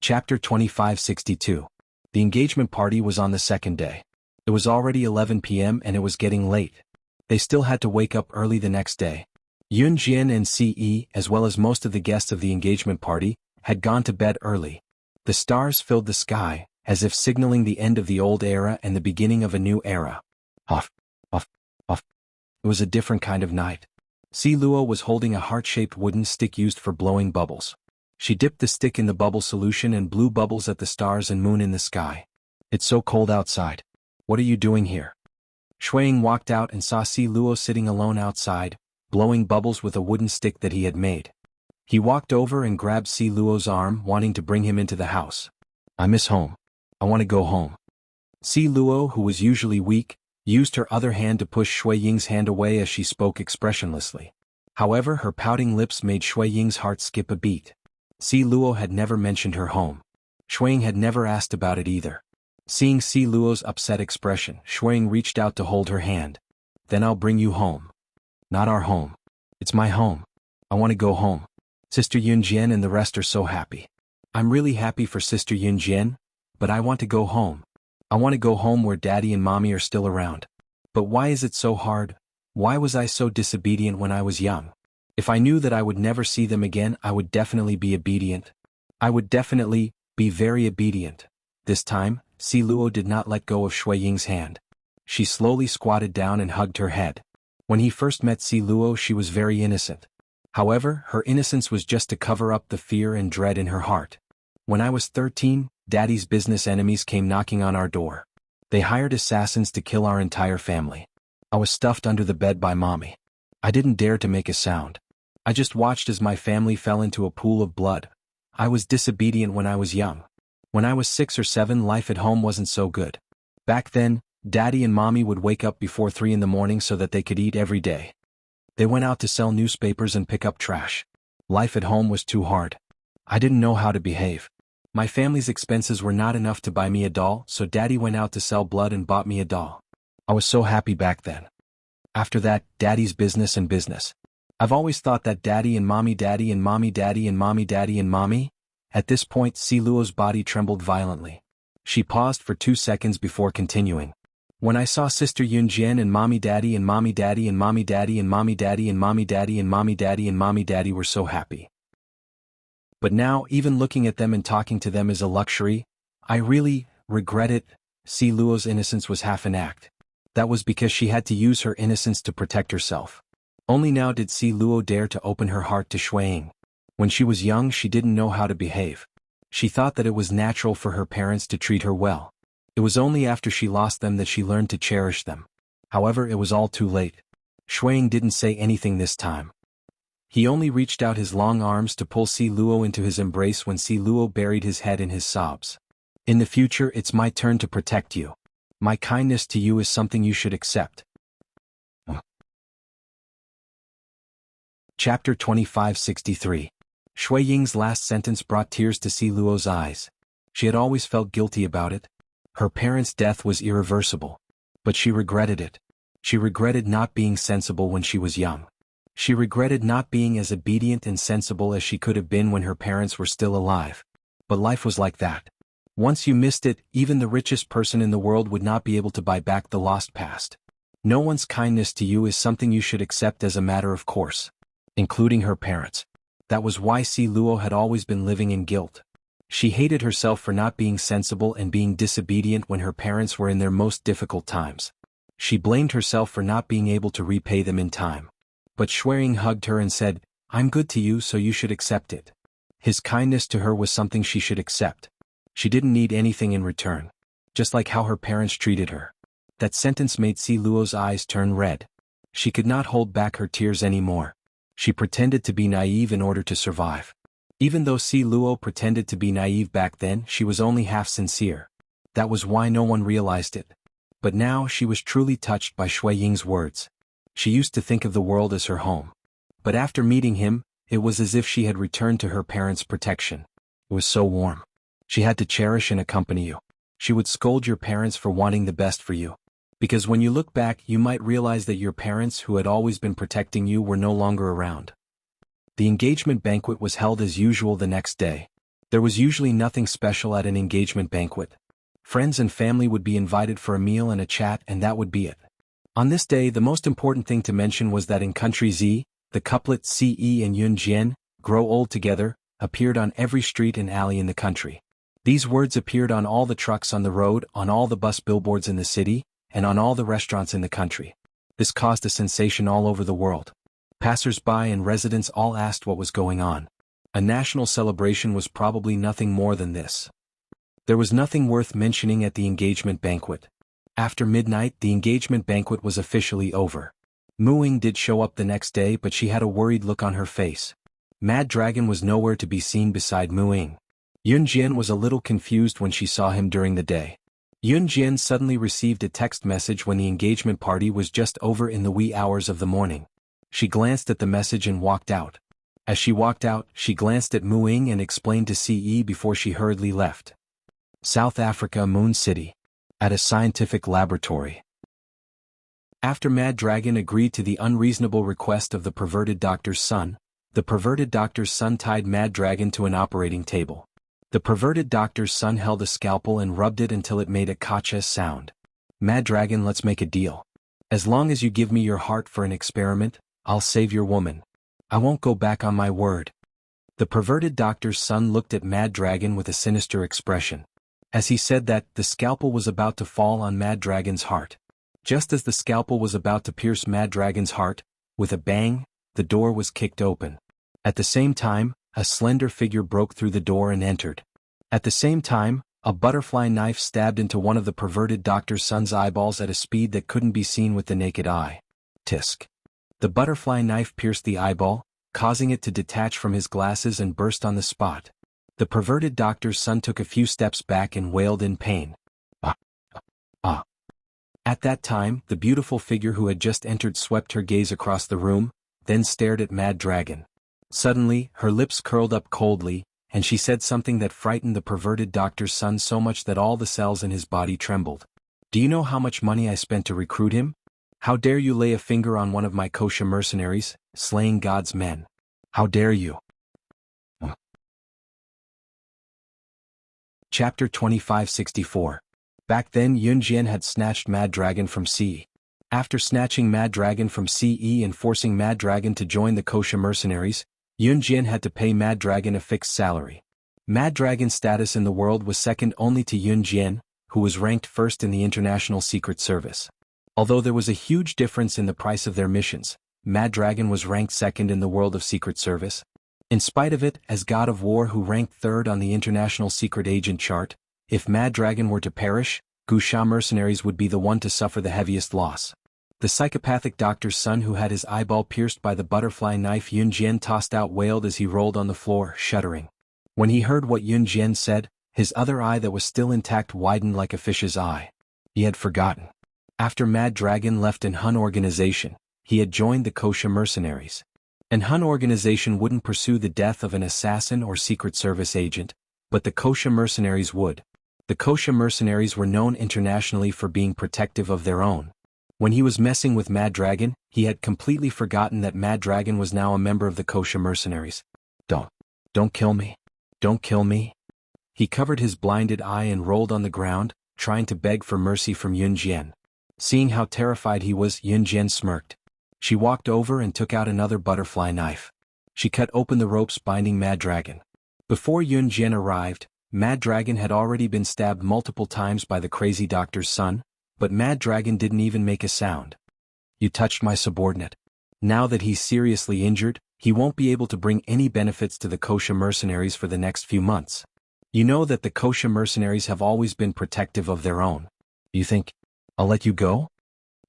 Chapter 2562. The engagement party was on the second day. It was already 11 p.m. and it was getting late. They still had to wake up early the next day. Yun Jian and Ce, as well as most of the guests of the engagement party, had gone to bed early. The stars filled the sky, as if signaling the end of the old era and the beginning of a new era. Off, off, off. It was a different kind of night. Ce Luo was holding a heart-shaped wooden stick used for blowing bubbles. She dipped the stick in the bubble solution and blew bubbles at the stars and moon in the sky. It's so cold outside. What are you doing here? Shuiying walked out and saw Ce Luo sitting alone outside, blowing bubbles with a wooden stick that he had made. He walked over and grabbed Ce Luo's arm, wanting to bring him into the house. I miss home. I want to go home. Ce Luo, who was usually weak, used her other hand to push Shuiying's hand away as she spoke expressionlessly. However, her pouting lips made Shuiying's heart skip a beat. Ce Luo had never mentioned her home. Shuiying had never asked about it either. Seeing Ce Luo's upset expression, Shuiying reached out to hold her hand. Then I'll bring you home. Not our home. It's my home. I want to go home. Sister Yun Jian and the rest are so happy. I'm really happy for Sister Yun Jian, but I want to go home. I want to go home where Daddy and Mommy are still around. But why is it so hard? Why was I so disobedient when I was young? If I knew that I would never see them again, I would definitely be obedient. I would definitely be very obedient. This time, Ce Luo did not let go of Shuiying's hand. She slowly squatted down and hugged her head. When he first met Ce Luo, she was very innocent. However, her innocence was just to cover up the fear and dread in her heart. When I was 13, Daddy's business enemies came knocking on our door. They hired assassins to kill our entire family. I was stuffed under the bed by Mommy. I didn't dare to make a sound. I just watched as my family fell into a pool of blood. I was disobedient when I was young. When I was 6 or 7, life at home wasn't so good. Back then, Daddy and Mommy would wake up before 3 in the morning so that they could eat every day. They went out to sell newspapers and pick up trash. Life at home was too hard. I didn't know how to behave. My family's expenses were not enough to buy me a doll, so Daddy went out to sell blood and bought me a doll. I was so happy back then. After that, Daddy's business and business. I've always thought that Daddy and Mommy, Daddy and Mommy, Daddy and Mommy, Daddy and Mommy. At this point, Ce Luo's body trembled violently. She paused for 2 seconds before continuing. When I saw Sister Yun Jian and Mommy, Daddy and Mommy, Daddy and Mommy, Daddy and Mommy, Daddy and Mommy, Daddy and Mommy, Daddy and Mommy, Daddy were so happy. But now, even looking at them and talking to them is a luxury. I really regret it. Ce Luo's innocence was half an act. That was because she had to use her innocence to protect herself. Only now did Ce Luo dare to open her heart to Shuiying. When she was young, she didn't know how to behave. She thought that it was natural for her parents to treat her well. It was only after she lost them that she learned to cherish them. However, it was all too late. Shuiying didn't say anything this time. He only reached out his long arms to pull Ce Luo into his embrace when Ce Luo buried his head in his sobs. In the future, it's my turn to protect you. My kindness to you is something you should accept. Chapter 2563. Shuiying's last sentence brought tears to Ce Luo's eyes. She had always felt guilty about it. Her parents' death was irreversible. But she regretted it. She regretted not being sensible when she was young. She regretted not being as obedient and sensible as she could have been when her parents were still alive. But life was like that. Once you missed it, even the richest person in the world would not be able to buy back the lost past. No one's kindness to you is something you should accept as a matter of course. Including her parents. That was why Ce Luo had always been living in guilt. She hated herself for not being sensible and being disobedient when her parents were in their most difficult times. She blamed herself for not being able to repay them in time. But Shuiying hugged her and said, I'm good to you, so you should accept it. His kindness to her was something she should accept. She didn't need anything in return. Just like how her parents treated her. That sentence made Ce Luo's eyes turn red. She could not hold back her tears anymore. She pretended to be naive in order to survive. Even though Ce Luo pretended to be naive back then, she was only half sincere. That was why no one realized it. But now she was truly touched by Shuiying's words. She used to think of the world as her home. But after meeting him, it was as if she had returned to her parents' protection. It was so warm. She had to cherish and accompany you. She would scold your parents for wanting the best for you. Because when you look back, you might realize that your parents who had always been protecting you were no longer around. The engagement banquet was held as usual the next day. There was usually nothing special at an engagement banquet. Friends and family would be invited for a meal and a chat, and that would be it. On this day, the most important thing to mention was that in Country Z, the couplet Ce and Yun Jian, grow old together, appeared on every street and alley in the country. These words appeared on all the trucks on the road, on all the bus billboards in the city, and on all the restaurants in the country. This caused a sensation all over the world. Passers-by and residents all asked what was going on. A national celebration was probably nothing more than this. There was nothing worth mentioning at the engagement banquet. After midnight, the engagement banquet was officially over. Mu Ying did show up the next day, but she had a worried look on her face. Mad Dragon was nowhere to be seen beside Mu Ying. Yun Jian was a little confused when she saw him during the day. Yun Jian suddenly received a text message when the engagement party was just over in the wee hours of the morning. She glanced at the message and walked out. As she walked out, she glanced at Mu Ying and explained to Ce before she hurriedly left. South Africa, Moon City. At a scientific laboratory. After Mad Dragon agreed to the unreasonable request of the perverted doctor's son, the perverted doctor's son tied Mad Dragon to an operating table. The perverted doctor's son held a scalpel and rubbed it until it made a kacha sound. Mad Dragon, let's make a deal. As long as you give me your heart for an experiment, I'll save your woman. I won't go back on my word. The perverted doctor's son looked at Mad Dragon with a sinister expression. As he said that, the scalpel was about to fall on Mad Dragon's heart. Just as the scalpel was about to pierce Mad Dragon's heart, with a bang, the door was kicked open. At the same time, a slender figure broke through the door and entered. At the same time, a butterfly knife stabbed into one of the perverted doctor's son's eyeballs at a speed that couldn't be seen with the naked eye. Tisk. The butterfly knife pierced the eyeball, causing it to detach from his glasses and burst on the spot. The perverted doctor's son took a few steps back and wailed in pain. Ah! Ah! At that time, the beautiful figure who had just entered swept her gaze across the room, then stared at Mad Dragon. Suddenly, her lips curled up coldly, and she said something that frightened the perverted doctor's son so much that all the cells in his body trembled. Do you know how much money I spent to recruit him? How dare you lay a finger on one of my kosher mercenaries, slaying God's men? How dare you? Chapter 2564. Back then Yun Jian had snatched Mad Dragon from Ce. After snatching Mad Dragon from Ce and forcing Mad Dragon to join the kosher mercenaries, Yun Jian had to pay Mad Dragon a fixed salary. Mad Dragon's status in the world was second only to Yun Jian, who was ranked first in the International Secret Service. Although there was a huge difference in the price of their missions, Mad Dragon was ranked second in the world of Secret Service. In spite of it, as God of War who ranked third on the International Secret Agent chart, if Mad Dragon were to perish, Wuxia mercenaries would be the one to suffer the heaviest loss. The psychopathic doctor's son who had his eyeball pierced by the butterfly knife Yun Jian tossed out wailed as he rolled on the floor, shuddering. When he heard what Yun Jian said, his other eye that was still intact widened like a fish's eye. He had forgotten. After Mad Dragon left an Hun organization, he had joined the kosher mercenaries. An Hun organization wouldn't pursue the death of an assassin or Secret Service agent, but the kosher mercenaries would. The kosher mercenaries were known internationally for being protective of their own. When he was messing with Mad Dragon, he had completely forgotten that Mad Dragon was now a member of the kosher mercenaries. Don't kill me. Don't kill me. He covered his blinded eye and rolled on the ground, trying to beg for mercy from Yun Jian. Seeing how terrified he was, Yun Jian smirked. She walked over and took out another butterfly knife. She cut open the ropes binding Mad Dragon. Before Yun Jian arrived, Mad Dragon had already been stabbed multiple times by the crazy doctor's son, but Mad Dragon didn't even make a sound. You touched my subordinate. Now that he's seriously injured, he won't be able to bring any benefits to the kosher mercenaries for the next few months. You know that the kosher mercenaries have always been protective of their own. You think I'll let you go?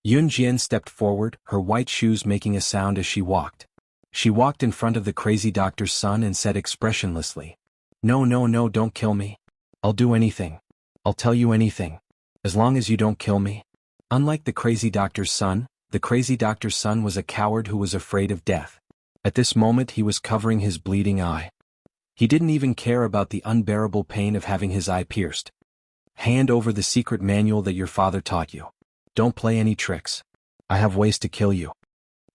Yun Jian stepped forward, her white shoes making a sound as she walked. She walked in front of the crazy doctor's son and said expressionlessly, No, don't kill me. I'll do anything. I'll tell you anything. As long as you don't kill me. Unlike the crazy doctor's son was a coward who was afraid of death. At this moment he was covering his bleeding eye. He didn't even care about the unbearable pain of having his eye pierced. Hand over the secret manual that your father taught you. Don't play any tricks. I have ways to kill you.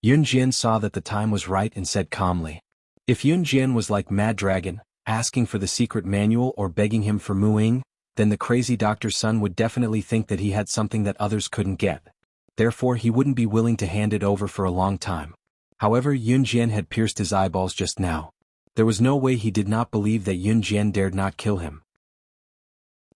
Yun Jian saw that the time was right and said calmly. If Yun Jian was like Mad Dragon, asking for the secret manual or begging him for Mu-Ying, then the crazy doctor's son would definitely think that he had something that others couldn't get. Therefore he wouldn't be willing to hand it over for a long time. However, Yun Jian had pierced his eyeballs just now. There was no way he did not believe that Yun Jian dared not kill him.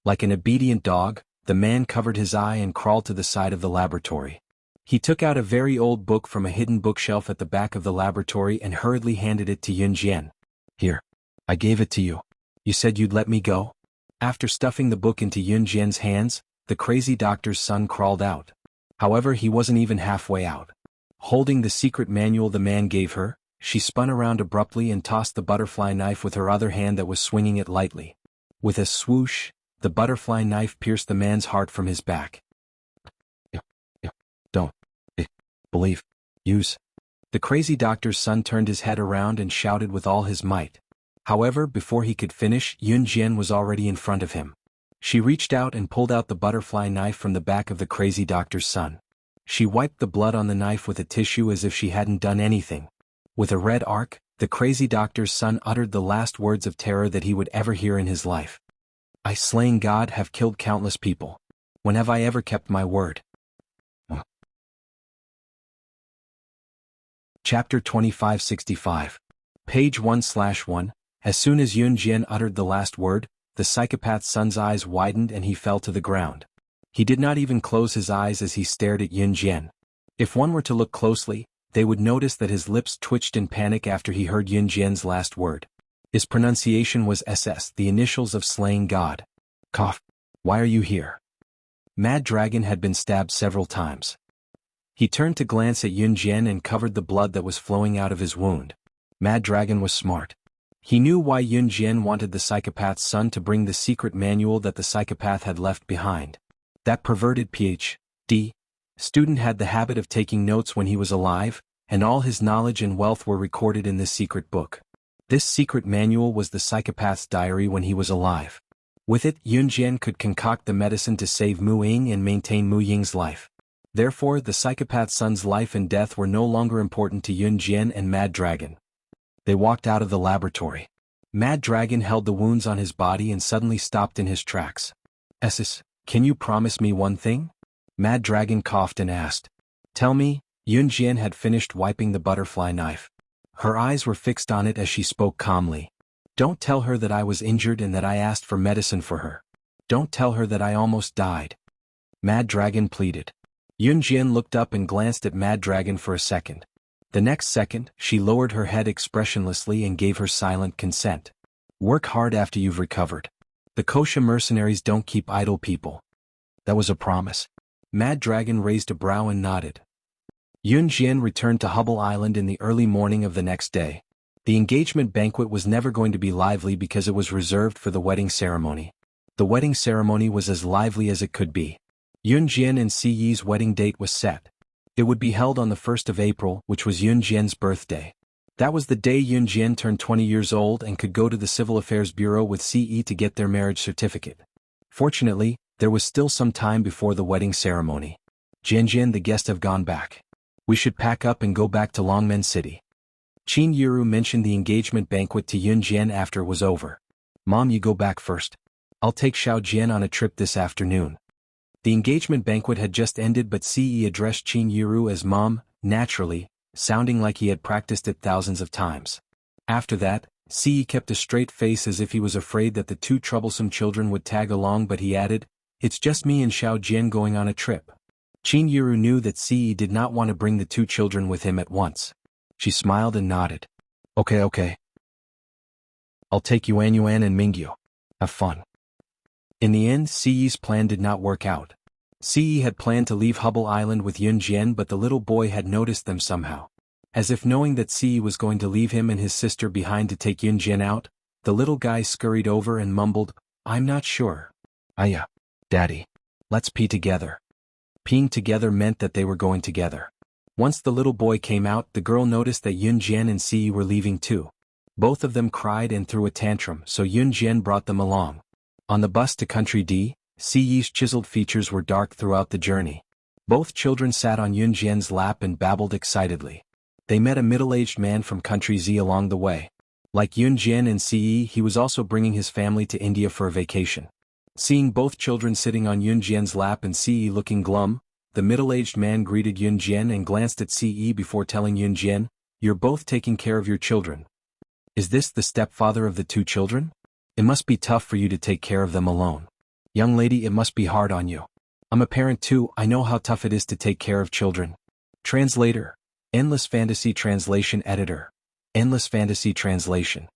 Like an obedient dog, the man covered his eye and crawled to the side of the laboratory. He took out a very old book from a hidden bookshelf at the back of the laboratory and hurriedly handed it to Yun Jian. Here. I gave it to you. You said you'd let me go? After stuffing the book into Yun Jian's hands, the crazy doctor's son crawled out. However, he wasn't even halfway out. Holding the secret manual the man gave her, she spun around abruptly and tossed the butterfly knife with her other hand that was swinging it lightly. With a swoosh, the butterfly knife pierced the man's heart from his back. Don't believe. Use. The crazy doctor's son turned his head around and shouted with all his might. However, before he could finish, Yun Jian was already in front of him. She reached out and pulled out the butterfly knife from the back of the crazy doctor's son. She wiped the blood on the knife with a tissue as if she hadn't done anything. With a red arc, the crazy doctor's son uttered the last words of terror that he would ever hear in his life. I, slaying God, have killed countless people. When have I ever kept my word? Chapter 2565. Page 1/1. As soon as Yun Jian uttered the last word, the psychopath's son's eyes widened and he fell to the ground. He did not even close his eyes as he stared at Yun Jian. If one were to look closely, they would notice that his lips twitched in panic after he heard Yun Jian's last word. His pronunciation was SS, the initials of slaying God. Cough. Why are you here? Mad Dragon had been stabbed several times. He turned to glance at Yun Jian and covered the blood that was flowing out of his wound. Mad Dragon was smart. He knew why Yun Jian wanted the psychopath's son to bring the secret manual that the psychopath had left behind. That perverted Ph.D. student had the habit of taking notes when he was alive, and all his knowledge and wealth were recorded in this secret book. This secret manual was the psychopath's diary when he was alive. With it, Yun Jian could concoct the medicine to save Mu-Ying and maintain Mu-Ying's life. Therefore, the psychopath's son's life and death were no longer important to Yun Jian and Mad Dragon. They walked out of the laboratory. Mad Dragon held the wounds on his body and suddenly stopped in his tracks. Essus, can you promise me one thing? Mad Dragon coughed and asked. Tell me. Yun Jian had finished wiping the butterfly knife. Her eyes were fixed on it as she spoke calmly. Don't tell her that I was injured and that I asked for medicine for her. Don't tell her that I almost died. Mad Dragon pleaded. Yun Jian looked up and glanced at Mad Dragon for a second. The next second, she lowered her head expressionlessly and gave her silent consent. Work hard after you've recovered. The kosher mercenaries don't keep idle people. That was a promise. Mad Dragon raised a brow and nodded. Yun Jian returned to Hubble Island in the early morning of the next day. The engagement banquet was never going to be lively because it was reserved for the wedding ceremony. The wedding ceremony was as lively as it could be. Yun Jian and Si Yi's wedding date was set. It would be held on the 1st of April, which was Yun Jian's birthday. That was the day Yun Jian turned 20 years old and could go to the Civil Affairs Bureau with Si Yi to get their marriage certificate. Fortunately, there was still some time before the wedding ceremony. Jian, the guests have gone back. We should pack up and go back to Longmen City. Qin Yiru mentioned the engagement banquet to Yun Jian after it was over. Mom, you go back first. I'll take Xiao Jian on a trip this afternoon. The engagement banquet had just ended, but Si Yi addressed Qin Yiru as Mom, naturally, sounding like he had practiced it thousands of times. After that, Si Yi kept a straight face as if he was afraid that the two troublesome children would tag along, but he added, It's just me and Xiao Jian going on a trip. Qin Yiru knew that Si Yi did not want to bring the two children with him at once. She smiled and nodded. Okay. I'll take Yuan and Mingyu. Have fun. In the end, Si Yi's plan did not work out. Si Yi had planned to leave Hubble Island with Yun Jian, but the little boy had noticed them somehow. As if knowing that Si Yi was going to leave him and his sister behind to take Yun Jian out, the little guy scurried over and mumbled, I'm not sure. Aya. Daddy. Let's pee together. Peeing together meant that they were going together. Once the little boy came out, the girl noticed that Yun Jian and Si Yi were leaving too. Both of them cried and threw a tantrum, so Yun Jian brought them along. On the bus to Country D, Si Yi's chiseled features were dark throughout the journey. Both children sat on Yun Jian's lap and babbled excitedly. They met a middle-aged man from Country Z along the way. Like Yun Jian and Ce, he was also bringing his family to India for a vacation. Seeing both children sitting on Yun Jian's lap and Ce looking glum, the middle-aged man greeted Yun Jian and glanced at Ce before telling Yun Jian, "You're both taking care of your children. Is this the stepfather of the two children? It must be tough for you to take care of them alone. Young lady, it must be hard on you. I'm a parent too, I know how tough it is to take care of children." Translator. Endless Fantasy Translation Editor. Endless Fantasy Translation.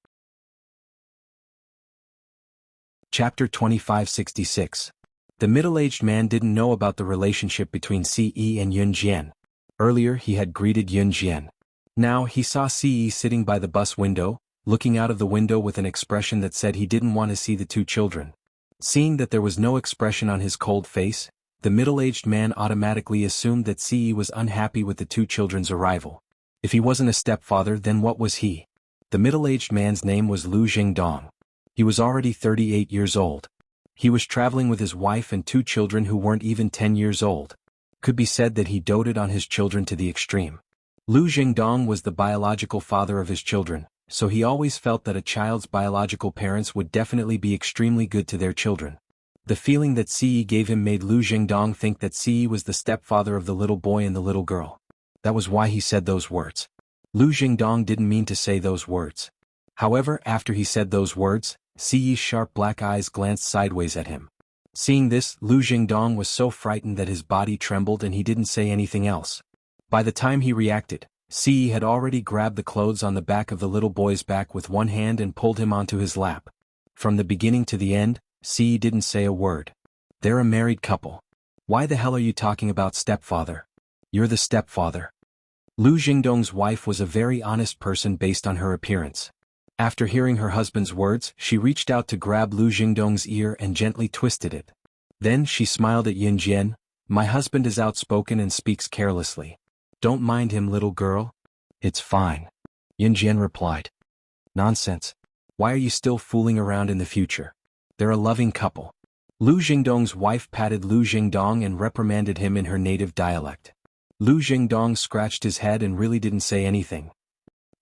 Chapter 2566. The middle-aged man didn't know about the relationship between Ce and Yun Jian. Earlier he had greeted Yun Jian. Now he saw Ce sitting by the bus window, looking out of the window with an expression that said he didn't want to see the two children. Seeing that there was no expression on his cold face, the middle-aged man automatically assumed that Ce was unhappy with the two children's arrival. If he wasn't a stepfather, then what was he? The middle-aged man's name was Lu Jingdong. He was already 38 years old. He was traveling with his wife and two children who weren't even 10 years old. Could be said that he doted on his children to the extreme. Lu Jingdong was the biological father of his children, so he always felt that a child's biological parents would definitely be extremely good to their children. The feeling that Ce gave him made Lu Jingdong think that Ce was the stepfather of the little boy and the little girl. That was why he said those words. Lu Jingdong didn't mean to say those words. However, after he said those words, Ce's sharp black eyes glanced sideways at him. Seeing this, Lu Jingdong was so frightened that his body trembled and he didn't say anything else. By the time he reacted, Ce had already grabbed the clothes on the back of the little boy's back with one hand and pulled him onto his lap. From the beginning to the end, Ce didn't say a word. They're a married couple. Why the hell are you talking about stepfather? You're the stepfather. Lu Jingdong's wife was a very honest person based on her appearance. After hearing her husband's words, she reached out to grab Lu Jingdong's ear and gently twisted it. Then she smiled at Yun Jian. "My husband is outspoken and speaks carelessly. Don't mind him, little girl." "It's fine," Yun Jian replied. "Nonsense. Why are you still fooling around in the future? They're a loving couple." Lu Jingdong's wife patted Lu Jingdong and reprimanded him in her native dialect. Lu Jingdong scratched his head and really didn't say anything.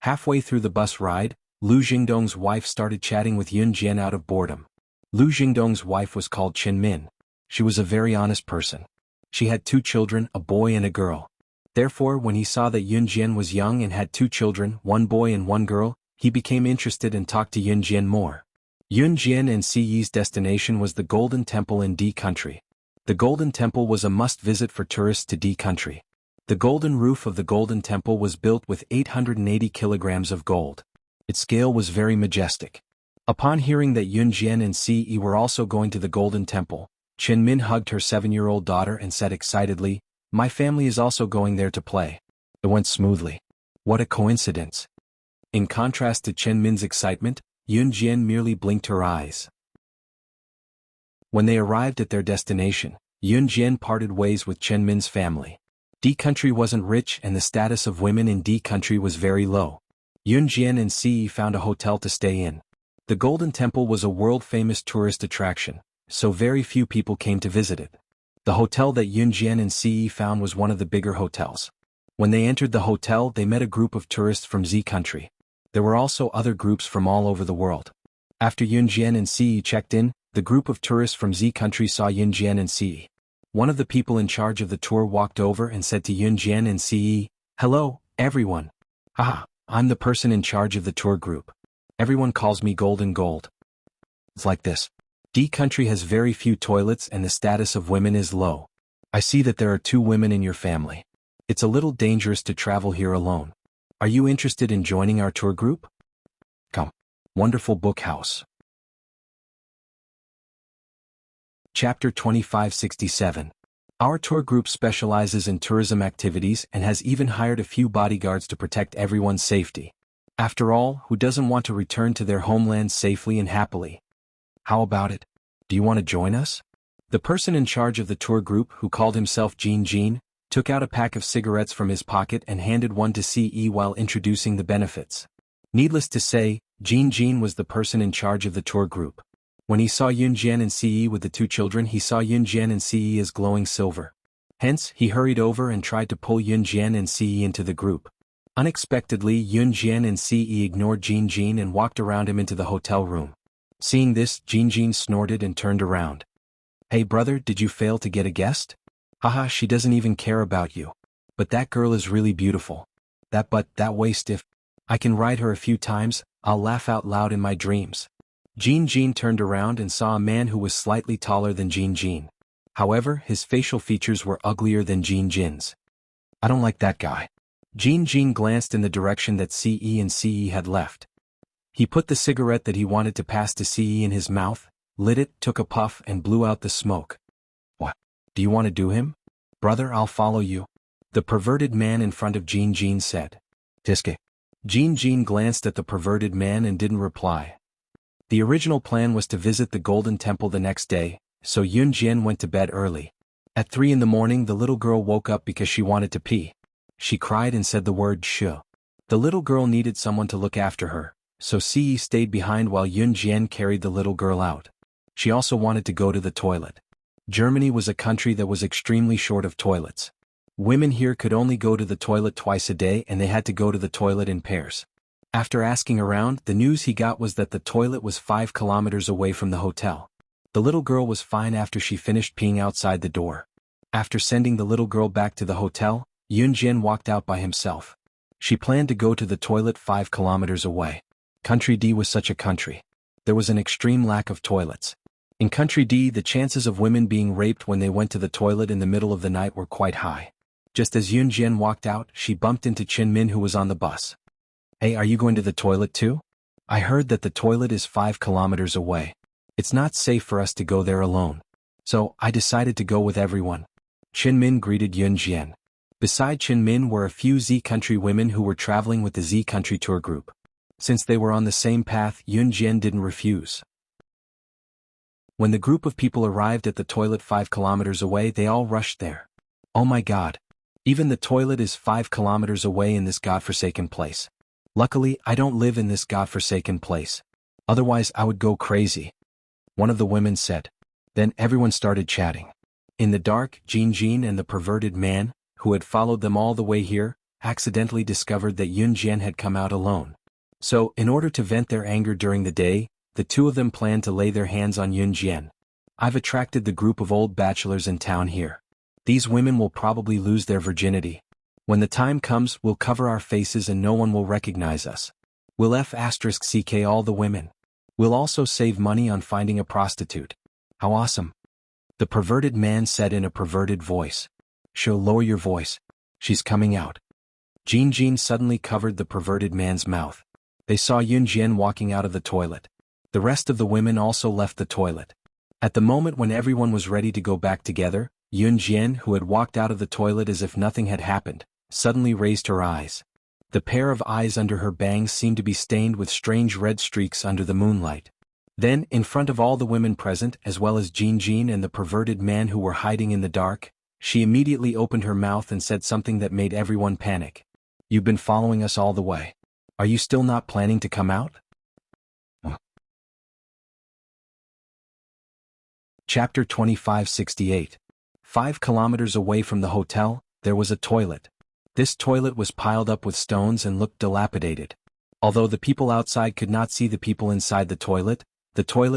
Halfway through the bus ride, Lu Jingdong's wife started chatting with Yun Jian out of boredom. Lu Jingdong's wife was called Qin Min. She was a very honest person. She had two children, a boy and a girl. Therefore, when he saw that Yun Jian was young and had two children, one boy and one girl, he became interested and talked to Yun Jian more. Yun Jian and Ce's destination was the Golden Temple in D Country. The Golden Temple was a must-visit for tourists to D Country. The golden roof of the Golden Temple was built with 880 kilograms of gold. Its scale was very majestic. Upon hearing that Yun Jian and Ce were also going to the Golden Temple, Qin Min hugged her 7-year-old daughter and said excitedly, "My family is also going there to play." It went smoothly. What a coincidence. In contrast to Qin Min's excitement, Yun Jian merely blinked her eyes. When they arrived at their destination, Yun Jian parted ways with Qin Min's family. D Country wasn't rich and the status of women in D Country was very low. Yun Jian and Ce found a hotel to stay in. The Golden Temple was a world-famous tourist attraction, so very few people came to visit it. The hotel that Yun Jian and Ce found was one of the bigger hotels. When they entered the hotel, they met a group of tourists from Z Country. There were also other groups from all over the world. After Yun Jian and Ce checked in, the group of tourists from Z Country saw Yun Jian and Ce. One of the people in charge of the tour walked over and said to Yun Jian and Ce, "Hello, everyone. Haha, I'm the person in charge of the tour group. Everyone calls me Golden Gold. It's like this. D Country has very few toilets and the status of women is low. I see that there are 2 women in your family. It's a little dangerous to travel here alone. Are you interested in joining our tour group? Come. Wonderful Book House." Chapter 2567. Our tour group specializes in tourism activities and has even hired a few bodyguards to protect everyone's safety. After all, who doesn't want to return to their homeland safely and happily? How about it? Do you want to join us? The person in charge of the tour group, who called himself Jean, took out a pack of cigarettes from his pocket and handed one to Ce while introducing the benefits. Needless to say, Jean was the person in charge of the tour group. When he saw Yun Jian and Ce with the 2 children, he saw Yun Jian and Ce as glowing silver. Hence, he hurried over and tried to pull Yun Jian and Ce into the group. Unexpectedly, Yun Jian and Ce ignored Jin Jin and walked around him into the hotel room. Seeing this, Jin Jin snorted and turned around. Hey brother, did you fail to get a guest? Haha, she doesn't even care about you. But that girl is really beautiful. That butt, that waist, if I can ride her a few times, I'll laugh out loud in my dreams. Jin Jin turned around and saw a man who was slightly taller than Jin Jin. However, his facial features were uglier than Jin Jin's. I don't like that guy. Jin Jin glanced in the direction that Ce and Ce had left. He put the cigarette that he wanted to pass to Ce in his mouth, lit it, took a puff and blew out the smoke. What? Do you want to do him? Brother, I'll follow you. The perverted man in front of Jin Jin said. Tiske. Jin Jin glanced at the perverted man and didn't reply. The original plan was to visit the Golden Temple the next day, so Yun Jian went to bed early. At 3 in the morning the little girl woke up because she wanted to pee. She cried and said the word sh. The little girl needed someone to look after her, so Ce stayed behind while Yun Jian carried the little girl out. She also wanted to go to the toilet. Germany was a country that was extremely short of toilets. Women here could only go to the toilet twice a day and they had to go to the toilet in pairs. After asking around, the news he got was that the toilet was 5 kilometers away from the hotel. The little girl was fine after she finished peeing outside the door. After sending the little girl back to the hotel, Yun Jian walked out by himself. She planned to go to the toilet 5 kilometers away. Country D was such a country. There was an extreme lack of toilets. In Country D, the chances of women being raped when they went to the toilet in the middle of the night were quite high. Just as Yun Jian walked out, she bumped into Chin Min who was on the bus. Hey, are you going to the toilet too? I heard that the toilet is 5 kilometers away. It's not safe for us to go there alone. So, I decided to go with everyone. Chin Min greeted Yun Jian. Beside Chin Min were a few Z Country women who were traveling with the Z Country tour group. Since they were on the same path, Yun Jian didn't refuse. When the group of people arrived at the toilet 5 kilometers away, they all rushed there. Oh my god. Even the toilet is 5 kilometers away in this godforsaken place. Luckily, I don't live in this godforsaken place. Otherwise, I would go crazy. One of the women said. Then everyone started chatting. In the dark, Jin Jin and the perverted man, who had followed them all the way here, accidentally discovered that Yun Jian had come out alone. So, in order to vent their anger during the day, the two of them planned to lay their hands on Yun Jian. I've attracted the group of old bachelors in town here. These women will probably lose their virginity. When the time comes, we'll cover our faces and no one will recognize us. We'll *ck all the women. We'll also save money on finding a prostitute. How awesome. The perverted man said in a perverted voice. She'll lower your voice. She's coming out. Jin Jin suddenly covered the perverted man's mouth. They saw Yun Jian walking out of the toilet. The rest of the women also left the toilet. At the moment when everyone was ready to go back together, Yun Jian, who had walked out of the toilet as if nothing had happened, suddenly raised her eyes. The pair of eyes under her bangs seemed to be stained with strange red streaks under the moonlight. Then, in front of all the women present, as well as Jin Jin and the perverted man who were hiding in the dark, she immediately opened her mouth and said something that made everyone panic. You've been following us all the way. Are you still not planning to come out? Chapter 2568. 5 kilometers away from the hotel, there was a toilet. This toilet was piled up with stones and looked dilapidated. Although the people outside could not see the people inside the toilet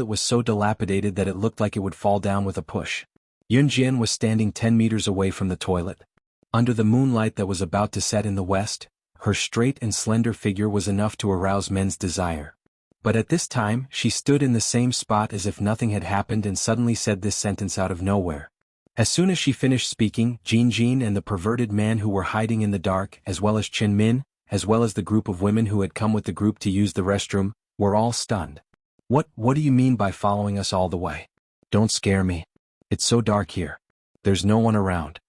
was so dilapidated that it looked like it would fall down with a push. Yun Jian was standing 10 meters away from the toilet. Under the moonlight that was about to set in the west, her straight and slender figure was enough to arouse men's desire. But at this time, she stood in the same spot as if nothing had happened and suddenly said this sentence out of nowhere. As soon as she finished speaking, Jin Jin and the perverted man who were hiding in the dark, as well as Chin Min, as well as the group of women who had come with the group to use the restroom, were all stunned. What do you mean by following us all the way? Don't scare me. It's so dark here. There's no one around.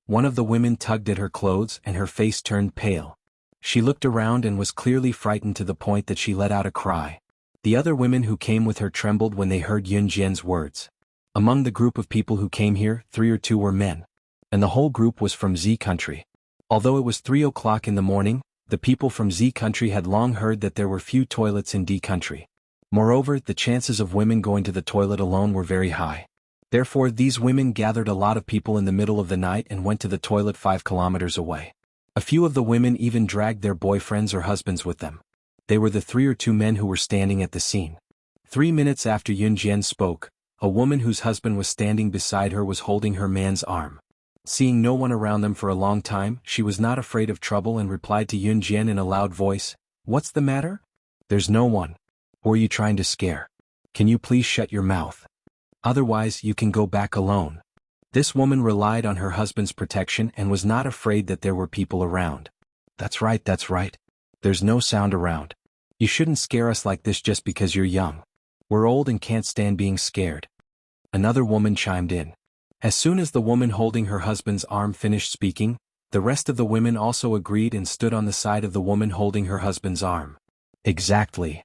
One of the women tugged at her clothes and her face turned pale. She looked around and was clearly frightened to the point that she let out a cry. The other women who came with her trembled when they heard Yun Jian's words. Among the group of people who came here, 3 or 2 were men. And the whole group was from Z Country. Although it was 3 o'clock in the morning, the people from Z Country had long heard that there were few toilets in D Country. Moreover, the chances of women going to the toilet alone were very high. Therefore, these women gathered a lot of people in the middle of the night and went to the toilet 5 kilometers away. A few of the women even dragged their boyfriends or husbands with them. They were the 3 or 2 men who were standing at the scene. 3 minutes after Yun Jian spoke, a woman whose husband was standing beside her was holding her man's arm. Seeing no one around them for a long time, she was not afraid of trouble and replied to Yun Jian in a loud voice, "What's the matter? There's no one. Who are you trying to scare? Can you please shut your mouth? Otherwise you can go back alone." This woman relied on her husband's protection and was not afraid that there were people around. That's right. There's no sound around. You shouldn't scare us like this just because you're young. We're old and can't stand being scared. Another woman chimed in. As soon as the woman holding her husband's arm finished speaking, the rest of the women also agreed and stood on the side of the woman holding her husband's arm. Exactly.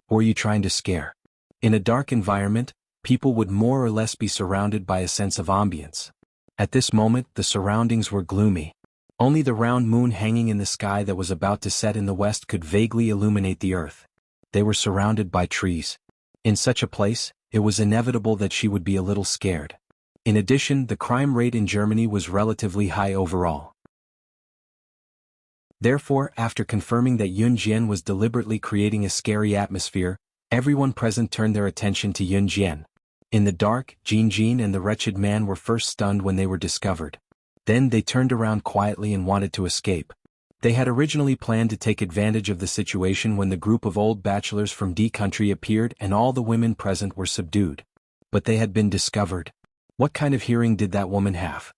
Who are you trying to scare? In a dark environment, people would more or less be surrounded by a sense of ambience. At this moment, the surroundings were gloomy. Only the round moon hanging in the sky that was about to set in the west could vaguely illuminate the earth. They were surrounded by trees. In such a place, it was inevitable that she would be a little scared. In addition, the crime rate in Germany was relatively high overall. Therefore, after confirming that Yun Jian was deliberately creating a scary atmosphere, everyone present turned their attention to Yun Jian. In the dark, Jin and the wretched man were first stunned when they were discovered. Then they turned around quietly and wanted to escape. They had originally planned to take advantage of the situation when the group of old bachelors from D country appeared and all the women present were subdued. But they had been discovered. What kind of hearing did that woman have?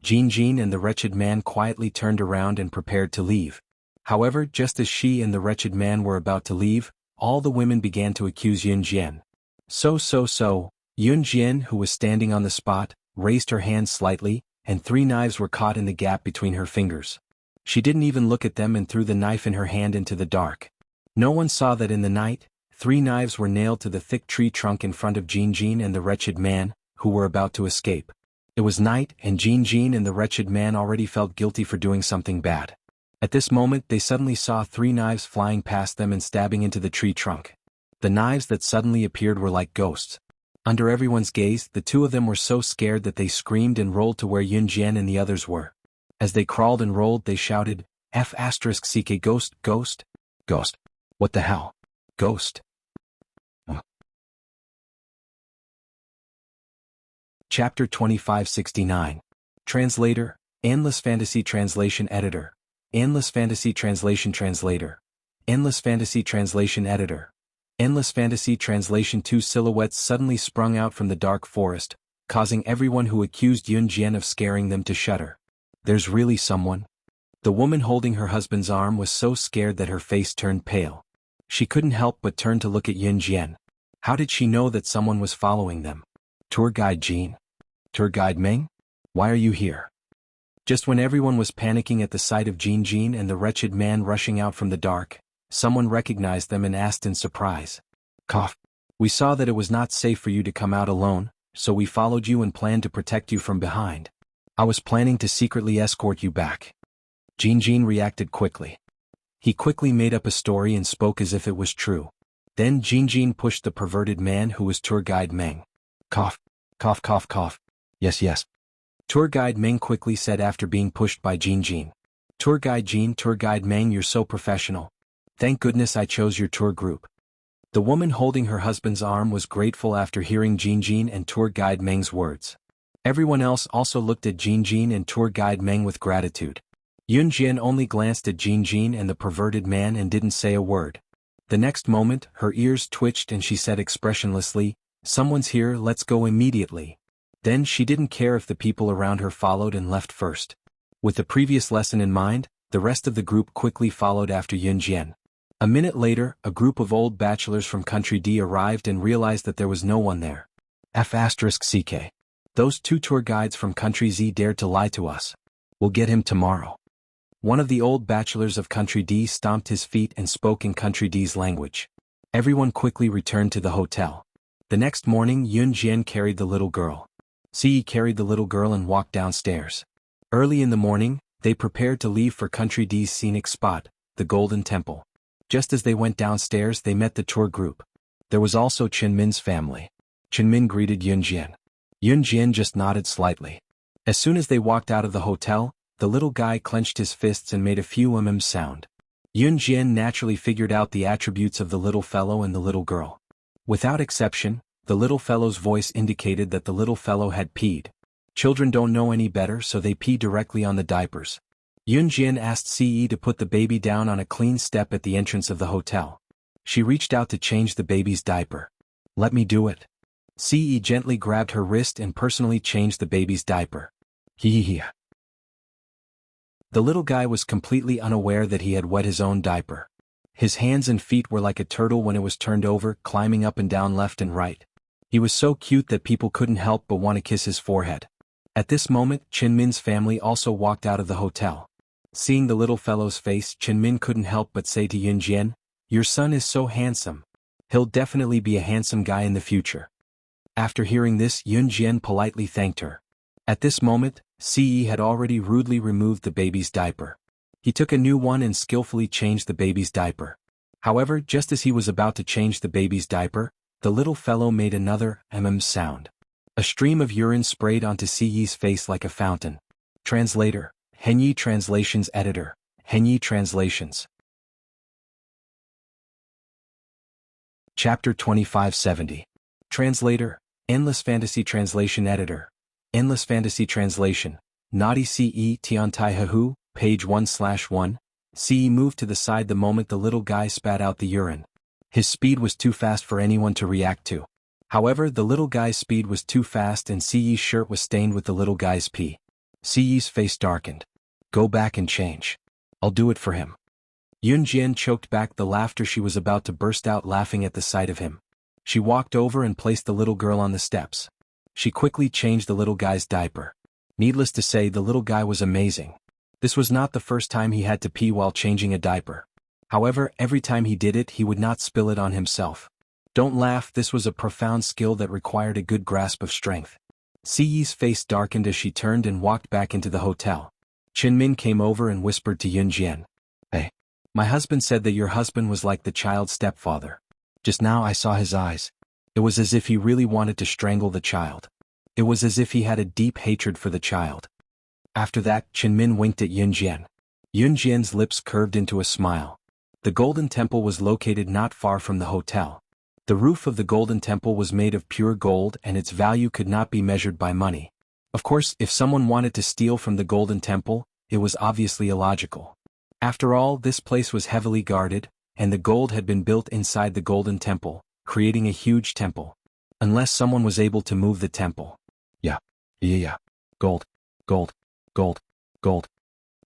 Jin and the wretched man quietly turned around and prepared to leave. However, just as she and the wretched man were about to leave, all the women began to accuse Yun Jian. So. Yun Jian, who was standing on the spot, raised her hand slightly, and 3 knives were caught in the gap between her fingers. She didn't even look at them and threw the knife in her hand into the dark. No one saw that in the night, 3 knives were nailed to the thick tree trunk in front of Jin and the wretched man, who were about to escape. It was night, and Jin and the wretched man already felt guilty for doing something bad. At this moment they suddenly saw 3 knives flying past them and stabbing into the tree trunk. The knives that suddenly appeared were like ghosts. Under everyone's gaze, the 2 of them were so scared that they screamed and rolled to where Yun Jian and the others were. As they crawled and rolled, they shouted, F***CK ghost, ghost, ghost. What the hell? Ghost. Chapter 2569. Translator, Endless Fantasy Translation Editor. Endless Fantasy Translation Translator. Endless Fantasy Translation Editor. Endless Fantasy Translation. 2 silhouettes suddenly sprung out from the dark forest, causing everyone who accused Yun Jian of scaring them to shudder. There's really someone? The woman holding her husband's arm was so scared that her face turned pale. She couldn't help but turn to look at Yun Jian. How did she know that someone was following them? Tour Guide Jean? Tour Guide Meng? Why are you here? Just when everyone was panicking at the sight of Jin and the wretched man rushing out from the dark, someone recognized them and asked in surprise. Cough. We saw that it was not safe for you to come out alone, so we followed you and planned to protect you from behind. I was planning to secretly escort you back. Jin reacted quickly. He quickly made up a story and spoke as if it was true. Then Jin pushed the perverted man who was Tour Guide Meng. Cough. Cough cough cough. Yes. Tour Guide Meng quickly said after being pushed by Jin. Tour Guide Jean, Tour Guide Meng, you're so professional. Thank goodness I chose your tour group. The woman holding her husband's arm was grateful after hearing Jin and Tour Guide Meng's words. Everyone else also looked at Jin and Tour Guide Meng with gratitude. Yun Jian only glanced at Jin and the perverted man and didn't say a word. The next moment, her ears twitched and she said expressionlessly, "Someone's here, let's go immediately." Then she didn't care if the people around her followed and left first. With the previous lesson in mind, the rest of the group quickly followed after Yun Jian. A minute later, a group of old bachelors from Country D arrived and realized that there was no one there. F***CK. Those 2 tour guides from Country Z dared to lie to us. We'll get him tomorrow. One of the old bachelors of Country D stomped his feet and spoke in Country D's language. Everyone quickly returned to the hotel. The next morning, Yun Jian carried the little girl. Ce carried the little girl and walked downstairs. Early in the morning, they prepared to leave for Country D's scenic spot, the Golden Temple. Just as they went downstairs, they met the tour group. There was also Chenmin's family. Chenmin greeted Yun Jian. Yun Jian just nodded slightly. As soon as they walked out of the hotel, the little guy clenched his fists and made a few sound. Yun Jian naturally figured out the attributes of the little fellow and the little girl. Without exception, the little fellow's voice indicated that the little fellow had peed. Children don't know any better, so they pee directly on the diapers. Yun Jian asked Ce to put the baby down on a clean step at the entrance of the hotel. She reached out to change the baby's diaper. "Let me do it." Ce gently grabbed her wrist and personally changed the baby's diaper. Hee. The little guy was completely unaware that he had wet his own diaper. His hands and feet were like a turtle when it was turned over, climbing up and down left and right. He was so cute that people couldn't help but want to kiss his forehead. At this moment, Chinmin's family also walked out of the hotel. Seeing the little fellow's face, Chinmin couldn't help but say to Yun Jian, "Your son is so handsome. He'll definitely be a handsome guy in the future." After hearing this, Yun Jian politely thanked her. At this moment, Ce had already rudely removed the baby's diaper. He took a new one and skillfully changed the baby's diaper. However, just as he was about to change the baby's diaper, the little fellow made another sound. A stream of urine sprayed onto Ce's face like a fountain. Translator, Henyi Translations Editor, Henyi Translations. Chapter 2570. Translator, Endless Fantasy Translation Editor, Endless Fantasy Translation, Naughty Ce Tiantai Hahu, page 1/1. Ce moved to the side the moment the little guy spat out the urine. His speed was too fast for anyone to react to. However, the little guy's speed was too fast and Ce's shirt was stained with the little guy's pee. Ce's face darkened. "Go back and change. I'll do it for him." Yun Jian choked back the laughter. She was about to burst out laughing at the sight of him. She walked over and placed the little girl on the steps. She quickly changed the little guy's diaper. Needless to say, the little guy was amazing. This was not the first time he had to pee while changing a diaper. However, every time he did it, he would not spill it on himself. Don't laugh, this was a profound skill that required a good grasp of strength. Ce's face darkened as she turned and walked back into the hotel. Chinmin came over and whispered to Yun Jian. "Hey, my husband said that your husband was like the child's stepfather. Just now I saw his eyes. It was as if he really wanted to strangle the child. It was as if he had a deep hatred for the child." After that, Chinmin winked at Yun Jian. Yun Jian's lips curved into a smile. The Golden Temple was located not far from the hotel. The roof of the Golden Temple was made of pure gold and its value could not be measured by money. Of course, if someone wanted to steal from the Golden Temple, it was obviously illogical. After all, this place was heavily guarded, and the gold had been built inside the Golden Temple, creating a huge temple. Unless someone was able to move the temple. Yeah. Gold. Gold.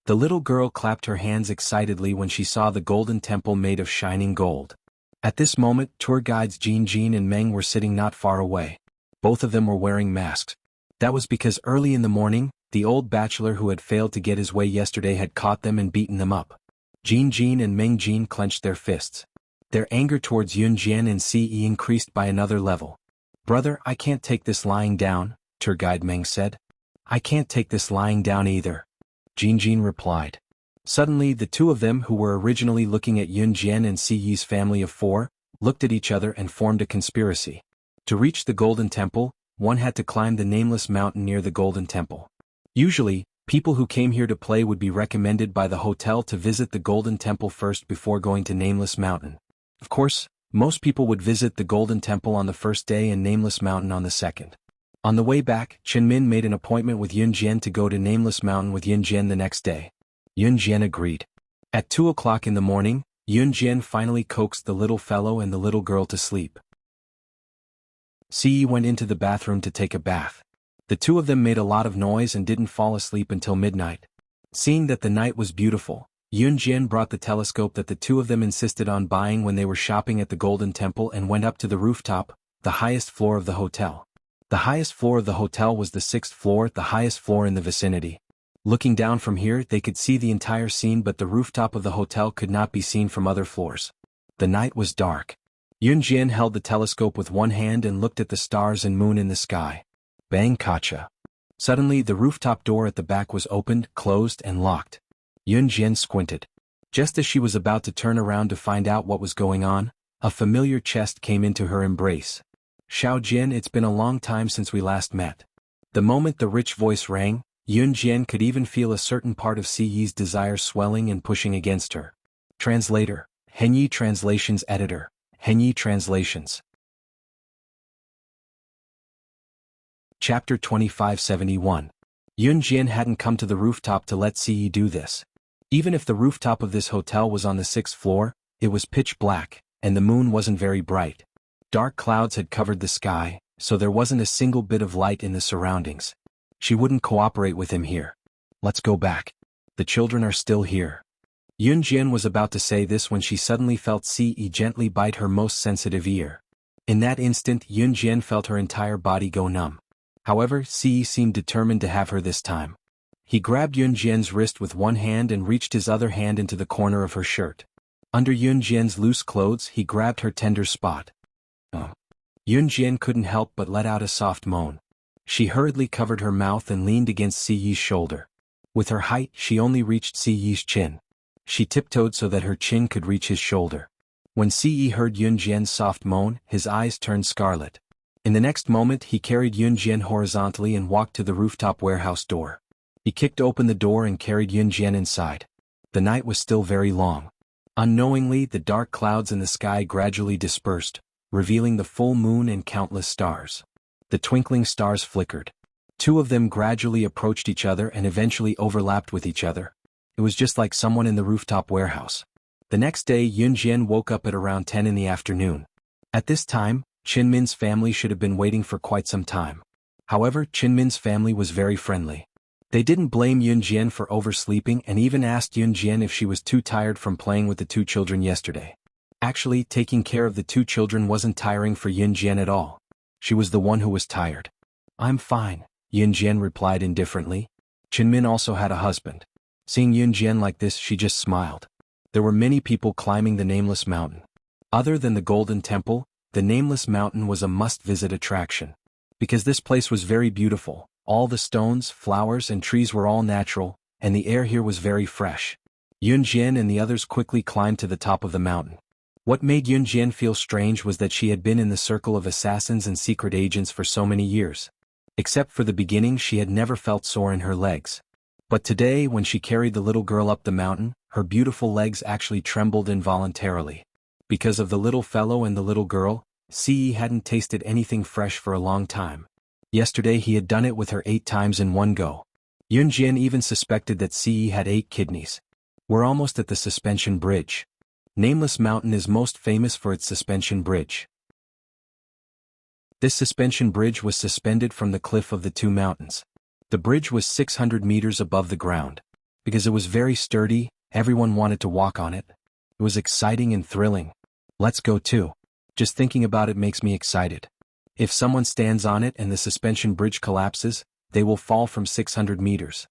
The little girl clapped her hands excitedly when she saw the Golden Temple made of shining gold. At this moment, tour guides Jin and Meng were sitting not far away. Both of them were wearing masks. That was because early in the morning, the old bachelor who had failed to get his way yesterday had caught them and beaten them up. Jin and Meng Jin clenched their fists. Their anger towards Yun Jian and Ce increased by another level. "Brother, I can't take this lying down," tour guide Meng said. "I can't take this lying down either," Jin replied. Suddenly, the two of them who were originally looking at Yun Jian and Ce's family of four, looked at each other and formed a conspiracy. To reach the Golden Temple, one had to climb the nameless mountain near the Golden Temple. Usually, people who came here to play would be recommended by the hotel to visit the Golden Temple first before going to Nameless Mountain. Of course, most people would visit the Golden Temple on the first day and Nameless Mountain on the second. On the way back, Chinmin made an appointment with Yun Jian to go to Nameless Mountain with Yun Jian the next day. Yun Jian agreed. At 2 o'clock in the morning, Yun Jian finally coaxed the little fellow and the little girl to sleep. Ce went into the bathroom to take a bath. The two of them made a lot of noise and didn't fall asleep until midnight. Seeing that the night was beautiful, Yun Jian brought the telescope that the two of them insisted on buying when they were shopping at the Golden Temple and went up to the rooftop, the highest floor of the hotel. The highest floor of the hotel was the 6th floor, the highest floor in the vicinity. Looking down from here, they could see the entire scene, but the rooftop of the hotel could not be seen from other floors. The night was dark. Yun Jian held the telescope with one hand and looked at the stars and moon in the sky. Bang kacha. Suddenly, the rooftop door at the back was opened, closed, and locked. Yun Jian squinted. Just as she was about to turn around to find out what was going on, a familiar chest came into her embrace. "Xiao Jin, it's been a long time since we last met." The moment the rich voice rang, Yun Jian could even feel a certain part of Siyi's desire swelling and pushing against her. Translator, Henyi Translations Editor, Henyi Translations. Chapter 2571. Yun Jian hadn't come to the rooftop to let Siyi do this. Even if the rooftop of this hotel was on the 6th floor, it was pitch black, and the moon wasn't very bright. Dark clouds had covered the sky, so there wasn't a single bit of light in the surroundings. She wouldn't cooperate with him here. Let's go back. The children are still here. Yun Jian was about to say this when she suddenly felt Siyi gently bite her most sensitive ear. In that instant, Yun Jian felt her entire body go numb. However, Siyi seemed determined to have her this time. He grabbed Yun Jian's wrist with one hand and reached his other hand into the corner of her shirt. Under Yun Jian's loose clothes, he grabbed her tender spot. Yun Jian couldn't help but let out a soft moan. She hurriedly covered her mouth and leaned against Siyi's shoulder. With her height, she only reached Siyi's chin. She tiptoed so that her chin could reach his shoulder. When Siyi heard Yun Jian's soft moan, his eyes turned scarlet. In the next moment, he carried Yun Jian horizontally and walked to the rooftop warehouse door. He kicked open the door and carried Yun Jian inside. The night was still very long. Unknowingly, the dark clouds in the sky gradually dispersed, revealing the full moon and countless stars. The twinkling stars flickered. Two of them gradually approached each other and eventually overlapped with each other. It was just like someone in the rooftop warehouse. The next day, Yun Jian woke up at around 10 in the afternoon. At this time, Qin Min's family should have been waiting for quite some time. However, Qin Min's family was very friendly. They didn't blame Yun Jian for oversleeping and even asked Yun Jian if she was too tired from playing with the two children yesterday. Actually, taking care of the two children wasn't tiring for Yun Jian at all. She was the one who was tired. I'm fine, Yun Jian replied indifferently. Qin Min also had a husband. Seeing Yun Jian like this, she just smiled. There were many people climbing the Nameless Mountain. Other than the Golden Temple, the Nameless Mountain was a must-visit attraction. Because this place was very beautiful, all the stones, flowers and trees were all natural, and the air here was very fresh. Yun Jian and the others quickly climbed to the top of the mountain. What made Yun Jian feel strange was that she had been in the circle of assassins and secret agents for so many years. Except for the beginning, she had never felt sore in her legs. But today, when she carried the little girl up the mountain, her beautiful legs actually trembled involuntarily. Because of the little fellow and the little girl, Siyi hadn't tasted anything fresh for a long time. Yesterday he had done it with her 8 times in one go. Yun Jian even suspected that Siyi had 8 kidneys. We're almost at the suspension bridge. Nameless Mountain is most famous for its suspension bridge. This suspension bridge was suspended from the cliff of the two mountains. The bridge was 600 meters above the ground. Because it was very sturdy, everyone wanted to walk on it. It was exciting and thrilling. Let's go too. Just thinking about it makes me excited. If someone stands on it and the suspension bridge collapses, they will fall from 600 meters.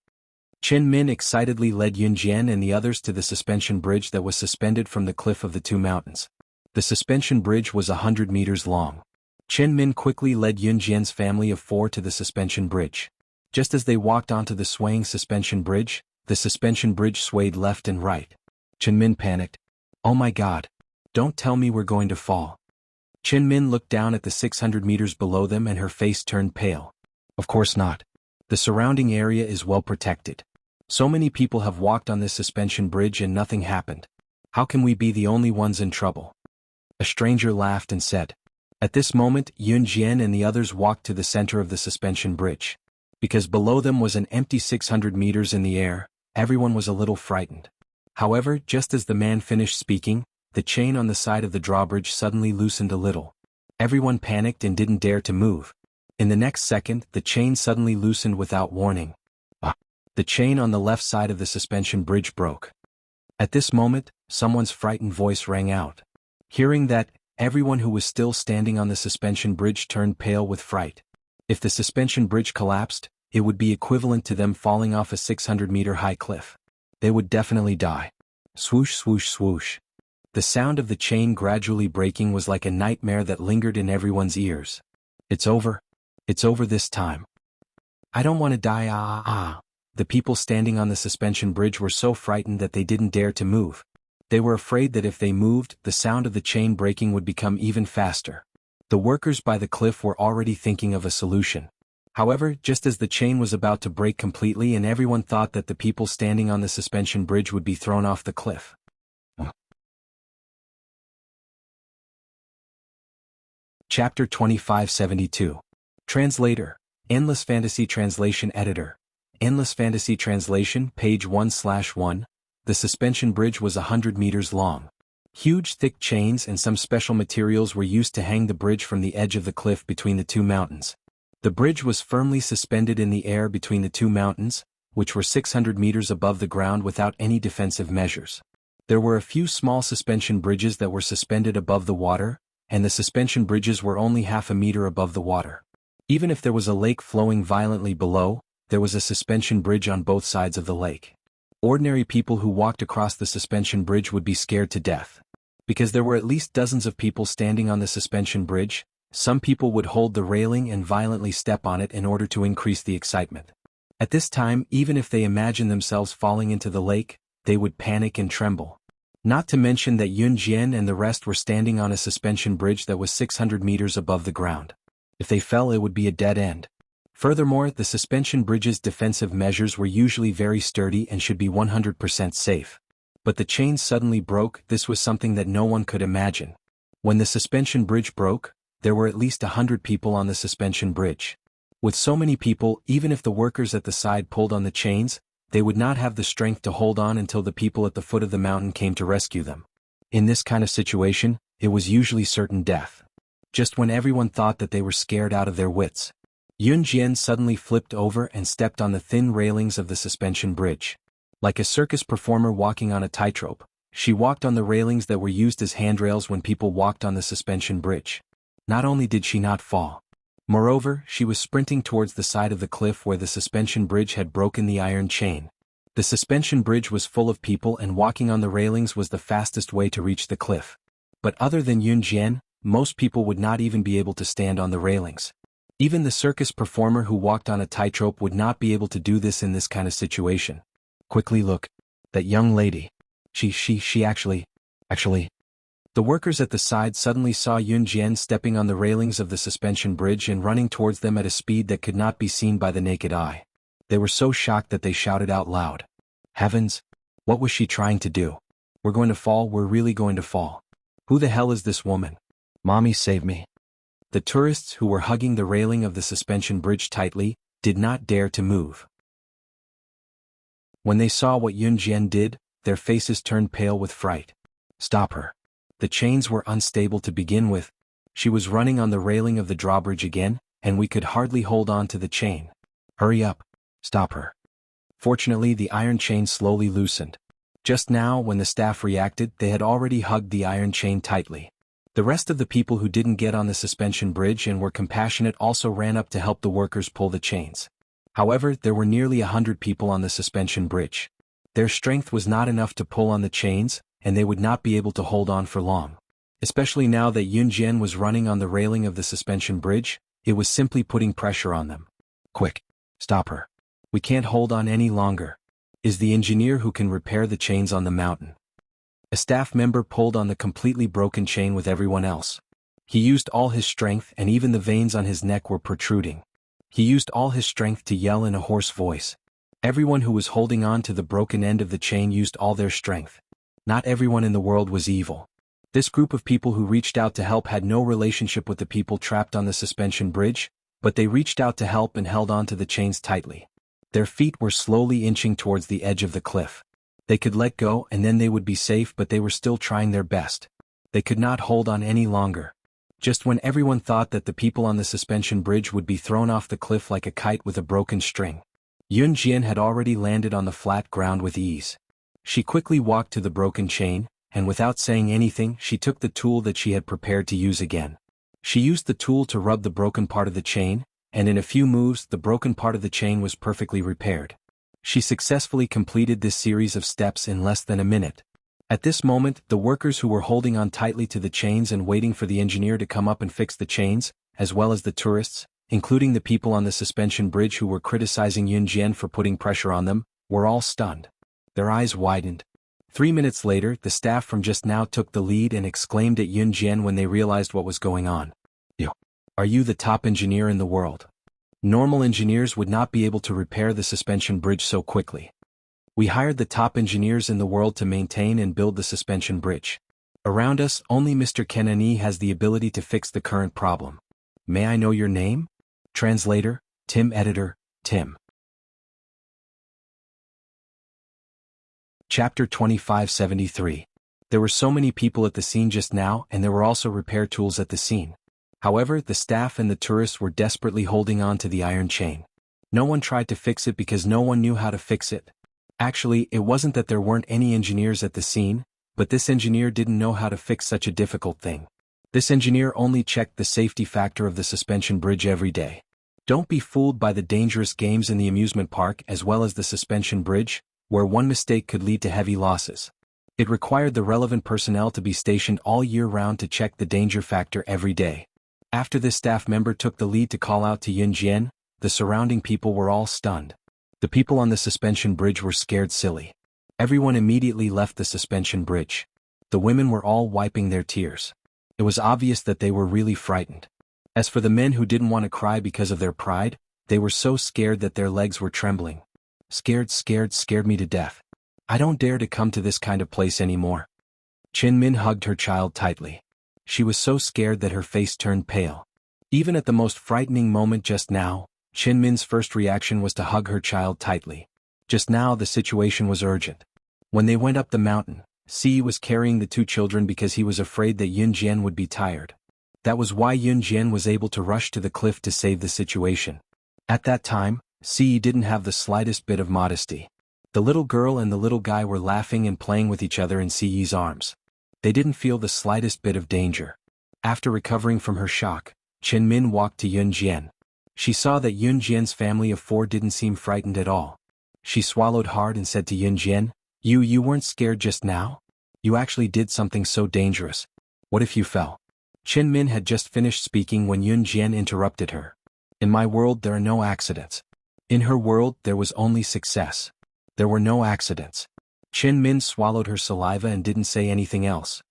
Qin Min excitedly led Yun Jian and the others to the suspension bridge that was suspended from the cliff of the two mountains. The suspension bridge was 100 meters long. Qin Min quickly led Yun Jian's family of 4 to the suspension bridge. Just as they walked onto the swaying suspension bridge, the suspension bridge swayed left and right. Qin Min panicked. Oh my god. Don't tell me we're going to fall. Qin Min looked down at the 600 meters below them and her face turned pale. Of course not. The surrounding area is well protected. So many people have walked on this suspension bridge and nothing happened. How can we be the only ones in trouble? A stranger laughed and said. At this moment, Yun Jian and the others walked to the center of the suspension bridge. Because below them was an empty 600 meters in the air, everyone was a little frightened. However, just as the man finished speaking, the chain on the side of the drawbridge suddenly loosened a little. Everyone panicked and didn't dare to move. In the next second, the chain suddenly loosened without warning. The chain on the left side of the suspension bridge broke. At this moment, someone's frightened voice rang out. Hearing that, everyone who was still standing on the suspension bridge turned pale with fright. If the suspension bridge collapsed, it would be equivalent to them falling off a 600-meter-high cliff. They would definitely die. Swoosh, swoosh, swoosh. The sound of the chain gradually breaking was like a nightmare that lingered in everyone's ears. It's over. It's over this time. I don't want to die. The people standing on the suspension bridge were so frightened that they didn't dare to move. They were afraid that if they moved, the sound of the chain breaking would become even faster. The workers by the cliff were already thinking of a solution. However, just as the chain was about to break completely and everyone thought that the people standing on the suspension bridge would be thrown off the cliff. Chapter 2572. Translator. Endless Fantasy Translation Editor. Endless Fantasy Translation, page 1/1. The suspension bridge was 100 meters long. Huge thick chains and some special materials were used to hang the bridge from the edge of the cliff between the two mountains. The bridge was firmly suspended in the air between the two mountains, which were 600 meters above the ground without any defensive measures. There were a few small suspension bridges that were suspended above the water, and the suspension bridges were only half a meter above the water. Even if there was a lake flowing violently below, there was a suspension bridge on both sides of the lake. Ordinary people who walked across the suspension bridge would be scared to death. Because there were at least dozens of people standing on the suspension bridge, some people would hold the railing and violently step on it in order to increase the excitement. At this time, even if they imagined themselves falling into the lake, they would panic and tremble. Not to mention that Yun Jian and the rest were standing on a suspension bridge that was 600 meters above the ground. If they fell, it would be a dead end. Furthermore, the suspension bridge's defensive measures were usually very sturdy and should be 100% safe. But the chains suddenly broke. This was something that no one could imagine. When the suspension bridge broke, there were at least 100 people on the suspension bridge. With so many people, even if the workers at the side pulled on the chains, they would not have the strength to hold on until the people at the foot of the mountain came to rescue them. In this kind of situation, it was usually certain death. Just when everyone thought that they were scared out of their wits, Yun Jian suddenly flipped over and stepped on the thin railings of the suspension bridge. Like a circus performer walking on a tightrope, she walked on the railings that were used as handrails when people walked on the suspension bridge. Not only did she not fall, moreover, she was sprinting towards the side of the cliff where the suspension bridge had broken the iron chain. The suspension bridge was full of people and walking on the railings was the fastest way to reach the cliff. But other than Yun Jian, most people would not even be able to stand on the railings. Even the circus performer who walked on a tightrope would not be able to do this in this kind of situation. Quickly look. That young lady. She actually. The workers at the side suddenly saw Yun Jian stepping on the railings of the suspension bridge and running towards them at a speed that could not be seen by the naked eye. They were so shocked that they shouted out loud. Heavens! What was she trying to do? We're going to fall, we're really going to fall. Who the hell is this woman? Mommy, save me. The tourists who were hugging the railing of the suspension bridge tightly did not dare to move. When they saw what Yun Jian did, their faces turned pale with fright. Stop her. The chains were unstable to begin with. She was running on the railing of the drawbridge again, and we could hardly hold on to the chain. Hurry up. Stop her. Fortunately, the iron chain slowly loosened. Just now, when the staff reacted, they had already hugged the iron chain tightly. The rest of the people who didn't get on the suspension bridge and were compassionate also ran up to help the workers pull the chains. However, there were nearly 100 people on the suspension bridge. Their strength was not enough to pull on the chains, and they would not be able to hold on for long. Especially now that Yun Jian was running on the railing of the suspension bridge, it was simply putting pressure on them. Quick! Stop her. We can't hold on any longer. Is the engineer who can repair the chains on the mountain. A staff member pulled on the completely broken chain with everyone else. He used all his strength and even the veins on his neck were protruding. He used all his strength to yell in a hoarse voice. Everyone who was holding on to the broken end of the chain used all their strength. Not everyone in the world was evil. This group of people who reached out to help had no relationship with the people trapped on the suspension bridge, but they reached out to help and held on to the chains tightly. Their feet were slowly inching towards the edge of the cliff. They could let go and then they would be safe, but they were still trying their best. They could not hold on any longer. Just when everyone thought that the people on the suspension bridge would be thrown off the cliff like a kite with a broken string, Yun Jian had already landed on the flat ground with ease. She quickly walked to the broken chain, and without saying anything, she took the tool that she had prepared to use again. She used the tool to rub the broken part of the chain, and in a few moves the broken part of the chain was perfectly repaired. She successfully completed this series of steps in less than a minute. At this moment, the workers who were holding on tightly to the chains and waiting for the engineer to come up and fix the chains, as well as the tourists, including the people on the suspension bridge who were criticizing Yun Jian for putting pressure on them, were all stunned. Their eyes widened. 3 minutes later, the staff from just now took the lead and exclaimed at Yun Jian when they realized what was going on. Are you the top engineer in the world? Normal engineers would not be able to repair the suspension bridge so quickly. We hired the top engineers in the world to maintain and build the suspension bridge. Around us, only Mr. Kenani has the ability to fix the current problem. May I know your name? Translator, Tim. Editor, Tim. Chapter 2573. There were so many people at the scene just now, and there were also repair tools at the scene. However, the staff and the tourists were desperately holding on to the iron chain. No one tried to fix it because no one knew how to fix it. Actually, it wasn't that there weren't any engineers at the scene, but this engineer didn't know how to fix such a difficult thing. This engineer only checked the safety factor of the suspension bridge every day. Don't be fooled by the dangerous games in the amusement park as well as the suspension bridge, where one mistake could lead to heavy losses. It required the relevant personnel to be stationed all year round to check the danger factor every day. After this staff member took the lead to call out to Yun Jian, the surrounding people were all stunned. The people on the suspension bridge were scared silly. Everyone immediately left the suspension bridge. The women were all wiping their tears. It was obvious that they were really frightened. As for the men who didn't want to cry because of their pride, they were so scared that their legs were trembling. Scared me to death. I don't dare to come to this kind of place anymore. Chin Min hugged her child tightly. She was so scared that her face turned pale. Even at the most frightening moment just now, Chin Min's first reaction was to hug her child tightly. Just now the situation was urgent. When they went up the mountain, Si was carrying the two children because he was afraid that Yun Jian would be tired. That was why Yun Jian was able to rush to the cliff to save the situation. At that time, Si didn't have the slightest bit of modesty. The little girl and the little guy were laughing and playing with each other in Si's arms. They didn't feel the slightest bit of danger. After recovering from her shock, Chen Min walked to Yun Jian. She saw that Yun Jian's family of four didn't seem frightened at all. She swallowed hard and said to Yun Jian, You weren't scared just now? You actually did something so dangerous. What if you fell?" Chen Min had just finished speaking when Yun Jian interrupted her. "In my world there are no accidents." In her world there was only success. There were no accidents. Chen Min swallowed her saliva and didn't say anything else.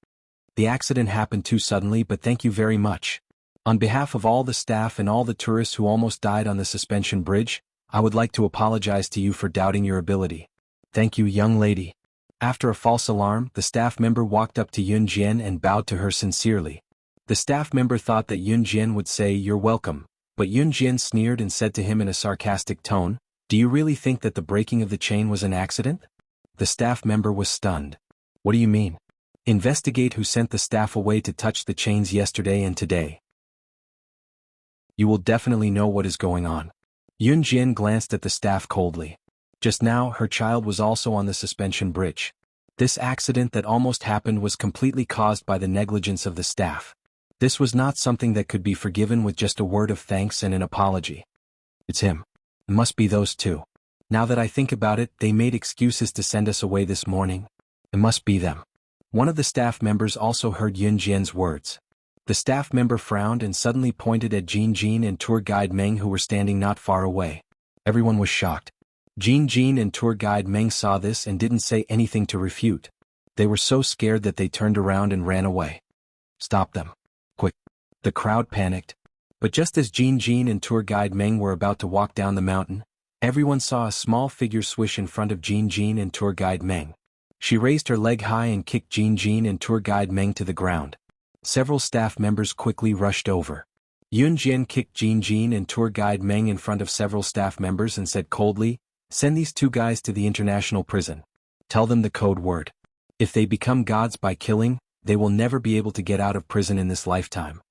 "The accident happened too suddenly, but thank you very much. On behalf of all the staff and all the tourists who almost died on the suspension bridge, I would like to apologize to you for doubting your ability. Thank you, young lady." After a false alarm, the staff member walked up to Yun Jian and bowed to her sincerely. The staff member thought that Yun Jian would say, "You're welcome," but Yun Jian sneered and said to him in a sarcastic tone, "Do you really think that the breaking of the chain was an accident?" The staff member was stunned. "What do you mean? Investigate who sent the staff away to touch the chains yesterday and today. You will definitely know what is going on." Yun Jian glanced at the staff coldly. Just now, her child was also on the suspension bridge. This accident that almost happened was completely caused by the negligence of the staff. This was not something that could be forgiven with just a word of thanks and an apology. "It's him. It must be those two. Now that I think about it, they made excuses to send us away this morning. It must be them." One of the staff members also heard Yun Jian's words. The staff member frowned and suddenly pointed at Jin and tour guide Meng, who were standing not far away. Everyone was shocked. Jin and tour guide Meng saw this and didn't say anything to refute. They were so scared that they turned around and ran away. "Stop them. Quick." The crowd panicked. But just as Jin and tour guide Meng were about to walk down the mountain, everyone saw a small figure swish in front of Jin and tour guide Meng. She raised her leg high and kicked Jin and tour guide Meng to the ground. Several staff members quickly rushed over. Yun Jian kicked Jin and tour guide Meng in front of several staff members and said coldly, "Send these two guys to the international prison. Tell them the code word. If they become gods by killing, they will never be able to get out of prison in this lifetime."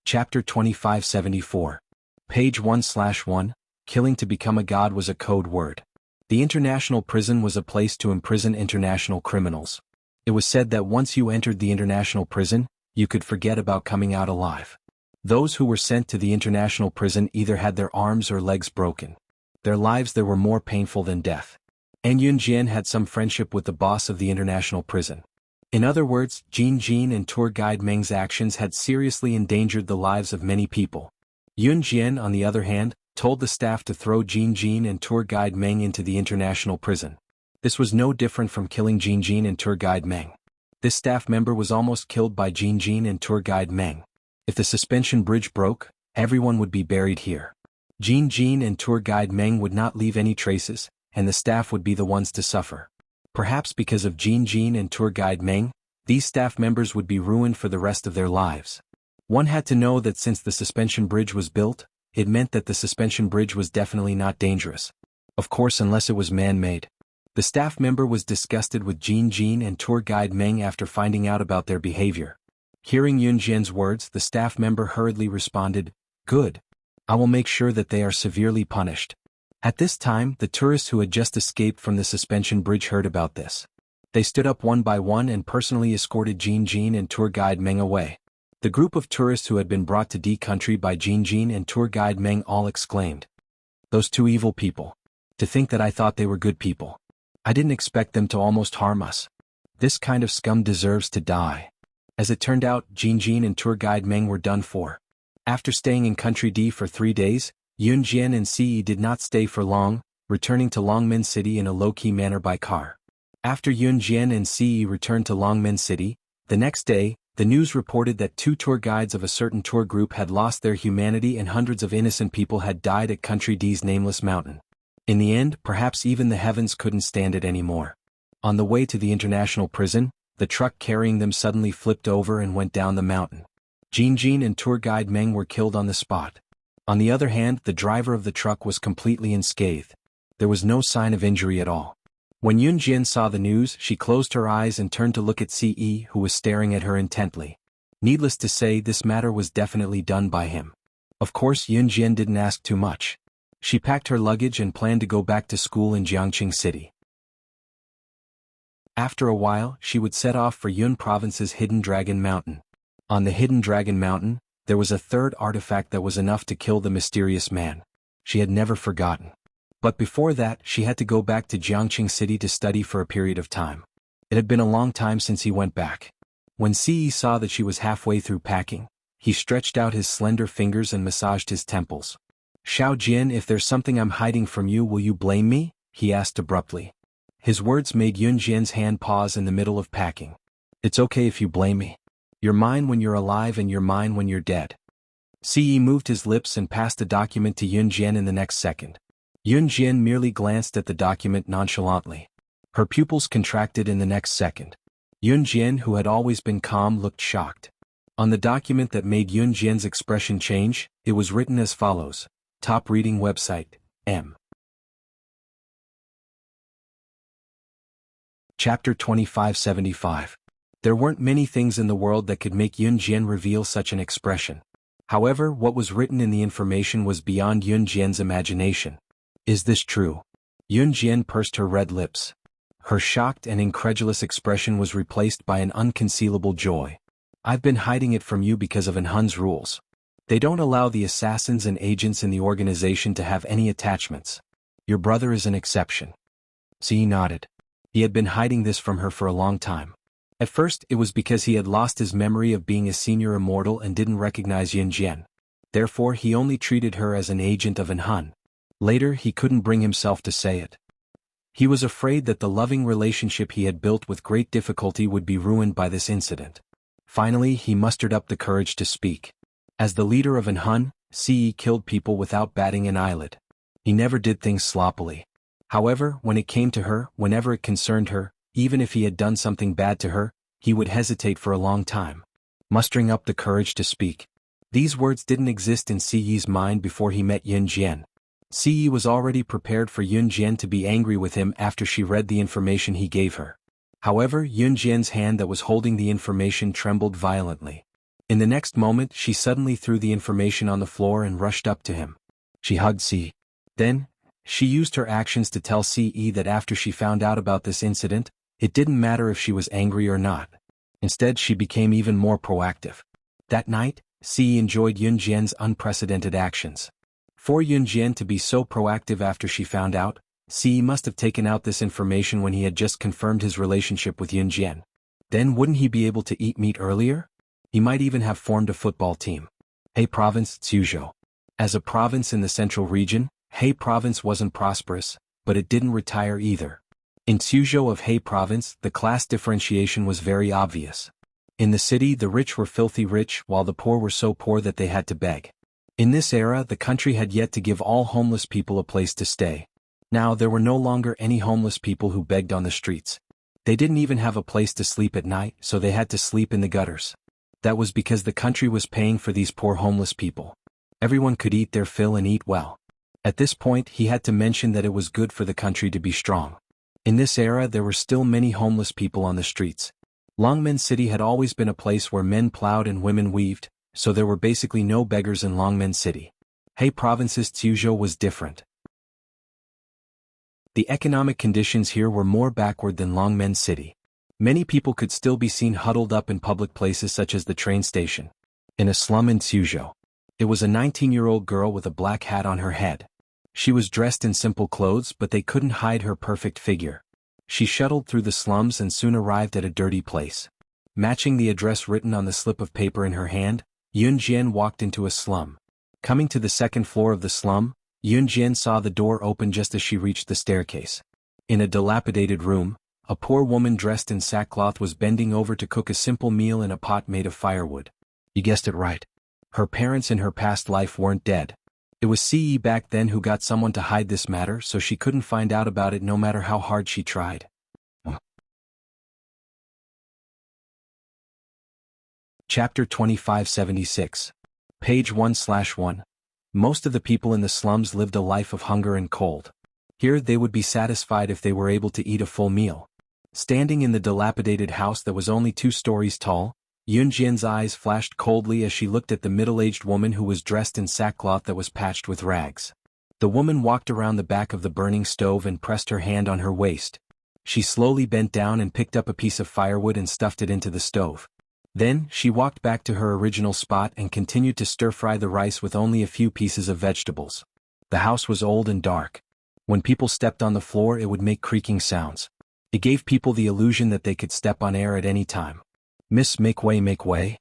Chapter 2574. Page 1/1. Killing to become a god was a code word. The international prison was a place to imprison international criminals. It was said that once you entered the international prison, you could forget about coming out alive. Those who were sent to the international prison either had their arms or legs broken. Their lives there were more painful than death. And Yun Jian had some friendship with the boss of the international prison. In other words, Jin and tour guide Meng's actions had seriously endangered the lives of many people. Yun Jian, on the other hand, told the staff to throw Jin and tour guide Meng into the international prison. This was no different from killing Jin and tour guide Meng. This staff member was almost killed by Jin and tour guide Meng. If the suspension bridge broke, everyone would be buried here. Jin and tour guide Meng would not leave any traces, and the staff would be the ones to suffer. Perhaps because of Jin and tour guide Meng, these staff members would be ruined for the rest of their lives. One had to know that since the suspension bridge was built, it meant that the suspension bridge was definitely not dangerous. Of course, unless it was man-made. The staff member was disgusted with Jin and tour guide Meng after finding out about their behavior. Hearing Yunjian's words, the staff member hurriedly responded, "Good. I will make sure that they are severely punished." At this time, the tourists who had just escaped from the suspension bridge heard about this. They stood up one by one and personally escorted Jin and tour guide Meng away. The group of tourists who had been brought to D country by Jin and tour guide Meng all exclaimed, "Those two evil people. To think that I thought they were good people. I didn't expect them to almost harm us. This kind of scum deserves to die." As it turned out, Jin and tour guide Meng were done for. After staying in country D for 3 days, Yunjian and Ce did not stay for long, returning to Longmen City in a low-key manner by car. After Yunjian and Ce returned to Longmen City, the next day, the news reported that 2 tour guides of a certain tour group had lost their humanity and hundreds of innocent people had died at Country D's nameless mountain. In the end, perhaps even the heavens couldn't stand it anymore. On the way to the international prison, the truck carrying them suddenly flipped over and went down the mountain. Jin and tour guide Meng were killed on the spot. On the other hand, the driver of the truck was completely unscathed. There was no sign of injury at all. When Yunjian saw the news, she closed her eyes and turned to look at Ce, who was staring at her intently. Needless to say, this matter was definitely done by him. Of course, Yunjian didn't ask too much. She packed her luggage and planned to go back to school in Jianghu City. After a while, she would set off for Yun Province's Hidden Dragon Mountain. On the Hidden Dragon Mountain, there was a third artifact that was enough to kill the mysterious man. She had never forgotten. But before that, she had to go back to Jianghu City to study for a period of time. It had been a long time since he went back. When Ce saw that she was halfway through packing, he stretched out his slender fingers and massaged his temples. "Xiao Jian, if there's something I'm hiding from you, will you blame me?" he asked abruptly. His words made Yunjian's hand pause in the middle of packing. "It's okay if you blame me. You're mine when you're alive and you're mine when you're dead." Ce moved his lips and passed the document to Yunjian in the next second. Yunjian merely glanced at the document nonchalantly. Her pupils contracted in the next second. Yunjian, who had always been calm, looked shocked. On the document that made Yunjian's expression change, it was written as follows: Top reading website, M. Chapter 2575. There weren't many things in the world that could make Yunjian reveal such an expression. However, what was written in the information was beyond Yunjian's imagination. Is this true? Yunjian pursed her red lips. Her shocked and incredulous expression was replaced by an unconcealable joy. "I've been hiding it from you because of Enhun's rules. They don't allow the assassins and agents in the organization to have any attachments. Your brother is an exception." Ce nodded. He had been hiding this from her for a long time. At first, it was because he had lost his memory of being a senior immortal and didn't recognize Yunjian. Therefore, he only treated her as an agent of Enhun. Later, he couldn't bring himself to say it. He was afraid that the loving relationship he had built with great difficulty would be ruined by this incident. Finally, he mustered up the courage to speak. As the leader of Enhun, Ce killed people without batting an eyelid. He never did things sloppily. However, when it came to her, whenever it concerned her, even if he had done something bad to her, he would hesitate for a long time. Mustering up the courage to speak. These words didn't exist in Ce's mind before he met Yunjian. Ce was already prepared for Yunjian to be angry with him after she read the information he gave her. However, Yunjian's hand that was holding the information trembled violently. In the next moment, she suddenly threw the information on the floor and rushed up to him. She hugged Ce. Then, she used her actions to tell Ce that after she found out about this incident, it didn't matter if she was angry or not. Instead, she became even more proactive. That night, Ce enjoyed Yunjian's unprecedented actions. For Yunjian to be so proactive after she found out, Ce must have taken out this information when he had just confirmed his relationship with Yunjian. Then wouldn't he be able to eat meat earlier? He might even have formed a football team. He Province, Suzhou. As a province in the central region, He Province wasn't prosperous, but it didn't retire either. In Suzhou of He province, the class differentiation was very obvious. In the city, the rich were filthy rich, while the poor were so poor that they had to beg. In this era, the country had yet to give all homeless people a place to stay. Now there were no longer any homeless people who begged on the streets. They didn't even have a place to sleep at night, so they had to sleep in the gutters. That was because the country was paying for these poor homeless people. Everyone could eat their fill and eat well. At this point, he had to mention that it was good for the country to be strong. In this era, there were still many homeless people on the streets. Longmen City had always been a place where men plowed and women weaved, so there were basically no beggars in Longmen City. He province's Suzhou was different. The economic conditions here were more backward than Longmen City. Many people could still be seen huddled up in public places such as the train station. In a slum in Suzhou, it was a 19-year-old girl with a black hat on her head. She was dressed in simple clothes, but they couldn't hide her perfect figure. She shuttled through the slums and soon arrived at a dirty place. Matching the address written on the slip of paper in her hand, Yun Jian walked into a slum. Coming to the second floor of the slum, Yun Jian saw the door open just as she reached the staircase. In a dilapidated room, a poor woman dressed in sackcloth was bending over to cook a simple meal in a pot made of firewood. You guessed it right. Her parents in her past life weren't dead. It was CE back then who got someone to hide this matter, so she couldn't find out about it no matter how hard she tried. Chapter 2576. Page 1/1. Most of the people in the slums lived a life of hunger and cold. Here they would be satisfied if they were able to eat a full meal. Standing in the dilapidated house that was only 2 stories tall, Yun Jian's eyes flashed coldly as she looked at the middle-aged woman who was dressed in sackcloth that was patched with rags. The woman walked around the back of the burning stove and pressed her hand on her waist. She slowly bent down and picked up a piece of firewood and stuffed it into the stove. Then, she walked back to her original spot and continued to stir-fry the rice with only a few pieces of vegetables. The house was old and dark. When people stepped on the floor, it would make creaking sounds. It gave people the illusion that they could step on air at any time. "Miss, make way, make way."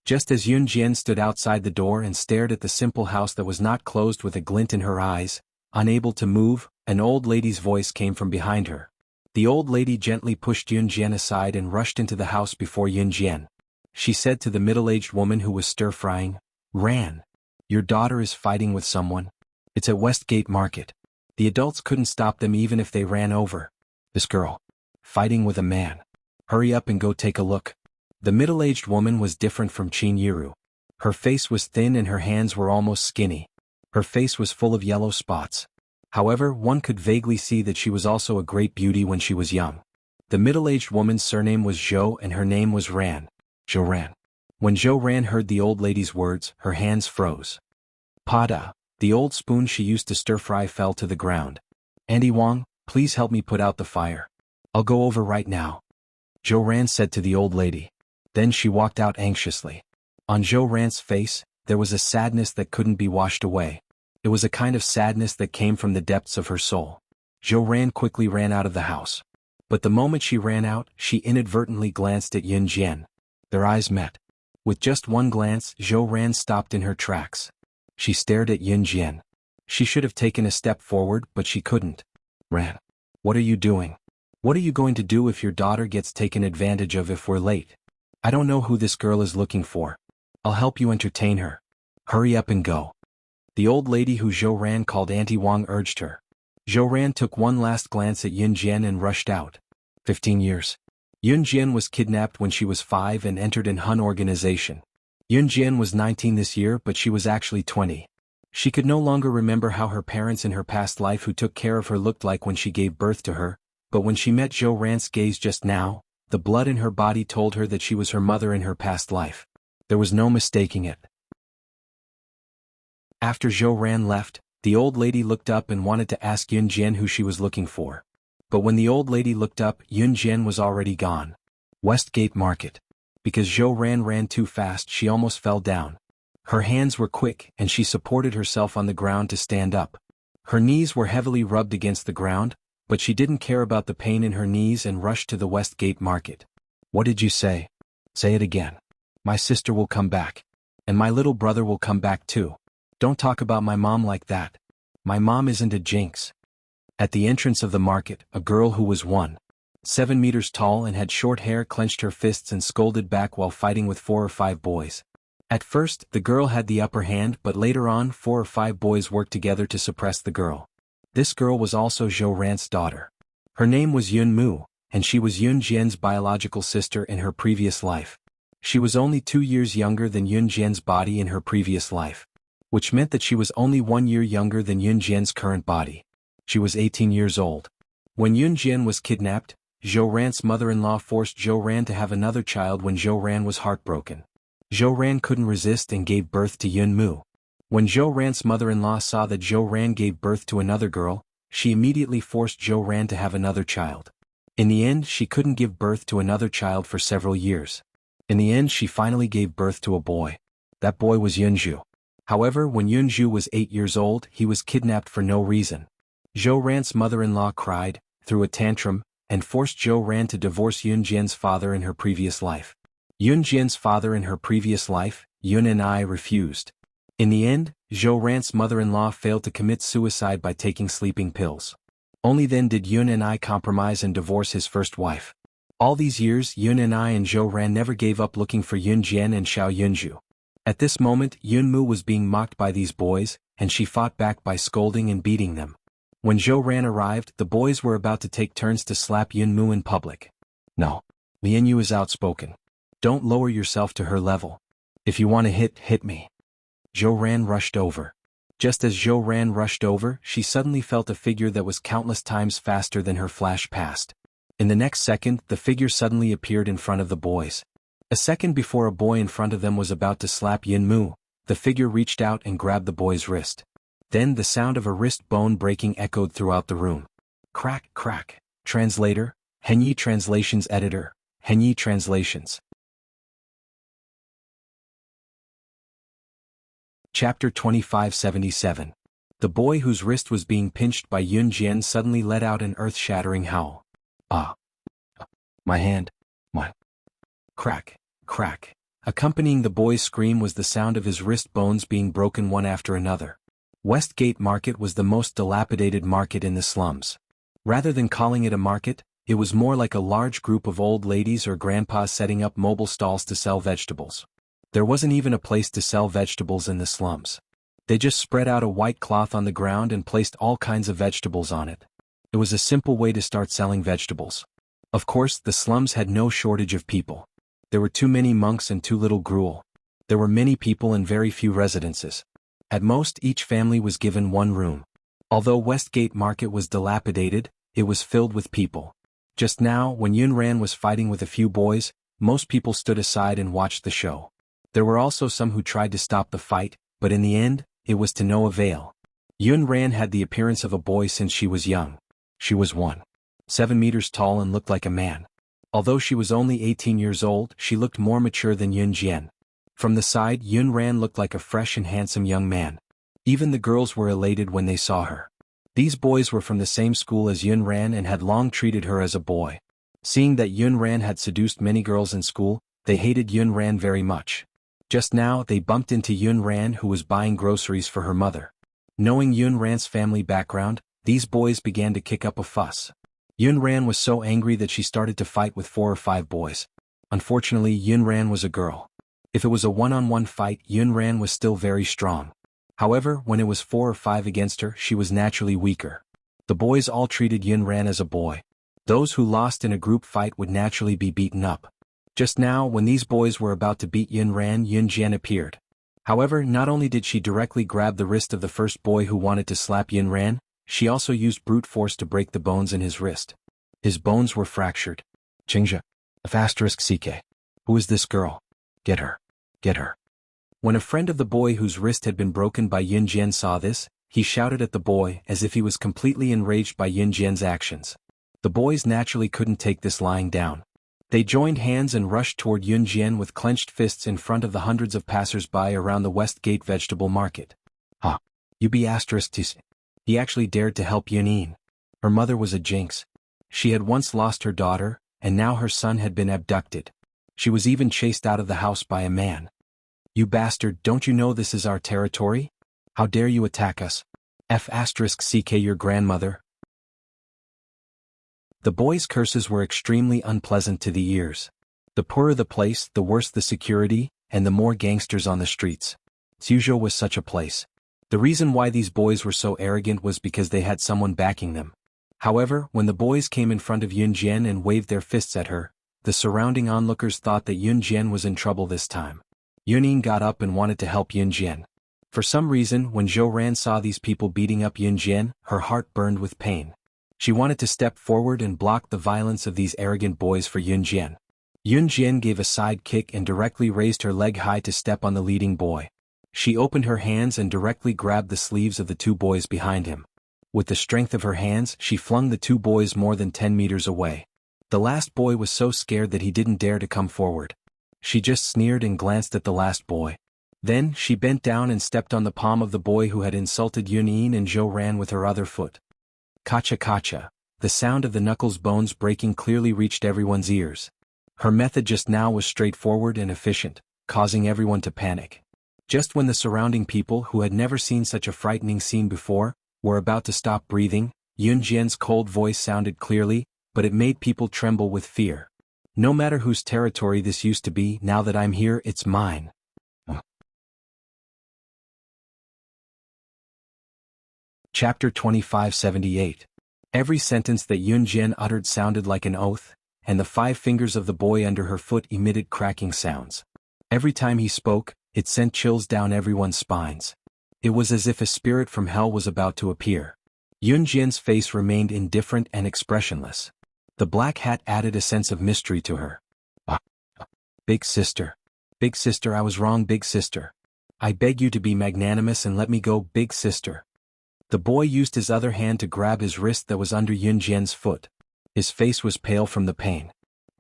Just as Yun Jian stood outside the door and stared at the simple house that was not closed with a glint in her eyes, unable to move, an old lady's voice came from behind her. The old lady gently pushed Yun Jian aside and rushed into the house before Yun Jian. She said to the middle-aged woman who was stir-frying, "Ran. Your daughter is fighting with someone. It's at Westgate Market. The adults couldn't stop them even if they ran over. This girl. Fighting with a man. Hurry up and go take a look." The middle-aged woman was different from Qin Yiru. Her face was thin and her hands were almost skinny. Her face was full of yellow spots. However, one could vaguely see that she was also a great beauty when she was young. The middle-aged woman's surname was Zhou and her name was Ran. Zhou Ran. When Zhou Ran heard the old lady's words, her hands froze. Pada, the old spoon she used to stir-fry, fell to the ground. "Auntie Wang, please help me put out the fire. I'll go over right now," Zhou Ran said to the old lady. Then she walked out anxiously. On Zhou Ran's face, there was a sadness that couldn't be washed away. It was a kind of sadness that came from the depths of her soul. Zhou Ran quickly ran out of the house. But the moment she ran out, she inadvertently glanced at Yun Jian. Their eyes met. With just one glance, Zhou Ran stopped in her tracks. She stared at Yun Jian. She should have taken a step forward, but she couldn't. "Ran. What are you doing? What are you going to do if your daughter gets taken advantage of if we're late? I don't know who this girl is looking for. I'll help you entertain her. Hurry up and go." The old lady who Zhou Ran called Auntie Wang urged her. Zhou Ran took one last glance at Yun Jian and rushed out. 15 years. Yun Jian was kidnapped when she was 5 and entered in Hun organization. Yun Jian was 19 this year, but she was actually 20. She could no longer remember how her parents in her past life who took care of her looked like when she gave birth to her, but when she met Zhou Ran's gaze just now, the blood in her body told her that she was her mother in her past life. There was no mistaking it. After Zhou Ran left, the old lady looked up and wanted to ask Yun Jian who she was looking for. But when the old lady looked up, Yun Jian was already gone. Westgate Market. Because Zhou Ran ran too fast, she almost fell down. Her hands were quick, and she supported herself on the ground to stand up. Her knees were heavily rubbed against the ground, but she didn't care about the pain in her knees and rushed to the Westgate Market. "What did you say?" "Say it again." "My sister will come back. And my little brother will come back too. Don't talk about my mom like that. My mom isn't a jinx." At the entrance of the market, a girl who was 1.7 meters tall and had short hair clenched her fists and scolded back while fighting with 4 or 5 boys. At first, the girl had the upper hand, but later on 4 or 5 boys worked together to suppress the girl. This girl was also Zhou Ran's daughter. Her name was Yun Mu, and she was Yun Jian's biological sister in her previous life. She was only 2 years younger than Yun Jian's body in her previous life, which meant that she was only 1 year younger than Yun Jian's current body. She was 18 years old. When Yun Jian was kidnapped, Zhou Ran's mother-in-law forced Zhou Ran to have another child when Zhou Ran was heartbroken. Zhou Ran couldn't resist and gave birth to Yun Mu. When Zhou Ran's mother-in-law saw that Zhou Ran gave birth to another girl, she immediately forced Zhou Ran to have another child. In the end, she couldn't give birth to another child for several years. In the end, she finally gave birth to a boy. That boy was Yunzhu. However, when Yunzhu was 8 years old, he was kidnapped for no reason. Zhou Ran's mother-in-law cried, threw a tantrum, and forced Zhou Ran to divorce Yun Jian's father in her previous life. Yun Jian's father in her previous life, Yun and I, refused. In the end, Zhou Ran's mother-in-law failed to commit suicide by taking sleeping pills. Only then did Yun and I compromise and divorce his first wife. All these years, Yun and I and Zhou Ran never gave up looking for Yun Jian and Xiao Yunzhu. At this moment, Yun Mu was being mocked by these boys, and she fought back by scolding and beating them. When Zhou Ran arrived, the boys were about to take turns to slap Yun Mu in public. No. Lian Yu is outspoken. Don't lower yourself to her level. If you want to hit me. Zhou Ran rushed over. Just as Zhou Ran rushed over, she suddenly felt a figure that was countless times faster than her flash past. In the next second, the figure suddenly appeared in front of the boys. A second before a boy in front of them was about to slap Yun Mu, the figure reached out and grabbed the boy's wrist. Then the sound of a wrist bone breaking echoed throughout the room. Crack, crack. Translator, Henyi Translations Editor, Henyi Translations. Chapter 2577. The boy whose wrist was being pinched by Yun Jian suddenly let out an earth-shattering howl. Ah! My hand! My! Crack, crack. Accompanying the boy's scream was the sound of his wrist bones being broken one after another. Westgate Market was the most dilapidated market in the slums. Rather than calling it a market, it was more like a large group of old ladies or grandpas setting up mobile stalls to sell vegetables. There wasn't even a place to sell vegetables in the slums. They just spread out a white cloth on the ground and placed all kinds of vegetables on it. It was a simple way to start selling vegetables. Of course, the slums had no shortage of people. There were too many monks and too little gruel. There were many people and very few residences. At most, each family was given one room. Although Westgate Market was dilapidated, it was filled with people. Just now, when Yun Ran was fighting with a few boys, most people stood aside and watched the show. There were also some who tried to stop the fight, but in the end, it was to no avail. Yun Ran had the appearance of a boy since she was young. She was 1.7 meters tall and looked like a man. Although she was only 18 years old, she looked more mature than Yun Jian. From the side, Yun Ran looked like a fresh and handsome young man. Even the girls were elated when they saw her. These boys were from the same school as Yun Ran and had long treated her as a boy. Seeing that Yun Ran had seduced many girls in school, they hated Yun Ran very much. Just now, they bumped into Yun Ran, who was buying groceries for her mother. Knowing Yun Ran's family background, these boys began to kick up a fuss. Yun Ran was so angry that she started to fight with 4 or 5 boys. Unfortunately, Yun Ran was a girl. If it was a one-on-one fight, Yun Ran was still very strong. However, when it was 4 or 5 against her, she was naturally weaker. The boys all treated Yun Ran as a boy. Those who lost in a group fight would naturally be beaten up. Just now, when these boys were about to beat Yun Ran, Yun Jian appeared. However, not only did she directly grab the wrist of the first boy who wanted to slap Yun Ran, she also used brute force to break the bones in his wrist. His bones were fractured. Qingzhe. *CK. Who is this girl? Get her. Get her. When a friend of the boy whose wrist had been broken by Yun Jian saw this, he shouted at the boy as if he was completely enraged by Yun Jian's actions. The boys naturally couldn't take this lying down. They joined hands and rushed toward Yun Jian with clenched fists in front of the hundreds of passers-by around the Westgate vegetable market. Ha! UB*TC. He actually dared to help Yunin. Her mother was a jinx. She had once lost her daughter, and now her son had been abducted. She was even chased out of the house by a man. You bastard, don't you know this is our territory? How dare you attack us? *CK your grandmother? The boys' curses were extremely unpleasant to the ears. The poorer the place, the worse the security, and the more gangsters on the streets. Suzhou was such a place. The reason why these boys were so arrogant was because they had someone backing them. However, when the boys came in front of Yun Jian and waved their fists at her, the surrounding onlookers thought that Yun Jian was in trouble this time. Yun Yin got up and wanted to help Yun Jian. For some reason, when Zhou Ran saw these people beating up Yun Jian, her heart burned with pain. She wanted to step forward and block the violence of these arrogant boys for Yun Jian. Yun Jian gave a side kick and directly raised her leg high to step on the leading boy. She opened her hands and directly grabbed the sleeves of the two boys behind him. With the strength of her hands, she flung the two boys more than 10 meters away. The last boy was so scared that he didn't dare to come forward. She just sneered and glanced at the last boy. Then, she bent down and stepped on the palm of the boy who had insulted Yun Yin, and Zhou Ran with her other foot. Kacha kacha. The sound of the knuckles bones breaking clearly reached everyone's ears. Her method just now was straightforward and efficient, causing everyone to panic. Just when the surrounding people, who had never seen such a frightening scene before, were about to stop breathing, Yun Jian's cold voice sounded clearly, but it made people tremble with fear. No matter whose territory this used to be, now that I'm here, it's mine. Chapter 2578. Every sentence that Yun Jian uttered sounded like an oath, and the 5 fingers of the boy under her foot emitted cracking sounds. Every time he spoke, it sent chills down everyone's spines. It was as if a spirit from hell was about to appear. Yun Jian's face remained indifferent and expressionless. The black hat added a sense of mystery to her. Big sister. Big sister, I was wrong, big sister. I beg you to be magnanimous and let me go, big sister. The boy used his other hand to grab his wrist that was under Yun Jian's foot. His face was pale from the pain.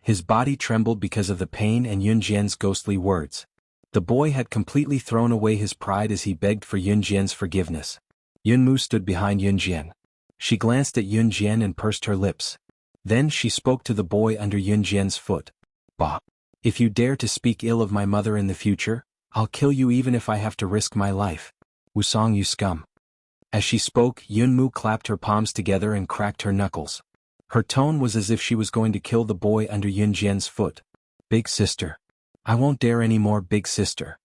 His body trembled because of the pain and Yun Jian's ghostly words. The boy had completely thrown away his pride as he begged for Yun Jian's forgiveness. Yun Mu stood behind Yun Jian. She glanced at Yun Jian and pursed her lips. Then she spoke to the boy under Yun Jian's foot. Bah! If you dare to speak ill of my mother in the future, I'll kill you even if I have to risk my life. Wusong, you scum. As she spoke, Yun Mu clapped her palms together and cracked her knuckles. Her tone was as if she was going to kill the boy under Yun Jian's foot. Big sister. I won't dare anymore, big sister.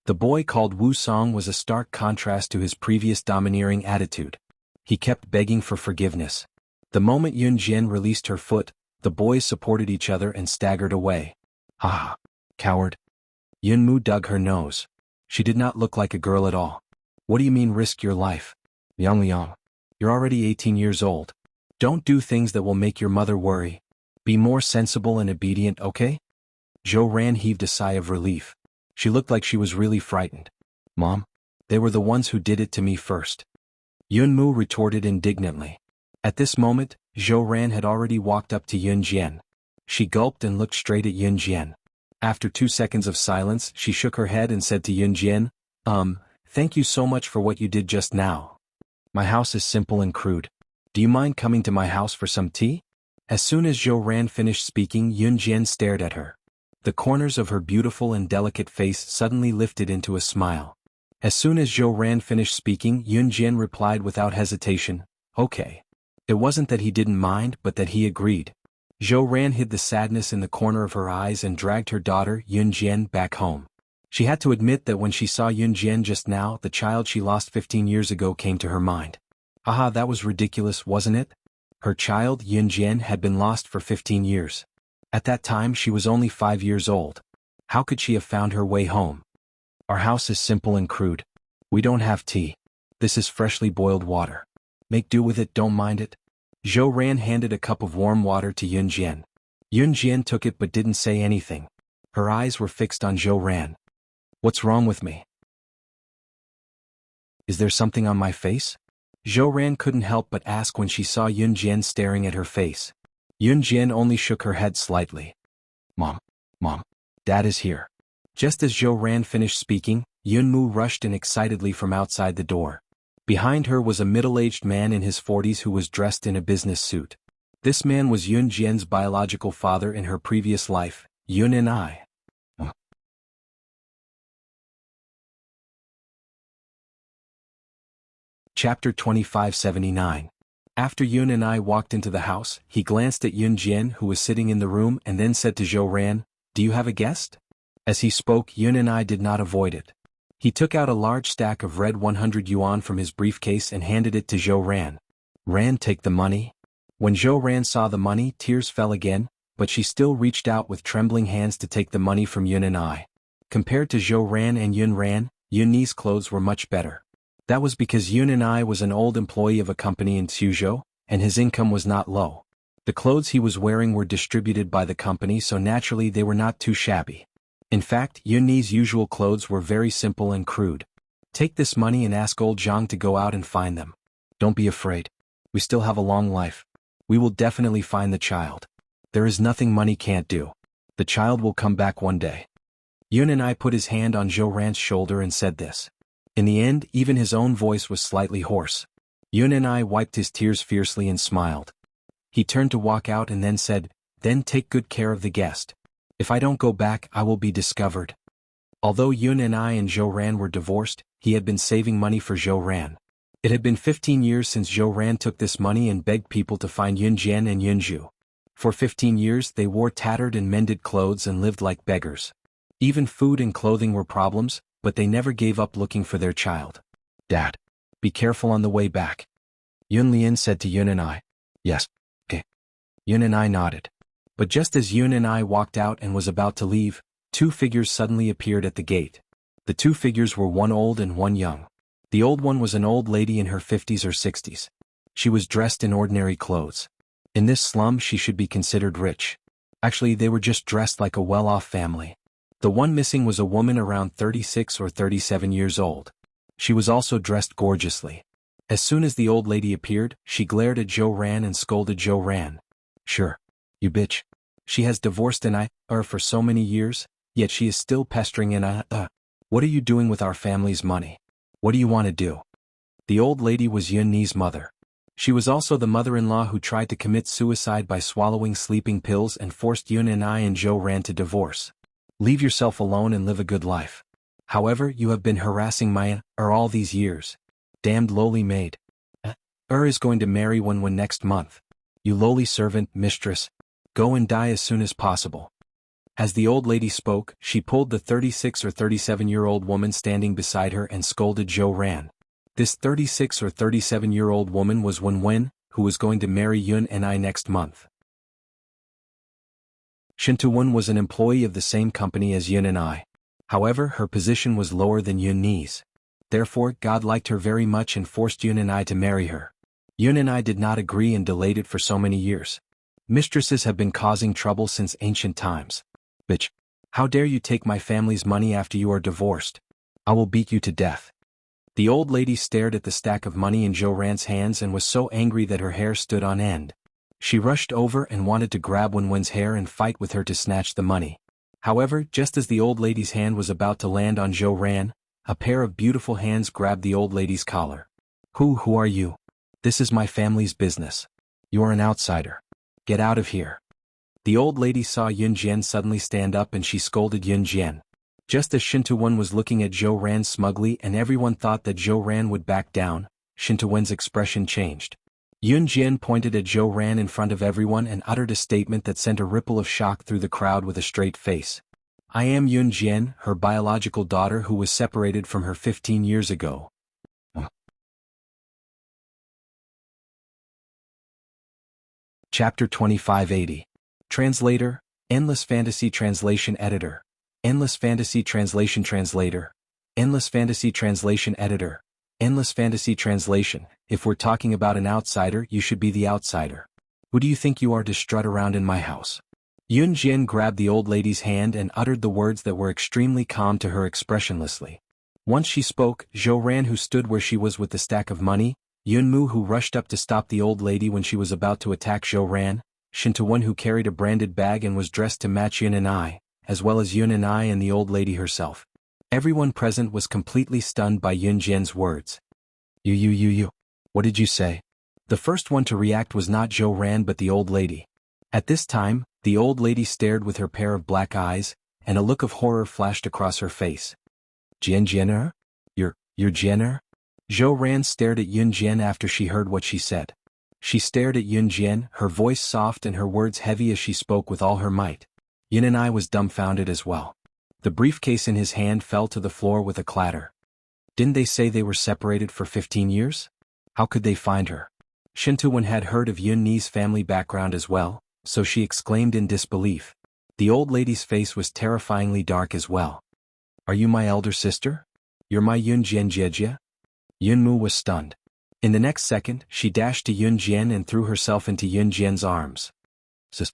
The boy called Wusong was a stark contrast to his previous domineering attitude. He kept begging for forgiveness. The moment Yun Jian released her foot, the boys supported each other and staggered away. Ah, coward. Yun Mu dug her nose. She did not look like a girl at all. What do you mean risk your life? Yang, you're already 18 years old. Don't do things that will make your mother worry. Be more sensible and obedient, okay? Zhou Ran heaved a sigh of relief. She looked like she was really frightened. Mom, they were the ones who did it to me first. Yun Mu retorted indignantly. At this moment, Zhou Ran had already walked up to Yun Jian. She gulped and looked straight at Yun Jian. After 2 seconds of silence, she shook her head and said to Yun Jian, thank you so much for what you did just now. My house is simple and crude. Do you mind coming to my house for some tea? As soon as Zhou Ran finished speaking, Yun Jian stared at her. The corners of her beautiful and delicate face suddenly lifted into a smile. As soon as Zhou Ran finished speaking, Yun Jian replied without hesitation, okay. It wasn't that he didn't mind, but that he agreed. Zhou Ran hid the sadness in the corner of her eyes and dragged her daughter, Yun Jian, back home. She had to admit that when she saw Yun Jian just now, the child she lost 15 years ago came to her mind. Aha, that was ridiculous, wasn't it? Her child, Yun Jian, had been lost for 15 years. At that time she was only 5 years old. How could she have found her way home? Our house is simple and crude. We don't have tea. This is freshly boiled water. Make do with it, don't mind it. Zhou Ran handed a cup of warm water to Yun Jian. Yun Jian took it but didn't say anything. Her eyes were fixed on Zhou Ran. What's wrong with me? Is there something on my face? Zhou Ran couldn't help but ask when she saw Yun Jian staring at her face. Yun Jian only shook her head slightly. Mom, Dad is here. Just as Zhou Ran finished speaking, Yun Mu rushed in excitedly from outside the door. Behind her was a middle-aged man in his 40s who was dressed in a business suit. This man was Yun Jian's biological father in her previous life, Yun and I. Chapter 2579. After Yun and I walked into the house, he glanced at Yun Jian who was sitting in the room and then said to Zhou Ran, "Do you have a guest?" As he spoke, Yun and I did not avoid it. He took out a large stack of red 100 yuan from his briefcase and handed it to Zhou Ran. "Ran, take the money." When Zhou Ran saw the money, tears fell again, but she still reached out with trembling hands to take the money from Yun and I. Compared to Zhou Ran and Yun Ran, Yun's clothes were much better. That was because Yun and I was an old employee of a company in Suzhou, and his income was not low. The clothes he was wearing were distributed by the company, so naturally they were not too shabby. In fact, Yun's usual clothes were very simple and crude. "Take this money and ask old Jiang to go out and find them. Don't be afraid. We still have a long life. We will definitely find the child. There is nothing money can't do. The child will come back one day." Yun and I put his hand on Zhou Ran's shoulder and said this. In the end, even his own voice was slightly hoarse. Yun and I wiped his tears fiercely and smiled. He turned to walk out and then said, "Then take good care of the guest. If I don't go back, I will be discovered." Although Yun and I and Zhou Ran were divorced, he had been saving money for Zhou Ran. It had been 15 years since Zhou Ran took this money and begged people to find Yun Jian and Yun Zhu. For 15 years they wore tattered and mended clothes and lived like beggars. Even food and clothing were problems, but they never gave up looking for their child. "Dad, be careful on the way back," Yun Lian said to Yun and I. "Yes, okay." Yun and I nodded. But just as Yun and I walked out and was about to leave, two figures suddenly appeared at the gate. The two figures were one old and one young. The old one was an old lady in her 50s or 60s. She was dressed in ordinary clothes. In this slum she should be considered rich. Actually, they were just dressed like a well-off family. The one missing was a woman around 36 or 37 years old. She was also dressed gorgeously. As soon as the old lady appeared, she glared at Zhou Ran and scolded Zhou Ran. "Sure. You bitch. She has divorced her for so many years, yet she is still pestering What are you doing with our family's money? What do you want to do?" The old lady was Yun's mother. She was also the mother-in-law who tried to commit suicide by swallowing sleeping pills and forced Yun and I and Zhou Ran to divorce. "Leave yourself alone and live a good life. However, you have been harassing my all these years. Damned lowly maid. Is going to marry one next month. You lowly servant, mistress. Go and die as soon as possible." As the old lady spoke, she pulled the 36 or 37-year-old woman standing beside her and scolded Zhou Ran. This 36 or 37-year-old woman was Wen, who was going to marry Yun and I next month. Shintuwen was an employee of the same company as Yun and I. However, her position was lower than Yun's. Therefore, God liked her very much and forced Yun and I to marry her. Yun and I did not agree and delayed it for so many years. Mistresses have been causing trouble since ancient times. "Bitch! How dare you take my family's money after you are divorced? I will beat you to death." The old lady stared at the stack of money in Zhou Ran's hands and was so angry that her hair stood on end. She rushed over and wanted to grab Wen's hair and fight with her to snatch the money. However, just as the old lady's hand was about to land on Zhou Ran, a pair of beautiful hands grabbed the old lady's collar. Who are you? This is my family's business. You are an outsider. Get out of here." The old lady saw Yun Jian suddenly stand up and she scolded Yun Jian. Just as Shintuwen was looking at Zhou Ran smugly and everyone thought that Zhou Ran would back down, Shintuwen's expression changed. Yun Jian pointed at Zhou Ran in front of everyone and uttered a statement that sent a ripple of shock through the crowd with a straight face. "I am Yun Jian, her biological daughter who was separated from her 15 years ago." Chapter 2580. Translator, Endless Fantasy Translation Editor. Endless Fantasy Translation Translator. Endless Fantasy Translation Editor. Endless Fantasy Translation. If we're talking about an outsider, you should be the outsider. Who do you think you are to strut around in my house? Yun Jian grabbed the old lady's hand and uttered the words that were extremely calm to her expressionlessly. Once she spoke, Zhou Ran, who stood where she was with the stack of money, Yun Mu, who rushed up to stop the old lady when she was about to attack Zhou Ran, Shintuwen, who carried a branded bag and was dressed to match Yun and I, as well as Yun and I and the old lady herself. Everyone present was completely stunned by Yun Jian's words. You. What did you say?" The first one to react was not Zhou Ran but the old lady. At this time, the old lady stared with her pair of black eyes, and a look of horror flashed across her face. Jianer? You're Jianer?" Zhou Ran stared at Yun Jian after she heard what she said. She stared at Yun Jian, her voice soft and her words heavy as she spoke with all her might. Yun and I was dumbfounded as well. The briefcase in his hand fell to the floor with a clatter. Didn't they say they were separated for 15 years? How could they find her? Shin Tu-wen had heard of Yun Ni's family background as well, so she exclaimed in disbelief. The old lady's face was terrifyingly dark as well. Are you my elder sister? You're my Yun Jian Jiejia? Yun Mu was stunned. In the next second, she dashed to Yun Jian and threw herself into Yun Jian's arms. Sis.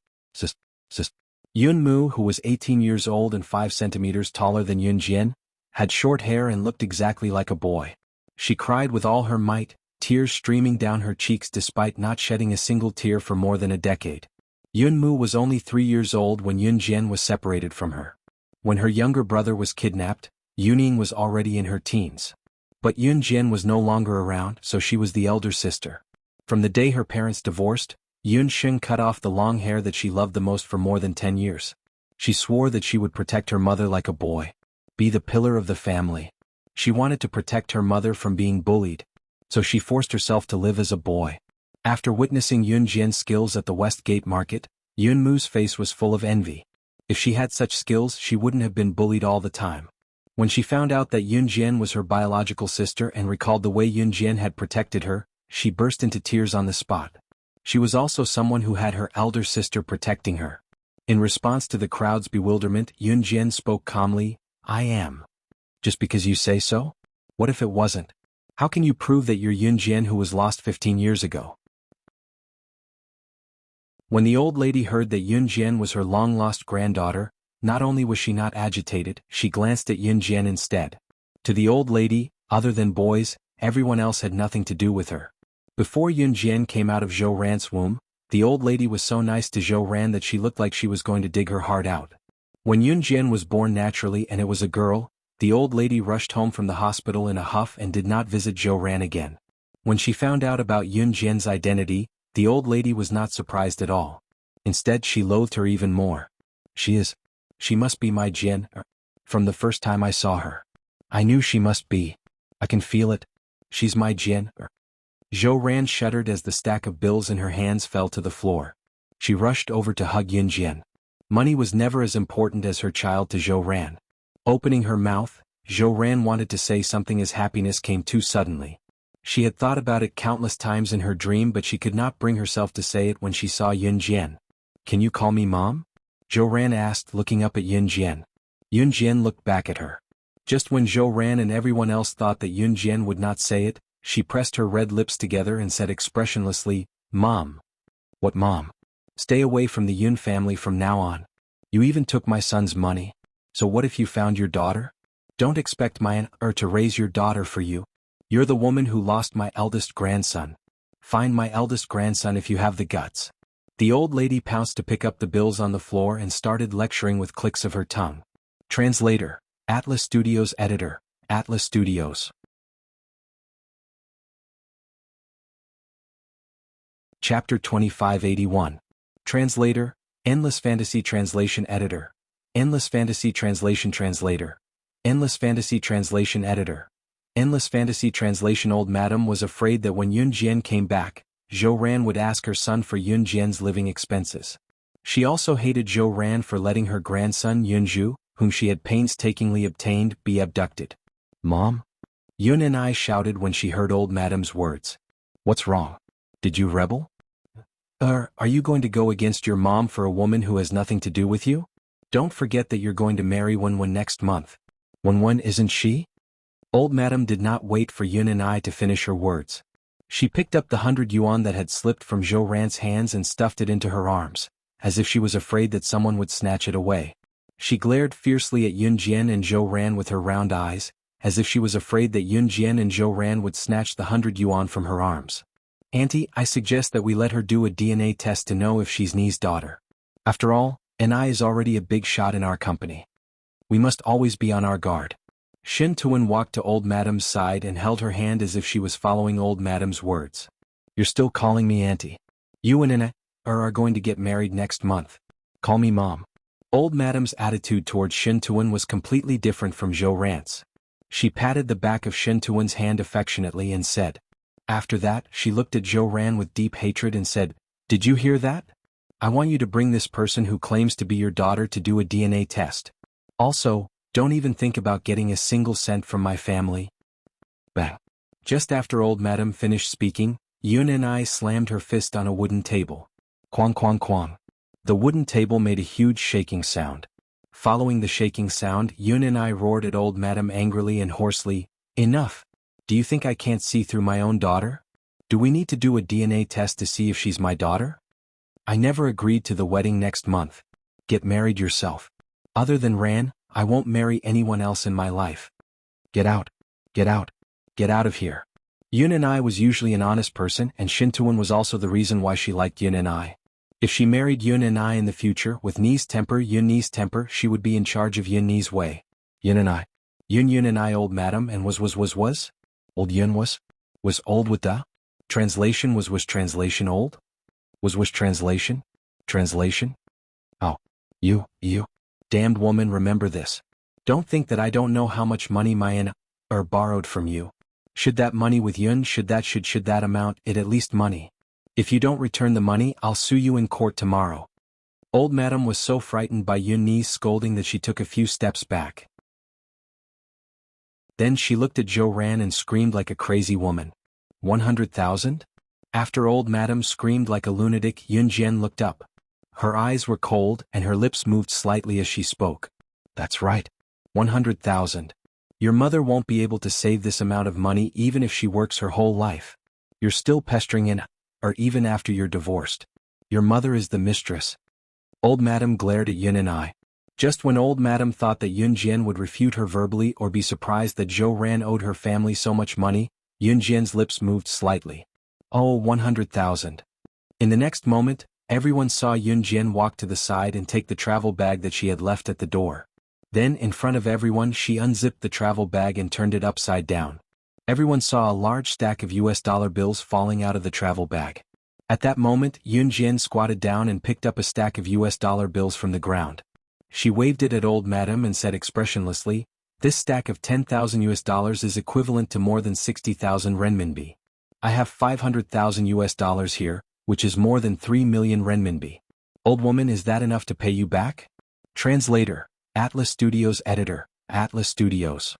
Yun Mu, who was 18 years old and 5 centimeters taller than Yun Jian, had short hair and looked exactly like a boy. She cried with all her might, tears streaming down her cheeks despite not shedding a single tear for more than a decade. Yun Mu was only 3 years old when Yun Jian was separated from her. When her younger brother was kidnapped, Yuning was already in her teens. But Yun Jian was no longer around, so she was the elder sister. From the day her parents divorced, Yun Xing cut off the long hair that she loved the most for more than 10 years. She swore that she would protect her mother like a boy. Be the pillar of the family. She wanted to protect her mother from being bullied, so she forced herself to live as a boy. After witnessing Yun Jian's skills at the West Gate Market, Yun Mu's face was full of envy. If she had such skills, she wouldn't have been bullied all the time. When she found out that Yun Jian was her biological sister and recalled the way Yun Jian had protected her, she burst into tears on the spot. She was also someone who had her elder sister protecting her. In response to the crowd's bewilderment, Yun Jian spoke calmly, I am. Just because you say so? What if it wasn't? How can you prove that you're Yun Jian who was lost 15 years ago? When the old lady heard that Yun Jian was her long-lost granddaughter, not only was she not agitated, she glanced at Yun Jian instead. To the old lady, other than boys, everyone else had nothing to do with her. Before Yun Jian came out of Zhou Ran's womb, the old lady was so nice to Zhou Ran that she looked like she was going to dig her heart out. When Yun Jian was born naturally and it was a girl, the old lady rushed home from the hospital in a huff and did not visit Zhou Ran again. When she found out about Yun Jian's identity, the old lady was not surprised at all. Instead, she loathed her even more. She must be my Jian. From the first time I saw her, I knew she must be. I can feel it. She's my Jian. Zhou Ran shuddered as the stack of bills in her hands fell to the floor. She rushed over to hug Yun Jian. Money was never as important as her child to Zhou Ran. Opening her mouth, Zhou Ran wanted to say something as happiness came too suddenly. She had thought about it countless times in her dream, but she could not bring herself to say it when she saw Yun Jian. Can you call me Mom? Zhou Ran asked, looking up at Yun Jian. Yun Jian looked back at her. Just when Zhou Ran and everyone else thought that Yun Jian would not say it, she pressed her red lips together and said expressionlessly, Mom. What Mom? Stay away from the Yun family from now on. You even took my son's money. So what if you found your daughter? Don't expect my to raise your daughter for you. You're the woman who lost my eldest grandson. Find my eldest grandson if you have the guts. The old lady pounced to pick up the bills on the floor and started lecturing with clicks of her tongue. Translator, Atlas Studios Editor, Atlas Studios. Chapter 2581. Translator, Endless Fantasy Translation Editor, Endless Fantasy Translation Translator, Endless Fantasy Translation Editor, Endless Fantasy Translation. Old Madam was afraid that when Yun Jian came back, Zhou Ran would ask her son for Yun Jian's living expenses. She also hated Zhou Ran for letting her grandson Yunju, whom she had painstakingly obtained, be abducted. Mom? Yun and I shouted when she heard Old Madam's words. What's wrong? Did you rebel? Are you going to go against your mom for a woman who has nothing to do with you? Don't forget that you're going to marry Wen next month. Wen isn't she? Old Madam did not wait for Yun and I to finish her words. She picked up the 100 yuan that had slipped from Zhou Ran's hands and stuffed it into her arms, as if she was afraid that someone would snatch it away. She glared fiercely at Yun Jian and Zhou Ran with her round eyes, as if she was afraid that Yun Jian and Zhou Ran would snatch the 100 yuan from her arms. Auntie, I suggest that we let her do a DNA test to know if she's Ni's daughter. After all, Ni is already a big shot in our company. We must always be on our guard. Shin Tu-wen walked to Old Madam's side and held her hand as if she was following Old Madam's words. You're still calling me Auntie. You and I are going to get married next month. Call me Mom. Old Madam's attitude towards Shin Tu-wen was completely different from Zhou Ran's. She patted the back of Shin Tu-wen's hand affectionately and said, After that, she looked at Zhou Ran with deep hatred and said, "Did you hear that? I want you to bring this person who claims to be your daughter to do a DNA test. Also, don't even think about getting a single cent from my family." Bang. Just after old madam finished speaking, Yun and I slammed her fist on a wooden table. Quang quang quang. The wooden table made a huge shaking sound. Following the shaking sound, Yun and I roared at old madam angrily and hoarsely, "Enough! Do you think I can't see through my own daughter? Do we need to do a DNA test to see if she's my daughter? I never agreed to the wedding next month. Get married yourself. Other than Ran, I won't marry anyone else in my life. Get out. Get out. Get out of here." Yun and I was usually an honest person, and Shintuan was also the reason why she liked Yun and I. If she married Yun and I in the future with Ni's temper, Yun Ni's temper, she would be in charge of Yun Ni's way. Yun and I. Yun and I old madam and was. Old Yun was old with da? Translation was translation old? Was translation? Translation? Oh. You. Damned woman, remember this. Don't think that I don't know how much money my borrowed from you. Should that money with Yun, should that amount it at least money. If you don't return the money, I'll sue you in court tomorrow. Old madam was so frightened by Yun Ni's scolding that she took a few steps back. Then she looked at Zhou Ran and screamed like a crazy woman. 100,000? After old madam screamed like a lunatic, Yun Jian looked up. Her eyes were cold and her lips moved slightly as she spoke. That's right. 100,000. Your mother won't be able to save this amount of money even if she works her whole life. You're still pestering or even after you're divorced. Your mother is the mistress. Old madam glared at Yun and I. Just when old madam thought that Yun Jian would refute her verbally or be surprised that Zhou Ran owed her family so much money, Yun Jian's lips moved slightly. Oh, 100,000. In the next moment, everyone saw Yun Jian walk to the side and take the travel bag that she had left at the door. Then, in front of everyone, she unzipped the travel bag and turned it upside down. Everyone saw a large stack of US dollar bills falling out of the travel bag. At that moment, Yun Jian squatted down and picked up a stack of US dollar bills from the ground. She waved it at old madam and said expressionlessly, "This stack of 10,000 US dollars is equivalent to more than 60,000 renminbi. I have 500,000 US dollars here, which is more than 3 million renminbi. Old woman, is that enough to pay you back?" Translator, Atlas Studios Editor, Atlas Studios.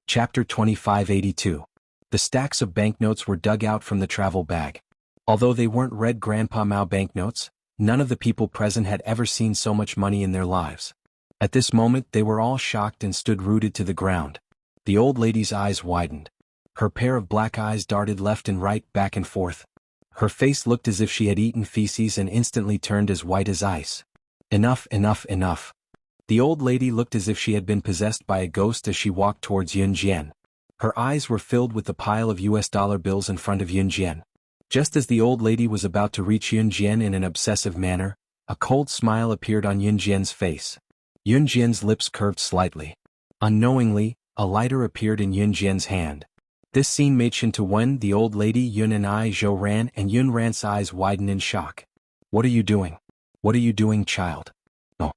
Chapter 2582. The stacks of banknotes were dug out from the travel bag. Although they weren't red Grandpa Mao banknotes, none of the people present had ever seen so much money in their lives. At this moment they were all shocked and stood rooted to the ground. The old lady's eyes widened. Her pair of black eyes darted left and right, back and forth. Her face looked as if she had eaten feces and instantly turned as white as ice. Enough, enough, enough. The old lady looked as if she had been possessed by a ghost as she walked towards Yun Jian. Her eyes were filled with the pile of US dollar bills in front of Yun Jian. Just as the old lady was about to reach Yun Jian in an obsessive manner, a cold smile appeared on Yun Jian's face. Yun Jian's lips curved slightly. Unknowingly, a lighter appeared in Yun Jian's hand. This scene made Shintuan, the old lady, Yun and I, Zhou Ran, and Yun Ran's eyes widen in shock. "What are you doing? What are you doing, child?" "Oh."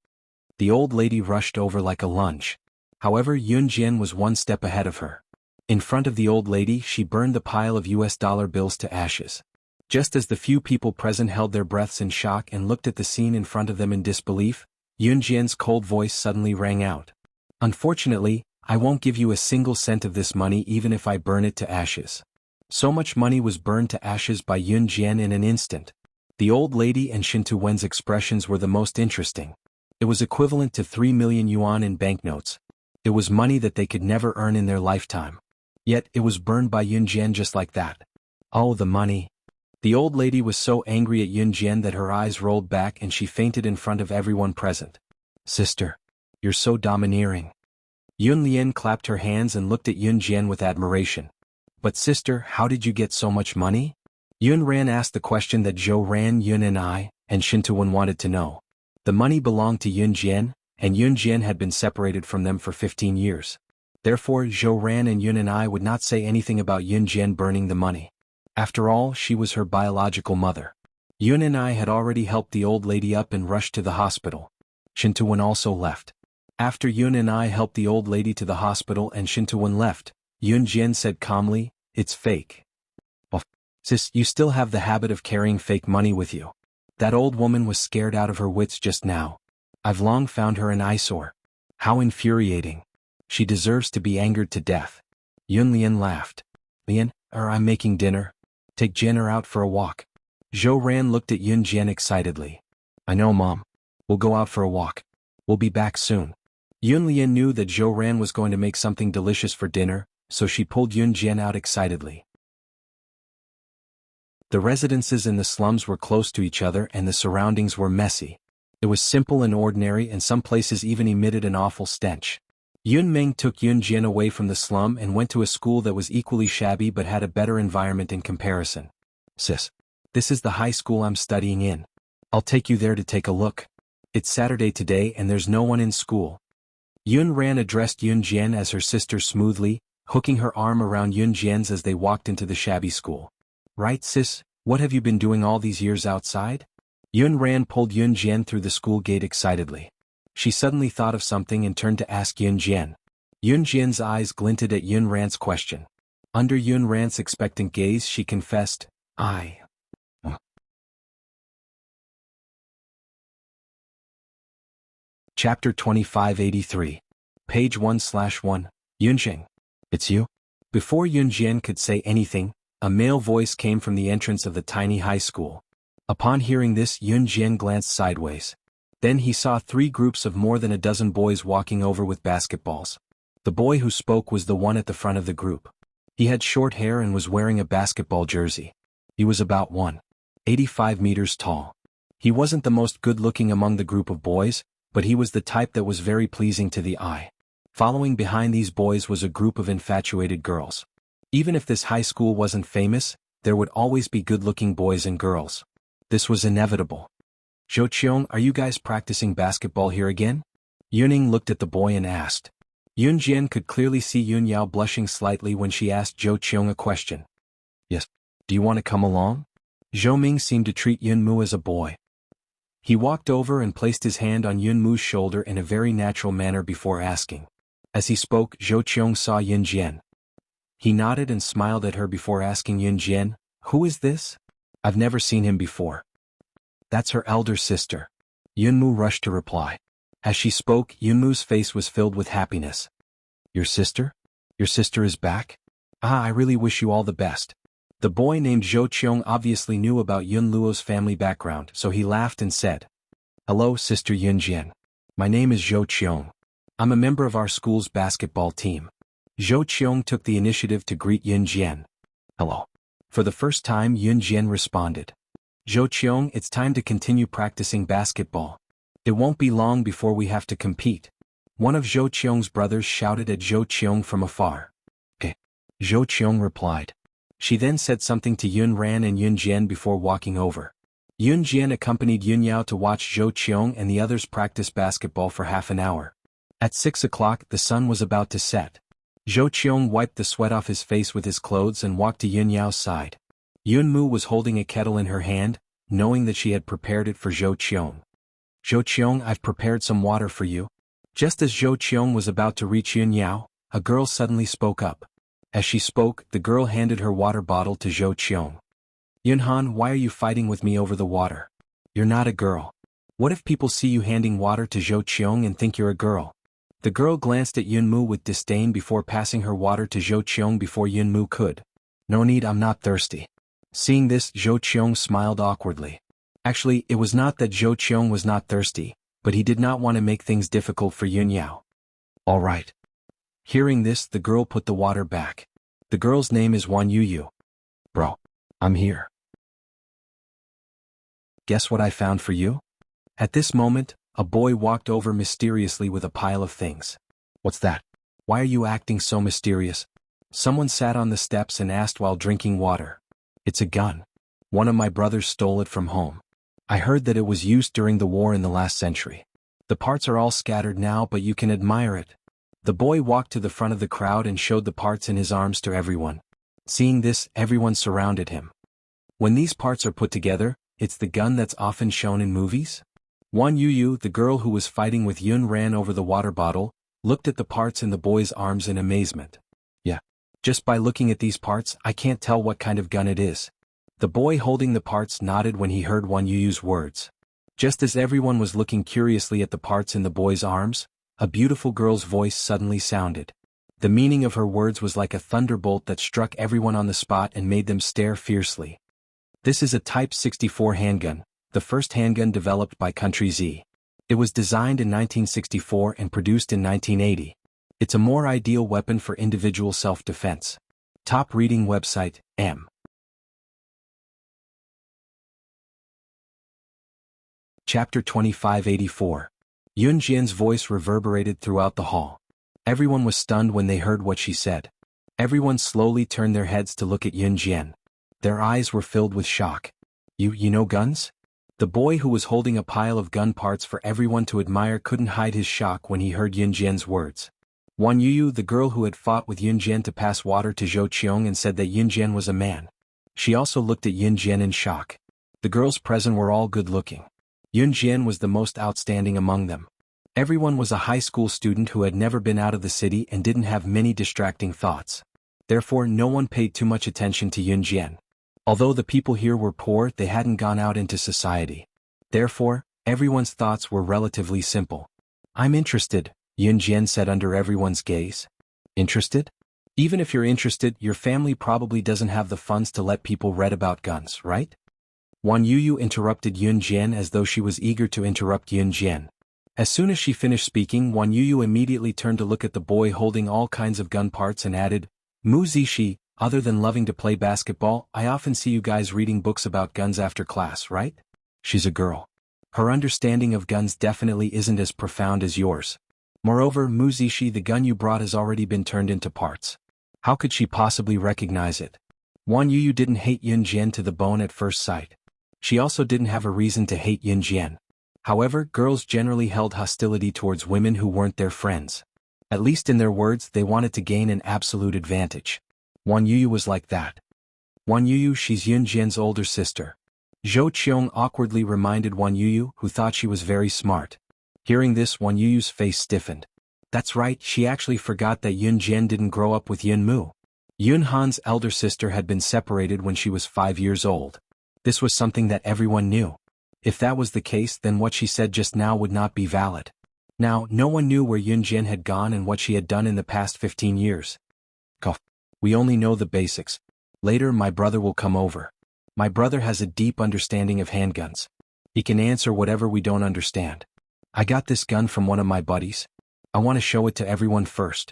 The old lady rushed over like a lunge. However, Yun Jian was one step ahead of her. In front of the old lady, she burned the pile of US dollar bills to ashes. Just as the few people present held their breaths in shock and looked at the scene in front of them in disbelief, Yun Jian's cold voice suddenly rang out. "Unfortunately, I won't give you a single cent of this money even if I burn it to ashes." So much money was burned to ashes by Yun Jian in an instant. The old lady and Shintuwen's expressions were the most interesting. It was equivalent to 3 million yuan in banknotes. It was money that they could never earn in their lifetime. Yet, it was burned by Yun Jian just like that. Oh, the money. The old lady was so angry at Yun Jian that her eyes rolled back and she fainted in front of everyone present. "Sister, you're so domineering." Yun Lian clapped her hands and looked at Yun Jian with admiration. "But sister, how did you get so much money?" Yun Ran asked the question that Zhou Ran, Yun and I, and Shintuan wanted to know. The money belonged to Yun Jian, and Yun Jian had been separated from them for 15 years. Therefore, Zhou Ran and Yun and I would not say anything about Yun Jian burning the money. After all, she was her biological mother. Yun and I had already helped the old lady up and rushed to the hospital. Shintuan also left. After Yun and I helped the old lady to the hospital and Shintawan left, Yun Jian said calmly, "It's fake." "Well, sis, you still have the habit of carrying fake money with you. That old woman was scared out of her wits just now. I've long found her an eyesore. How infuriating. She deserves to be angered to death." Yun Lian laughed. "Lian, I'm making dinner. Take Jian out for a walk." Zhou Ran looked at Yun Jian excitedly. "I know, Mom. We'll go out for a walk. We'll be back soon." Yun Lian knew that Zhou Ran was going to make something delicious for dinner, so she pulled Yun Jian out excitedly. The residences in the slums were close to each other and the surroundings were messy. It was simple and ordinary, and some places even emitted an awful stench. Yun Meng took Yun Jian away from the slum and went to a school that was equally shabby but had a better environment in comparison. "Sis, this is the high school I'm studying in. I'll take you there to take a look. It's Saturday today and there's no one in school." Yun Ran addressed Yun Jian as her sister smoothly, hooking her arm around Yun Jian's as they walked into the shabby school. "Right, sis, what have you been doing all these years outside?" Yun Ran pulled Yun Jian through the school gate excitedly. She suddenly thought of something and turned to ask Yun Jian. Yun Jian's eyes glinted at Yun Ran's question. Under Yun Ran's expectant gaze she confessed, "I." Chapter 2583. Page 1/1. Yunjing. "It's you?" Before Yun Jian could say anything, a male voice came from the entrance of the tiny high school. Upon hearing this, Yun Jian glanced sideways. Then he saw 3 groups of more than a dozen boys walking over with basketballs. The boy who spoke was the one at the front of the group. He had short hair and was wearing a basketball jersey. He was about 1.85 meters tall. He wasn't the most good-looking among the group of boys, but he was the type that was very pleasing to the eye. Following behind these boys was a group of infatuated girls. Even if this high school wasn't famous, there would always be good-looking boys and girls. This was inevitable. "Zhou Qiong, are you guys practicing basketball here again?" Yuning looked at the boy and asked. Yun Jian could clearly see Yun Yao blushing slightly when she asked Zhou Qiong a question. "Yes. Do you want to come along?" Zhou Ming seemed to treat Yun Mu as a boy. He walked over and placed his hand on Yun Mu's shoulder in a very natural manner before asking. As he spoke, Zhou Qiong saw Yun Jian. He nodded and smiled at her before asking Yun Jian, "Who is this? I've never seen him before." "That's her elder sister." Yun Mu rushed to reply. As she spoke, Yun Mu's face was filled with happiness. "Your sister? Your sister is back? I really wish you all the best." The boy named Zhou Qiong obviously knew about Yun Luo's family background, so he laughed and said, "Hello, Sister Yun Jian. My name is Zhou Qiong. I'm a member of our school's basketball team." Zhou Qiong took the initiative to greet Yun Jian. "Hello." For the first time, Yun Jian responded. "Zhou Qiong, it's time to continue practicing basketball. It won't be long before we have to compete." One of Zhou Qiong's brothers shouted at Zhou Qiong from afar. "Okay." Zhou Qiong replied. She then said something to Yun Ran and Yun Jian before walking over. Yun Jian accompanied Yun Yao to watch Zhou Qiong and the others practice basketball for half an hour. At 6 o'clock the sun was about to set. Zhou Qiong wiped the sweat off his face with his clothes and walked to Yun Yao's side. Yun Mu was holding a kettle in her hand, knowing that she had prepared it for Zhou Qiong. "Zhou Qiong, I've prepared some water for you." Just as Zhou Qiong was about to reach Yun Yao, a girl suddenly spoke up. As she spoke, the girl handed her water bottle to Zhou Qiong. "Yun Han, why are you fighting with me over the water? You're not a girl. What if people see you handing water to Zhou Qiong and think you're a girl?" The girl glanced at Yun Mu with disdain before passing her water to Zhou Qiong before Yun Mu could. "No need, I'm not thirsty." Seeing this, Zhou Qiong smiled awkwardly. Actually, it was not that Zhou Qiong was not thirsty, but he did not want to make things difficult for Yun Yao. "All right." Hearing this, the girl put the water back. The girl's name is Wan Yu. "Bro, I'm here. Guess what I found for you?" At this moment, a boy walked over mysteriously with a pile of things. "What's that? Why are you acting so mysterious?" Someone sat on the steps and asked while drinking water. "It's a gun. One of my brothers stole it from home. I heard that it was used during the war in the last century. The parts are all scattered now, but you can admire it." The boy walked to the front of the crowd and showed the parts in his arms to everyone. Seeing this, everyone surrounded him. "When these parts are put together, it's the gun that's often shown in movies?" Wan Yuyu, the girl who was fighting with Yun, ran over the water bottle, looked at the parts in the boy's arms in amazement. Yeah. Just by looking at these parts, I can't tell what kind of gun it is. The boy holding the parts nodded when he heard Wan Yuyu's words. Just as everyone was looking curiously at the parts in the boy's arms, a beautiful girl's voice suddenly sounded. The meaning of her words was like a thunderbolt that struck everyone on the spot and made them stare fiercely. This is a Type 64 handgun, the first handgun developed by Country Z. It was designed in 1964 and produced in 1980. It's a more ideal weapon for individual self-defense. Top reading website, M. Chapter 2584. Yun Jian's voice reverberated throughout the hall. Everyone was stunned when they heard what she said. Everyone slowly turned their heads to look at Yun Jian. Their eyes were filled with shock. You know guns? The boy who was holding a pile of gun parts for everyone to admire couldn't hide his shock when he heard Yun Jian's words. Wan Yuyu, the girl who had fought with Yun Jian to pass water to Zhou Qiong and said that Yun Jian was a man. She also looked at Yun Jian in shock. The girls present were all good-looking. Yun Jian was the most outstanding among them. Everyone was a high school student who had never been out of the city and didn't have many distracting thoughts. Therefore no one paid too much attention to Yun Jian. Although the people here were poor, they hadn't gone out into society. Therefore, everyone's thoughts were relatively simple. I'm interested, Yun Jian said under everyone's gaze. Interested? Even if you're interested, your family probably doesn't have the funds to let people read about guns, right? Wan Yuyu interrupted Yun Jian as though she was eager to interrupt Yun Jian. As soon as she finished speaking, Wan Yuyu immediately turned to look at the boy holding all kinds of gun parts and added, Mu Zishi, other than loving to play basketball, I often see you guys reading books about guns after class, right? She's a girl. Her understanding of guns definitely isn't as profound as yours. Moreover, Mu Zishi, the gun you brought has already been turned into parts. How could she possibly recognize it? Wan Yuyu didn't hate Yun Jian to the bone at first sight. She also didn't have a reason to hate Yun Jian. However, girls generally held hostility towards women who weren't their friends. At least in their words, they wanted to gain an absolute advantage. Wan Yuyu was like that. Wan Yuyu, she's Yun Jian's older sister. Zhou Qiong awkwardly reminded Wan Yuyu, who thought she was very smart. Hearing this, Wan Yuyu's face stiffened. That's right, she actually forgot that Yun Jian didn't grow up with Yun Mu. Yun Han's elder sister had been separated when she was 5 years old. This was something that everyone knew. If that was the case, then what she said just now would not be valid. Now, no one knew where Yun Jian had gone and what she had done in the past 15 years. Cough. We only know the basics. Later my brother will come over. My brother has a deep understanding of handguns. He can answer whatever we don't understand. I got this gun from one of my buddies. I want to show it to everyone first.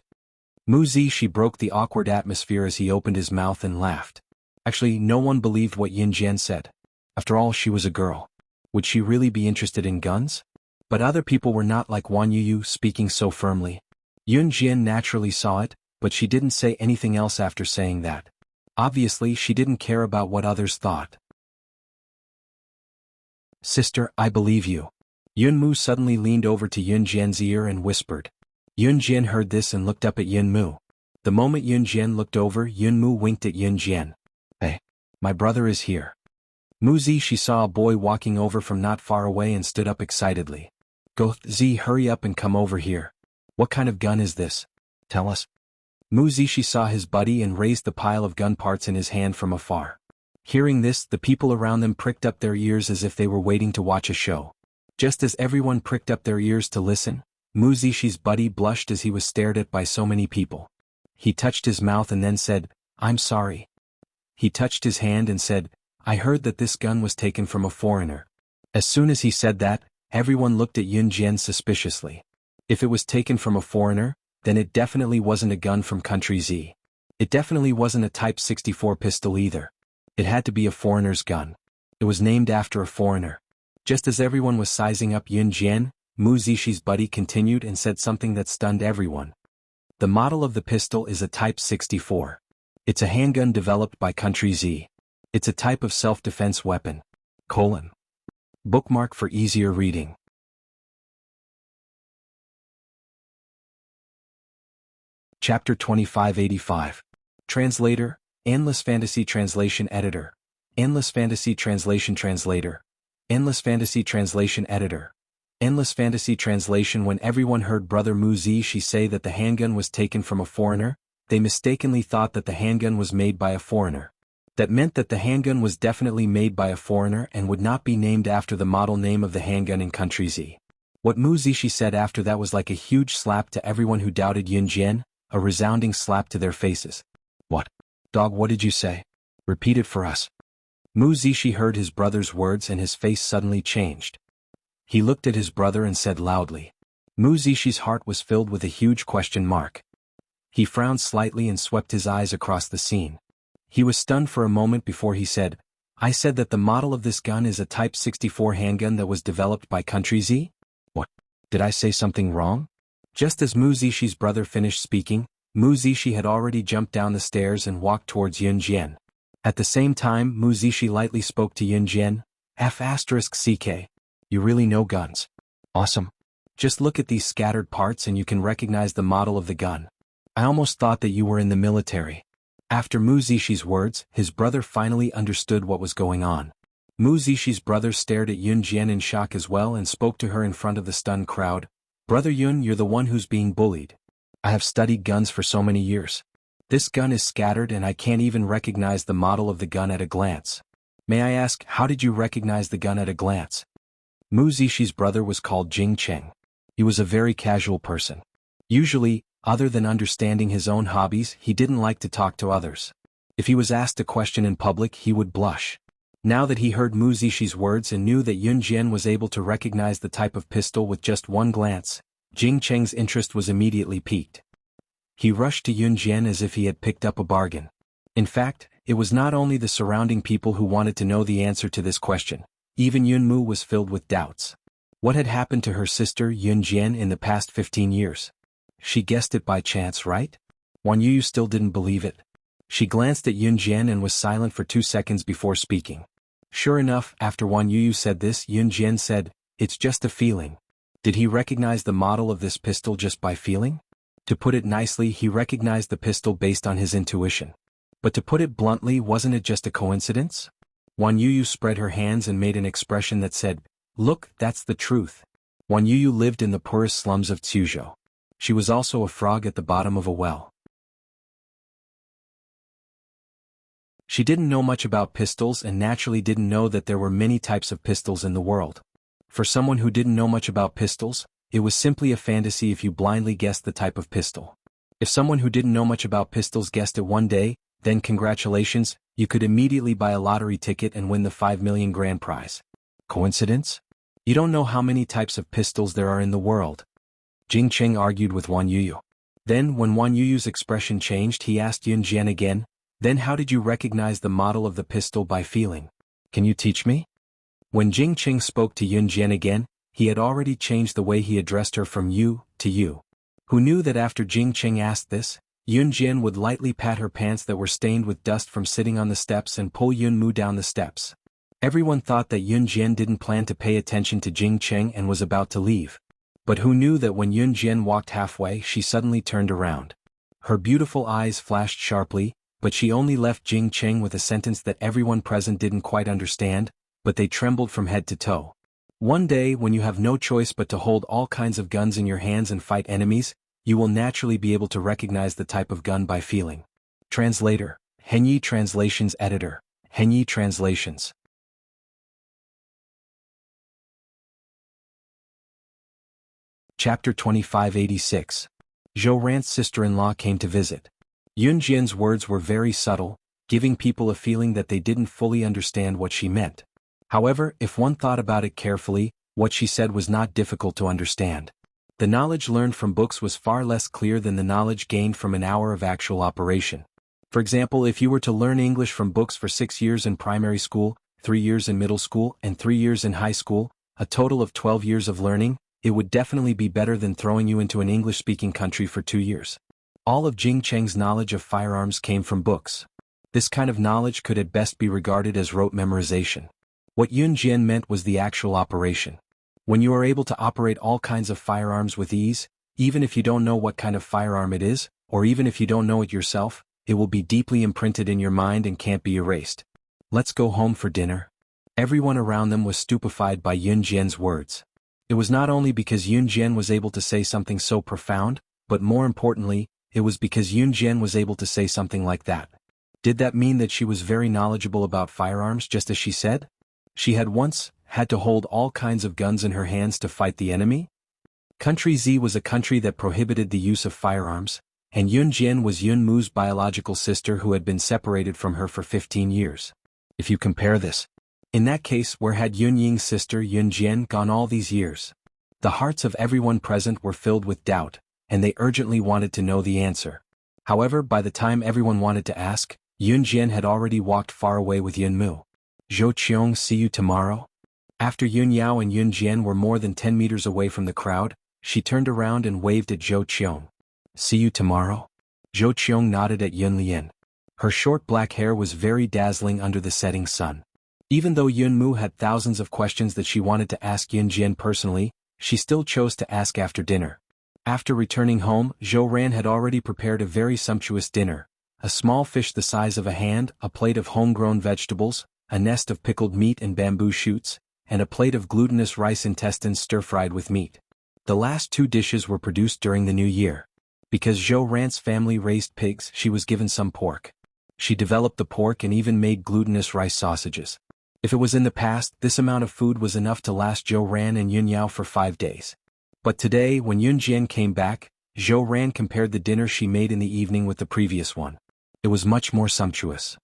Mu Zishi broke the awkward atmosphere as he opened his mouth and laughed. Actually, no one believed what Yun Jian said. After all, she was a girl. Would she really be interested in guns? But other people were not like Wan Yuyu, speaking so firmly. Yun Jian naturally saw it, but she didn't say anything else after saying that. Obviously, she didn't care about what others thought. Sister, I believe you. Yun Mu suddenly leaned over to Yun Jian's ear and whispered. Yun Jian heard this and looked up at Yun Mu. The moment Yun Jian looked over, Yun Mu winked at Yun Jian. Hey, my brother is here. Mu Zishi saw a boy walking over from not far away and stood up excitedly. Go, Z, hurry up and come over here. What kind of gun is this? Tell us. Mu Zishi saw his buddy and raised the pile of gun parts in his hand from afar. Hearing this, the people around them pricked up their ears as if they were waiting to watch a show. Just as everyone pricked up their ears to listen, Mu Zishi's buddy blushed as he was stared at by so many people. He touched his mouth and then said, I'm sorry. He touched his hand and said, I heard that this gun was taken from a foreigner. As soon as he said that, everyone looked at Yun Jian suspiciously. If it was taken from a foreigner, then it definitely wasn't a gun from Country Z. It definitely wasn't a Type 64 pistol either. It had to be a foreigner's gun. It was named after a foreigner. Just as everyone was sizing up Yun Jian, Mu Zishi's buddy continued and said something that stunned everyone. The model of the pistol is a Type 64. It's a handgun developed by Country Z. It's a type of self-defense weapon. Bookmark for easier reading. Chapter 2585. Translator, Endless Fantasy Translation Editor. Endless Fantasy Translation Translator. Endless Fantasy Translation Editor. Endless fantasy translation. When everyone heard Brother Mu Zishi say that the handgun was taken from a foreigner, they mistakenly thought that the handgun was made by a foreigner. That meant that the handgun was definitely made by a foreigner and would not be named after the model name of the handgun in country Z. What Mu Zishi said after that was like a huge slap to everyone who doubted Yun Jian, a resounding slap to their faces. What? Dog, what did you say? Repeat it for us. Mu Zishi heard his brother's words and his face suddenly changed. He looked at his brother and said loudly. Mu Zishi's heart was filled with a huge question mark. He frowned slightly and swept his eyes across the scene. He was stunned for a moment before he said, I said that the model of this gun is a Type 64 handgun that was developed by Country Z? What? Did I say something wrong? Just as Mu Zishi's brother finished speaking, Mu Zishi had already jumped down the stairs and walked towards Yun Jian. At the same time, Mu Zishi lightly spoke to Yun Jian, F***CK. You really know guns. Awesome. Just look at these scattered parts and you can recognize the model of the gun. I almost thought that you were in the military. After Mu Zishi's words, his brother finally understood what was going on. Mu Zishi's brother stared at Yun Jian in shock as well and spoke to her in front of the stunned crowd. Brother Yun, you're the one who's being bullied. I have studied guns for so many years. This gun is scattered and I can't even recognize the model of the gun at a glance. May I ask, how did you recognize the gun at a glance? Mu Zishi's brother was called Jing Cheng. He was a very casual person. Usually, other than understanding his own hobbies, he didn't like to talk to others. If he was asked a question in public, he would blush. Now that he heard Mu Zishi's words and knew that Yun Jian was able to recognize the type of pistol with just one glance, Jing Cheng's interest was immediately piqued. He rushed to Yun Jian as if he had picked up a bargain. In fact, it was not only the surrounding people who wanted to know the answer to this question. Even Yun Mu was filled with doubts. What had happened to her sister Yun Jian in the past 15 years? She guessed it by chance, right? Wan Yu still didn't believe it. She glanced at Yun Jian and was silent for 2 seconds before speaking. Sure enough, after Wan Yu said this, Yun Jian said, It's just a feeling. Did he recognize the model of this pistol just by feeling? To put it nicely, he recognized the pistol based on his intuition. But to put it bluntly, wasn't it just a coincidence? Wan Yu spread her hands and made an expression that said, Look, that's the truth. Wan Yu lived in the poorest slums of Tsuzhou. She was also a frog at the bottom of a well. She didn't know much about pistols and naturally didn't know that there were many types of pistols in the world. For someone who didn't know much about pistols, it was simply a fantasy if you blindly guessed the type of pistol. If someone who didn't know much about pistols guessed it one day, then congratulations, you could immediately buy a lottery ticket and win the 5 million grand prize. Coincidence? You don't know how many types of pistols there are in the world. Jing Cheng argued with Wan Yu. Then, when Wan Yu's expression changed, he asked Yun Jian again, Then how did you recognize the model of the pistol by feeling? Can you teach me? When Jing Cheng spoke to Yun Jian again, he had already changed the way he addressed her from you to you. Who knew that after Jing Cheng asked this, Yun Jian would lightly pat her pants that were stained with dust from sitting on the steps and pull Yun Mu down the steps. Everyone thought that Yun Jian didn't plan to pay attention to Jing Cheng and was about to leave. But who knew that when Yun Jian walked halfway, she suddenly turned around. Her beautiful eyes flashed sharply, but she only left Jing Cheng with a sentence that everyone present didn't quite understand, but they trembled from head to toe. One day, when you have no choice but to hold all kinds of guns in your hands and fight enemies, you will naturally be able to recognize the type of gun by feeling. Translator, Henyi Translations Editor, Henyi Translations. Chapter 2586. Zhou Ran's sister-in-law came to visit. Yun Jian's words were very subtle, giving people a feeling that they didn't fully understand what she meant. However, if one thought about it carefully, what she said was not difficult to understand. The knowledge learned from books was far less clear than the knowledge gained from an hour of actual operation. For example, if you were to learn English from books for 6 years in primary school, 3 years in middle school, and 3 years in high school, a total of 12 years of learning, it would definitely be better than throwing you into an English-speaking country for 2 years. All of Jing Cheng's knowledge of firearms came from books. This kind of knowledge could at best be regarded as rote memorization. What Yun Jian meant was the actual operation. When you are able to operate all kinds of firearms with ease, even if you don't know what kind of firearm it is, or even if you don't know it yourself, it will be deeply imprinted in your mind and can't be erased. Let's go home for dinner. Everyone around them was stupefied by Yun Jian's words. It was not only because Yun Jian was able to say something so profound, but more importantly, it was because Yun Jian was able to say something like that. Did that mean that she was very knowledgeable about firearms just as she said? She had once had to hold all kinds of guns in her hands to fight the enemy? Country Z was a country that prohibited the use of firearms, and Yun Jian was Yun Mu's biological sister who had been separated from her for 15 years. If you compare this, in that case, where had Yun Ying's sister Yun Jian gone all these years? The hearts of everyone present were filled with doubt, and they urgently wanted to know the answer. However, by the time everyone wanted to ask, Yun Jian had already walked far away with Yun Mu. Zhou Qiong, see you tomorrow? After Yun Yao and Yun Jian were more than 10 meters away from the crowd, she turned around and waved at Zhou Qiong. See you tomorrow? Zhou Qiong nodded at Yun Lian. Her short black hair was very dazzling under the setting sun. Even though Yun Mu had thousands of questions that she wanted to ask Yun Jian personally, she still chose to ask after dinner. After returning home, Zhou Ran had already prepared a very sumptuous dinner. A small fish the size of a hand, a plate of homegrown vegetables, a nest of pickled meat and bamboo shoots, and a plate of glutinous rice intestines stir-fried with meat. The last two dishes were produced during the new year. Because Zhou Ran's family raised pigs, she was given some pork. She developed the pork and even made glutinous rice sausages. If it was in the past, this amount of food was enough to last Zhou Ran and Yun Yao for 5 days. But today, when Yun Jian came back, Zhou Ran compared the dinner she made in the evening with the previous one. It was much more sumptuous.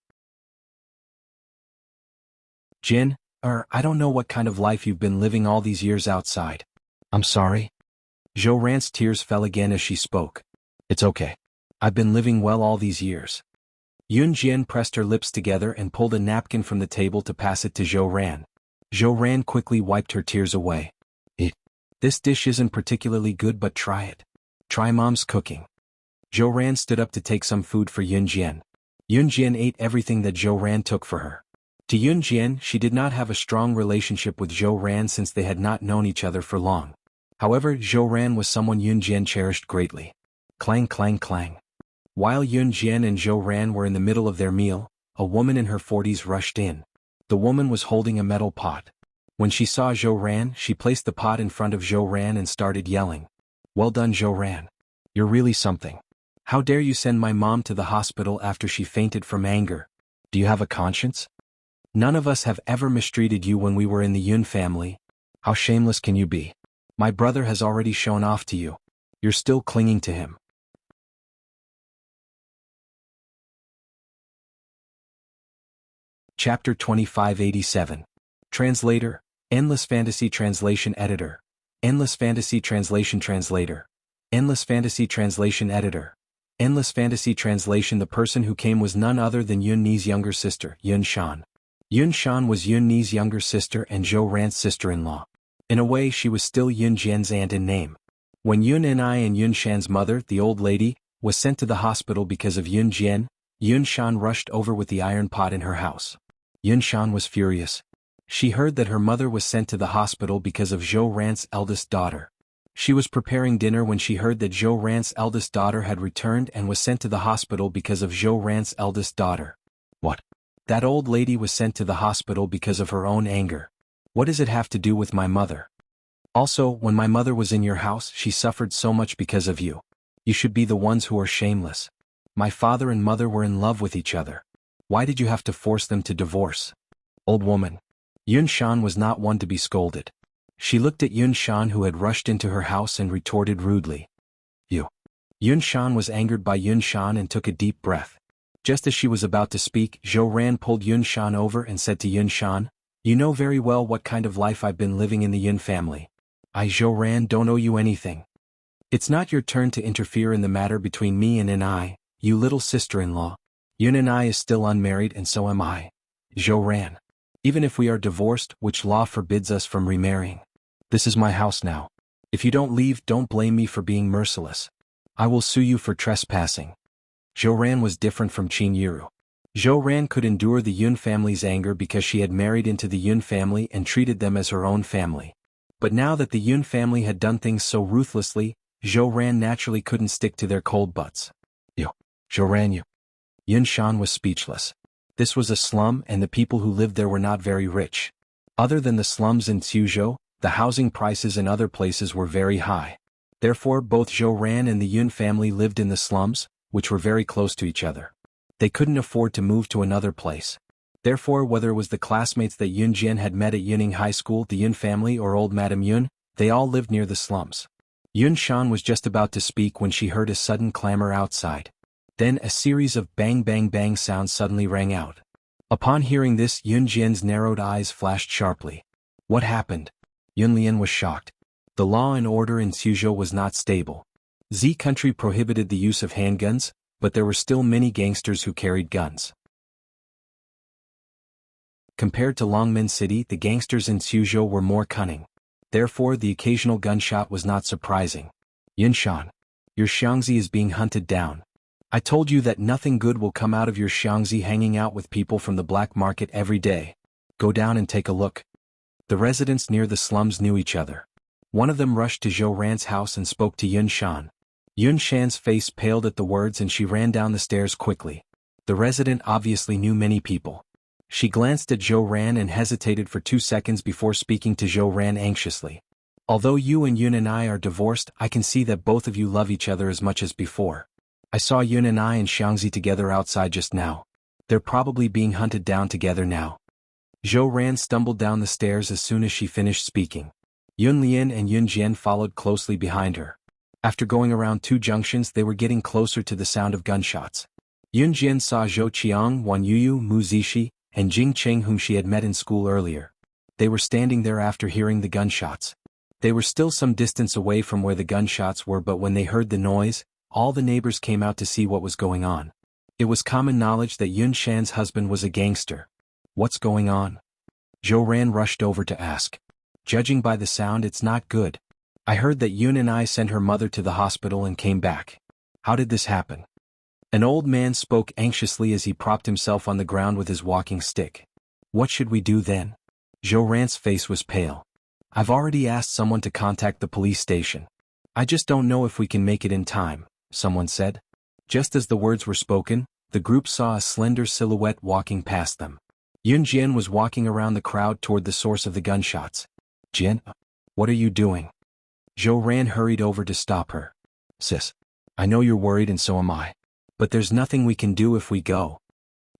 Jin, I don't know what kind of life you've been living all these years outside. I'm sorry. Zhou Ran's tears fell again as she spoke. It's okay. I've been living well all these years. Yun Jian pressed her lips together and pulled a napkin from the table to pass it to Zhou Ran. Zhou Ran quickly wiped her tears away. This dish isn't particularly good, but try it. Try Mom's cooking. Zhou Ran stood up to take some food for Yun Jian. Yun Jian ate everything that Zhou Ran took for her. To Yun Jian, she did not have a strong relationship with Zhou Ran since they had not known each other for long. However, Zhou Ran was someone Yun Jian cherished greatly. Clang clang clang. While Yun Jian and Zhou Ran were in the middle of their meal, a woman in her 40s rushed in. The woman was holding a metal pot. When she saw Zhou Ran, she placed the pot in front of Zhou Ran and started yelling. Well done, Zhou Ran. You're really something. How dare you send my mom to the hospital after she fainted from anger? Do you have a conscience? None of us have ever mistreated you when we were in the Yun family. How shameless can you be? My brother has already shown off to you. You're still clinging to him. Chapter 2587. Translator, Endless Fantasy Translation Editor. Endless Fantasy Translation Translator. Endless Fantasy Translation Editor. Endless Fantasy Translation. The person who came was none other than Yun Ni's younger sister, Yun Shan. Yun Shan was Yun Ni's younger sister and Zhou Ran's sister-in-law. In a way, she was still Yun Jian's aunt in name. When Yun Ni and Yun Shan's mother, the old lady, was sent to the hospital because of Yun Jian, Yun Shan rushed over with the iron pot in her house. Yun Shan was furious. She heard that her mother was sent to the hospital because of Zhou Ran's eldest daughter. She was preparing dinner when she heard that Zhou Ran's eldest daughter had returned and was sent to the hospital because of Zhou Ran's eldest daughter. What? That old lady was sent to the hospital because of her own anger. What does it have to do with my mother? Also, when my mother was in your house, she suffered so much because of you. You should be the ones who are shameless. My father and mother were in love with each other. Why did you have to force them to divorce? Old woman. Yun Shan was not one to be scolded. She looked at Yun Shan, who had rushed into her house, and retorted rudely. You. Yun Shan was angered by Yun Shan and took a deep breath. Just as she was about to speak, Zhou Ran pulled Yun Shan over and said to Yun Shan, You know very well what kind of life I've been living in the Yun family. I, Zhou Ran, don't owe you anything. It's not your turn to interfere in the matter between me and I, you little sister-in-law. Yun and I is still unmarried, and so am I. Zhou Ran. Even if we are divorced, which law forbids us from remarrying. This is my house now. If you don't leave, don't blame me for being merciless. I will sue you for trespassing. Zhou Ran was different from Qin Yiru. Zhou Ran could endure the Yun family's anger because she had married into the Yun family and treated them as her own family. But now that the Yun family had done things so ruthlessly, Zhou Ran naturally couldn't stick to their cold butts. Zhou Ran, you. Yun Shan was speechless. This was a slum, and the people who lived there were not very rich. Other than the slums in Suzhou, The housing prices in other places were very high. Therefore both Zhou Ran and the Yun family lived in the slums, which were very close to each other. They couldn't afford to move to another place. Therefore whether it was the classmates that Yun Jian had met at Yuning High School, the Yun family or old Madame Yun, they all lived near the slums. Yun Shan was just about to speak when she heard a sudden clamor outside. Then a series of bang bang bang sounds suddenly rang out. Upon hearing this, Yun Jian's narrowed eyes flashed sharply. What happened? Yun Lian was shocked. The law and order in Suzhou was not stable. Z country prohibited the use of handguns, but there were still many gangsters who carried guns. Compared to Longmen City, the gangsters in Suzhou were more cunning. Therefore the occasional gunshot was not surprising. Yun Shan, your Xiangzi is being hunted down. I told you that nothing good will come out of your Xiangzi hanging out with people from the black market every day. Go down and take a look. The residents near the slums knew each other. One of them rushed to Zhou Ran's house and spoke to Yun Shan. Yun Shan's face paled at the words and she ran down the stairs quickly. The resident obviously knew many people. She glanced at Zhou Ran and hesitated for 2 seconds before speaking to Zhou Ran anxiously. Although you and Yun and I are divorced, I can see that both of you love each other as much as before. I saw Yun and I and Xiangzi together outside just now. They're probably being hunted down together now. Zhou Ran stumbled down the stairs as soon as she finished speaking. Yun Lian and Yun Jian followed closely behind her. After going around 2 junctions, they were getting closer to the sound of gunshots. Yun Jian saw Zhou Qiang, Wan Yuyu, Mu Zishi, and Jing Cheng whom she had met in school earlier. They were standing there after hearing the gunshots. They were still some distance away from where the gunshots were, but when they heard the noise, all the neighbors came out to see what was going on. It was common knowledge that Yun Shan's husband was a gangster. What's going on? Zhou Ran rushed over to ask. Judging by the sound, it's not good. I heard that Yun and I sent her mother to the hospital and came back. How did this happen? An old man spoke anxiously as he propped himself on the ground with his walking stick. What should we do then? Zhou Ran's face was pale. I've already asked someone to contact the police station. I just don't know if we can make it in time, someone said. Just as the words were spoken, the group saw a slender silhouette walking past them. Yun Jian was walking around the crowd toward the source of the gunshots. Jian, what are you doing? Zhou Ran hurried over to stop her. Sis, I know you're worried and so am I. But there's nothing we can do if we go.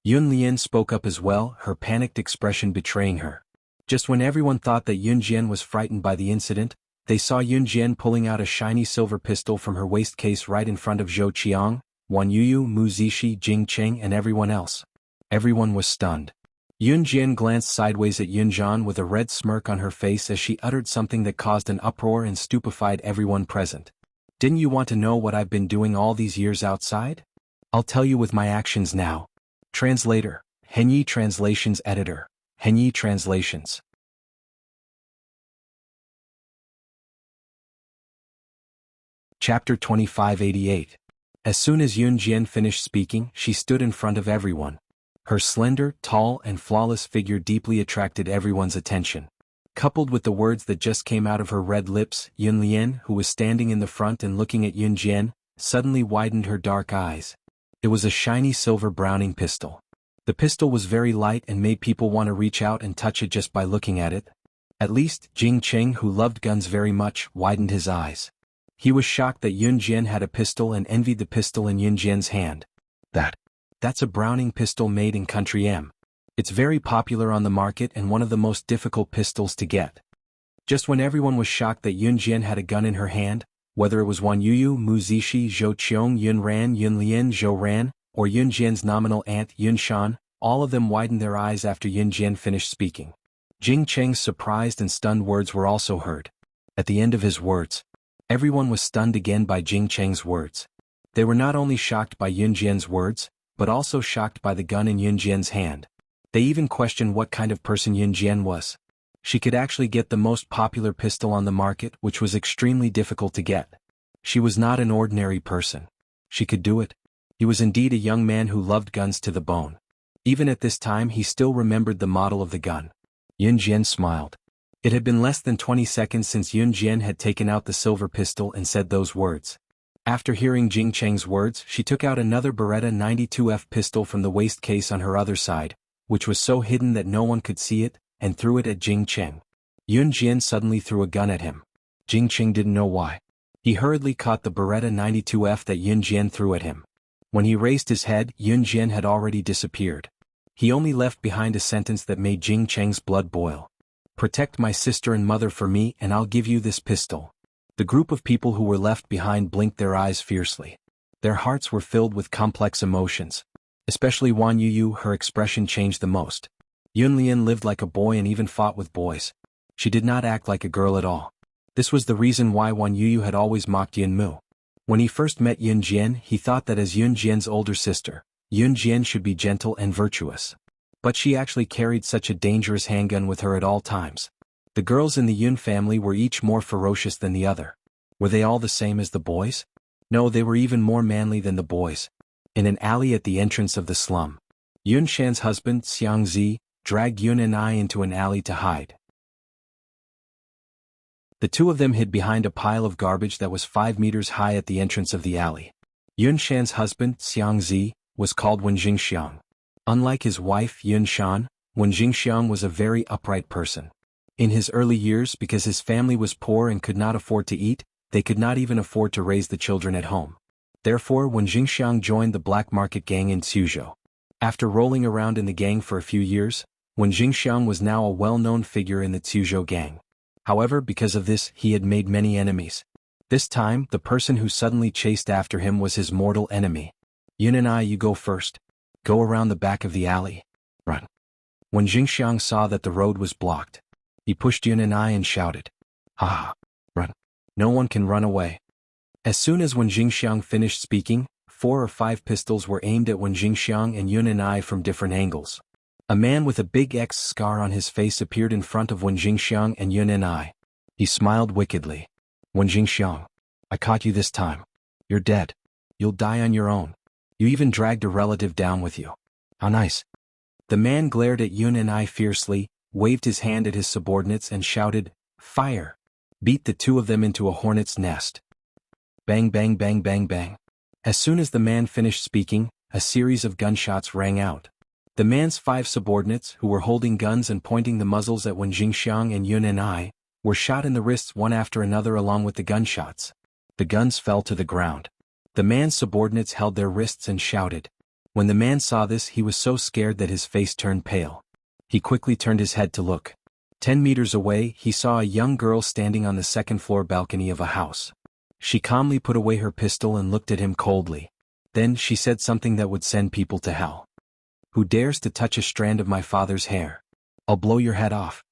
Yun Lian spoke up as well, her panicked expression betraying her. Just when everyone thought that Yun Jian was frightened by the incident, they saw Yun Jian pulling out a shiny silver pistol from her waist case right in front of Zhou Qiang, Wan Yuyu, Mu Zishi, Jing Cheng and everyone else. Everyone was stunned. Yun Jian glanced sideways at Yun Zhan with a red smirk on her face as she uttered something that caused an uproar and stupefied everyone present. Didn't you want to know what I've been doing all these years outside? I'll tell you with my actions now. Translator, Henyi Translations Editor, Henyi Translations. Chapter 2588. As soon as Yun Jian finished speaking, she stood in front of everyone. Her slender, tall, and flawless figure deeply attracted everyone's attention. Coupled with the words that just came out of her red lips, Yun Lian, who was standing in the front and looking at Yun Jian, suddenly widened her dark eyes. It was a shiny silver Browning pistol. The pistol was very light and made people want to reach out and touch it just by looking at it. At least, Jing Cheng, who loved guns very much, widened his eyes. He was shocked that Yun Jian had a pistol and envied the pistol in Yun Jian's hand. That's a Browning pistol made in Country M. It's very popular on the market and one of the most difficult pistols to get. Just when everyone was shocked that Yun Jian had a gun in her hand, whether it was Wan Yuyu, Mu Zishi, Zhou Qiong, Yun Ran, Yun Lian, Zhou Ran, or Yun Jian's nominal aunt, Yun Shan, all of them widened their eyes after Yun Jian finished speaking. Jing Cheng's surprised and stunned words were also heard. At the end of his words, everyone was stunned again by Jing Cheng's words. They were not only shocked by Yun Jian's words, but also shocked by the gun in Yun Jian's hand. They even questioned what kind of person Yun Jian was. She could actually get the most popular pistol on the market, which was extremely difficult to get. She was not an ordinary person. She could do it. He was indeed a young man who loved guns to the bone. Even at this time he still remembered the model of the gun. Yun Jian smiled. It had been less than 20 seconds since Yun Jian had taken out the silver pistol and said those words. After hearing Jing Cheng's words, she took out another Beretta 92F pistol from the waist case on her other side, which was so hidden that no one could see it, and threw it at Jing Cheng. Yun Jian suddenly threw a gun at him. Jing Qing didn't know why. He hurriedly caught the Beretta 92F that Yun Jian threw at him. When he raised his head, Yun Jian had already disappeared. He only left behind a sentence that made Jing Cheng's blood boil. "Protect my sister and mother for me and I'll give you this pistol." The group of people who were left behind blinked their eyes fiercely. Their hearts were filled with complex emotions. Especially Wan Yuyu, her expression changed the most. Yun Lian lived like a boy and even fought with boys. She did not act like a girl at all. This was the reason why Wan Yuyu had always mocked Yun Mu. When he first met Yun Jian, he thought that as Yun Jian's older sister, Yun Jian should be gentle and virtuous. But she actually carried such a dangerous handgun with her at all times. The girls in the Yun family were each more ferocious than the other. Were they all the same as the boys? No, they were even more manly than the boys. In an alley at the entrance of the slum, Yun Shan's husband, Xiang Zi, dragged Yun and I into an alley to hide. The two of them hid behind a pile of garbage that was 5 meters high at the entrance of the alley. Yun Shan's husband, Xiang Zi, was called Wen Jingxiang. Unlike his wife, Yun Shan, Wen Jingxiang was a very upright person. In his early years, because his family was poor and could not afford to eat, they could not even afford to raise the children at home. Therefore, Wen Jingxiang joined the black market gang in Suzhou. After rolling around in the gang for a few years, Wen Jingxiang was now a well-known figure in the Suzhou gang. However, because of this, he had made many enemies. This time, the person who suddenly chased after him was his mortal enemy. "Yun and I, you go first. Go around the back of the alley. Run." When Jingxiang saw that the road was blocked, he pushed Yun and I and shouted, "Ha! Run. No one can run away." As soon as Wen Jingxiang finished speaking, 4 or 5 pistols were aimed at Wen Jingxiang and Yun and I from different angles. A man with a big X scar on his face appeared in front of Wen Jingxiang and Yun and I. He smiled wickedly. "Wen Jingxiang, I caught you this time. You're dead. You'll die on your own. You even dragged a relative down with you. How nice." The man glared at Yun and I fiercely, waved his hand at his subordinates and shouted, "Fire!" Beat the two of them into a hornet's nest. Bang bang bang bang bang. As soon as the man finished speaking, a series of gunshots rang out. The man's 5 subordinates, who were holding guns and pointing the muzzles at Wen Jingxiang and Yun and I, were shot in the wrists one after another along with the gunshots. The guns fell to the ground. The man's subordinates held their wrists and shouted. When the man saw this, he was so scared that his face turned pale. He quickly turned his head to look. 10 meters away, he saw a young girl standing on the second-floor balcony of a house. She calmly put away her pistol and looked at him coldly. Then she said something that would send people to hell. "Who dares to touch a strand of my father's hair? I'll blow your head off."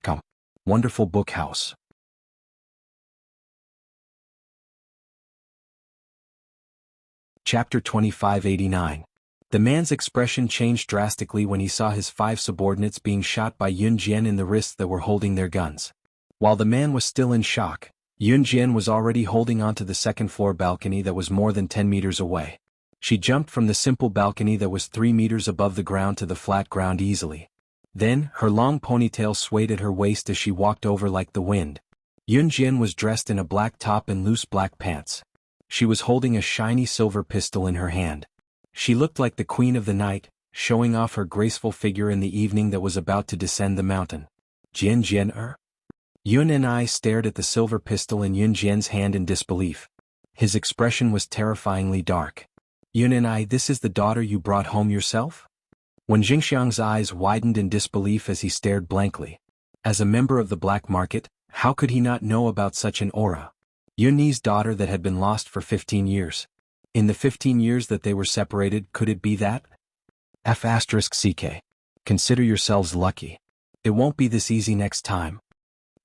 Come. Wonderful book house. Chapter 2589. The man's expression changed drastically when he saw his 5 subordinates being shot by Yun Jian in the wrists that were holding their guns. While the man was still in shock, Yun Jian was already holding onto the second-floor balcony that was more than 10 meters away. She jumped from the simple balcony that was 3 meters above the ground to the flat ground easily. Then, her long ponytail swayed at her waist as she walked over like the wind. Yun Jian was dressed in a black top and loose black pants. She was holding a shiny silver pistol in her hand. She looked like the queen of the night, showing off her graceful figure in the evening that was about to descend the mountain. "Jian Jian-er?" Yun and I stared at the silver pistol in Yun Jian's hand in disbelief. His expression was terrifyingly dark. "Yun and I, this is the daughter you brought home yourself?" When Jingxiang's eyes widened in disbelief as he stared blankly. As a member of the black market, how could he not know about such an aura? Yun Ni's daughter that had been lost for 15 years. In the 15 years that they were separated, could it be that? F***CK. Consider yourselves lucky. It won't be this easy next time.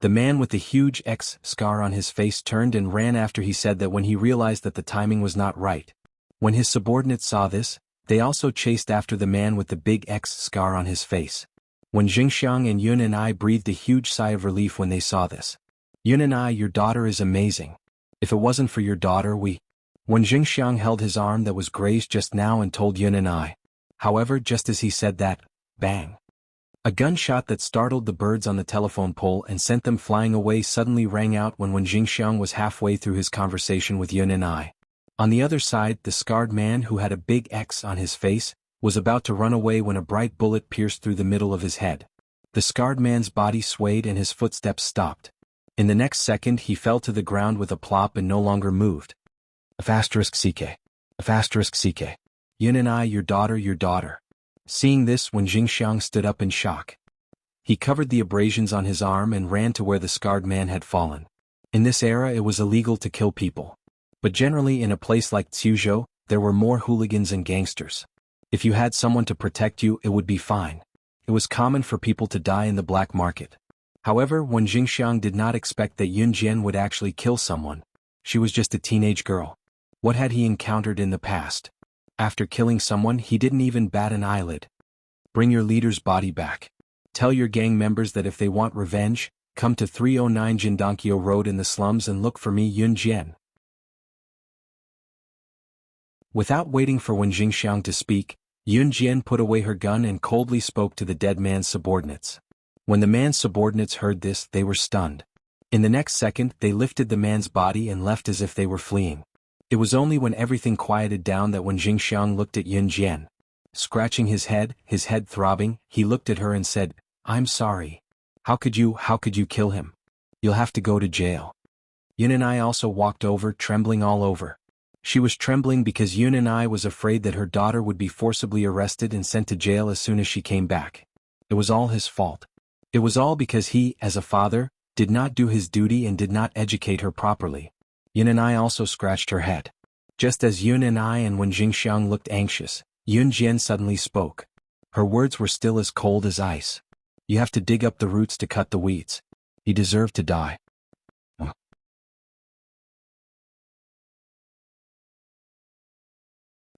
The man with the huge X scar on his face turned and ran after he said that when he realized that the timing was not right. When his subordinates saw this, they also chased after the man with the big X scar on his face. When Jingxiang and Yun and I breathed a huge sigh of relief when they saw this. "Yun and I, your daughter is amazing. If it wasn't for your daughter, we—" When Jingxiang held his arm that was grazed just now and told Yun and I. However, just as he said that, bang. A gunshot that startled the birds on the telephone pole and sent them flying away suddenly rang out when Jingxiang was halfway through his conversation with Yun and I. On the other side, the scarred man who had a big X on his face was about to run away when a bright bullet pierced through the middle of his head. The scarred man's body swayed and his footsteps stopped. In the next second he fell to the ground with a plop and no longer moved. *CK. *CK. Yun and I, your daughter, your daughter. Seeing this, Wen Jingxiang stood up in shock. He covered the abrasions on his arm and ran to where the scarred man had fallen. In this era it was illegal to kill people. But generally in a place like Tsuzhou, there were more hooligans and gangsters. If you had someone to protect you, it would be fine. It was common for people to die in the black market. However, Wen Jingxiang did not expect that Yun Jian would actually kill someone. She was just a teenage girl. What had he encountered in the past? After killing someone, he didn't even bat an eyelid. Bring your leader's body back. Tell your gang members that if they want revenge, come to 309 Jindankyo Road in the slums and look for me, Yun Jian. Without waiting for Wen Jingxiang to speak, Yun Jian put away her gun and coldly spoke to the dead man's subordinates. When the man's subordinates heard this, they were stunned. In the next second, they lifted the man's body and left as if they were fleeing. It was only when everything quieted down that Wen Jingxiang looked at Yun Jian. Scratching his head throbbing, he looked at her and said, "I'm sorry. How could you kill him? You'll have to go to jail." Yun and I also walked over, trembling all over. She was trembling because Yun and I was afraid that her daughter would be forcibly arrested and sent to jail as soon as she came back. It was all his fault. It was all because he, as a father, did not do his duty and did not educate her properly. Yun and I also scratched her head. Just as Yun and I and Wen Jingxiang looked anxious, Yun Jian suddenly spoke. Her words were still as cold as ice. "You have to dig up the roots to cut the weeds. He deserved to die."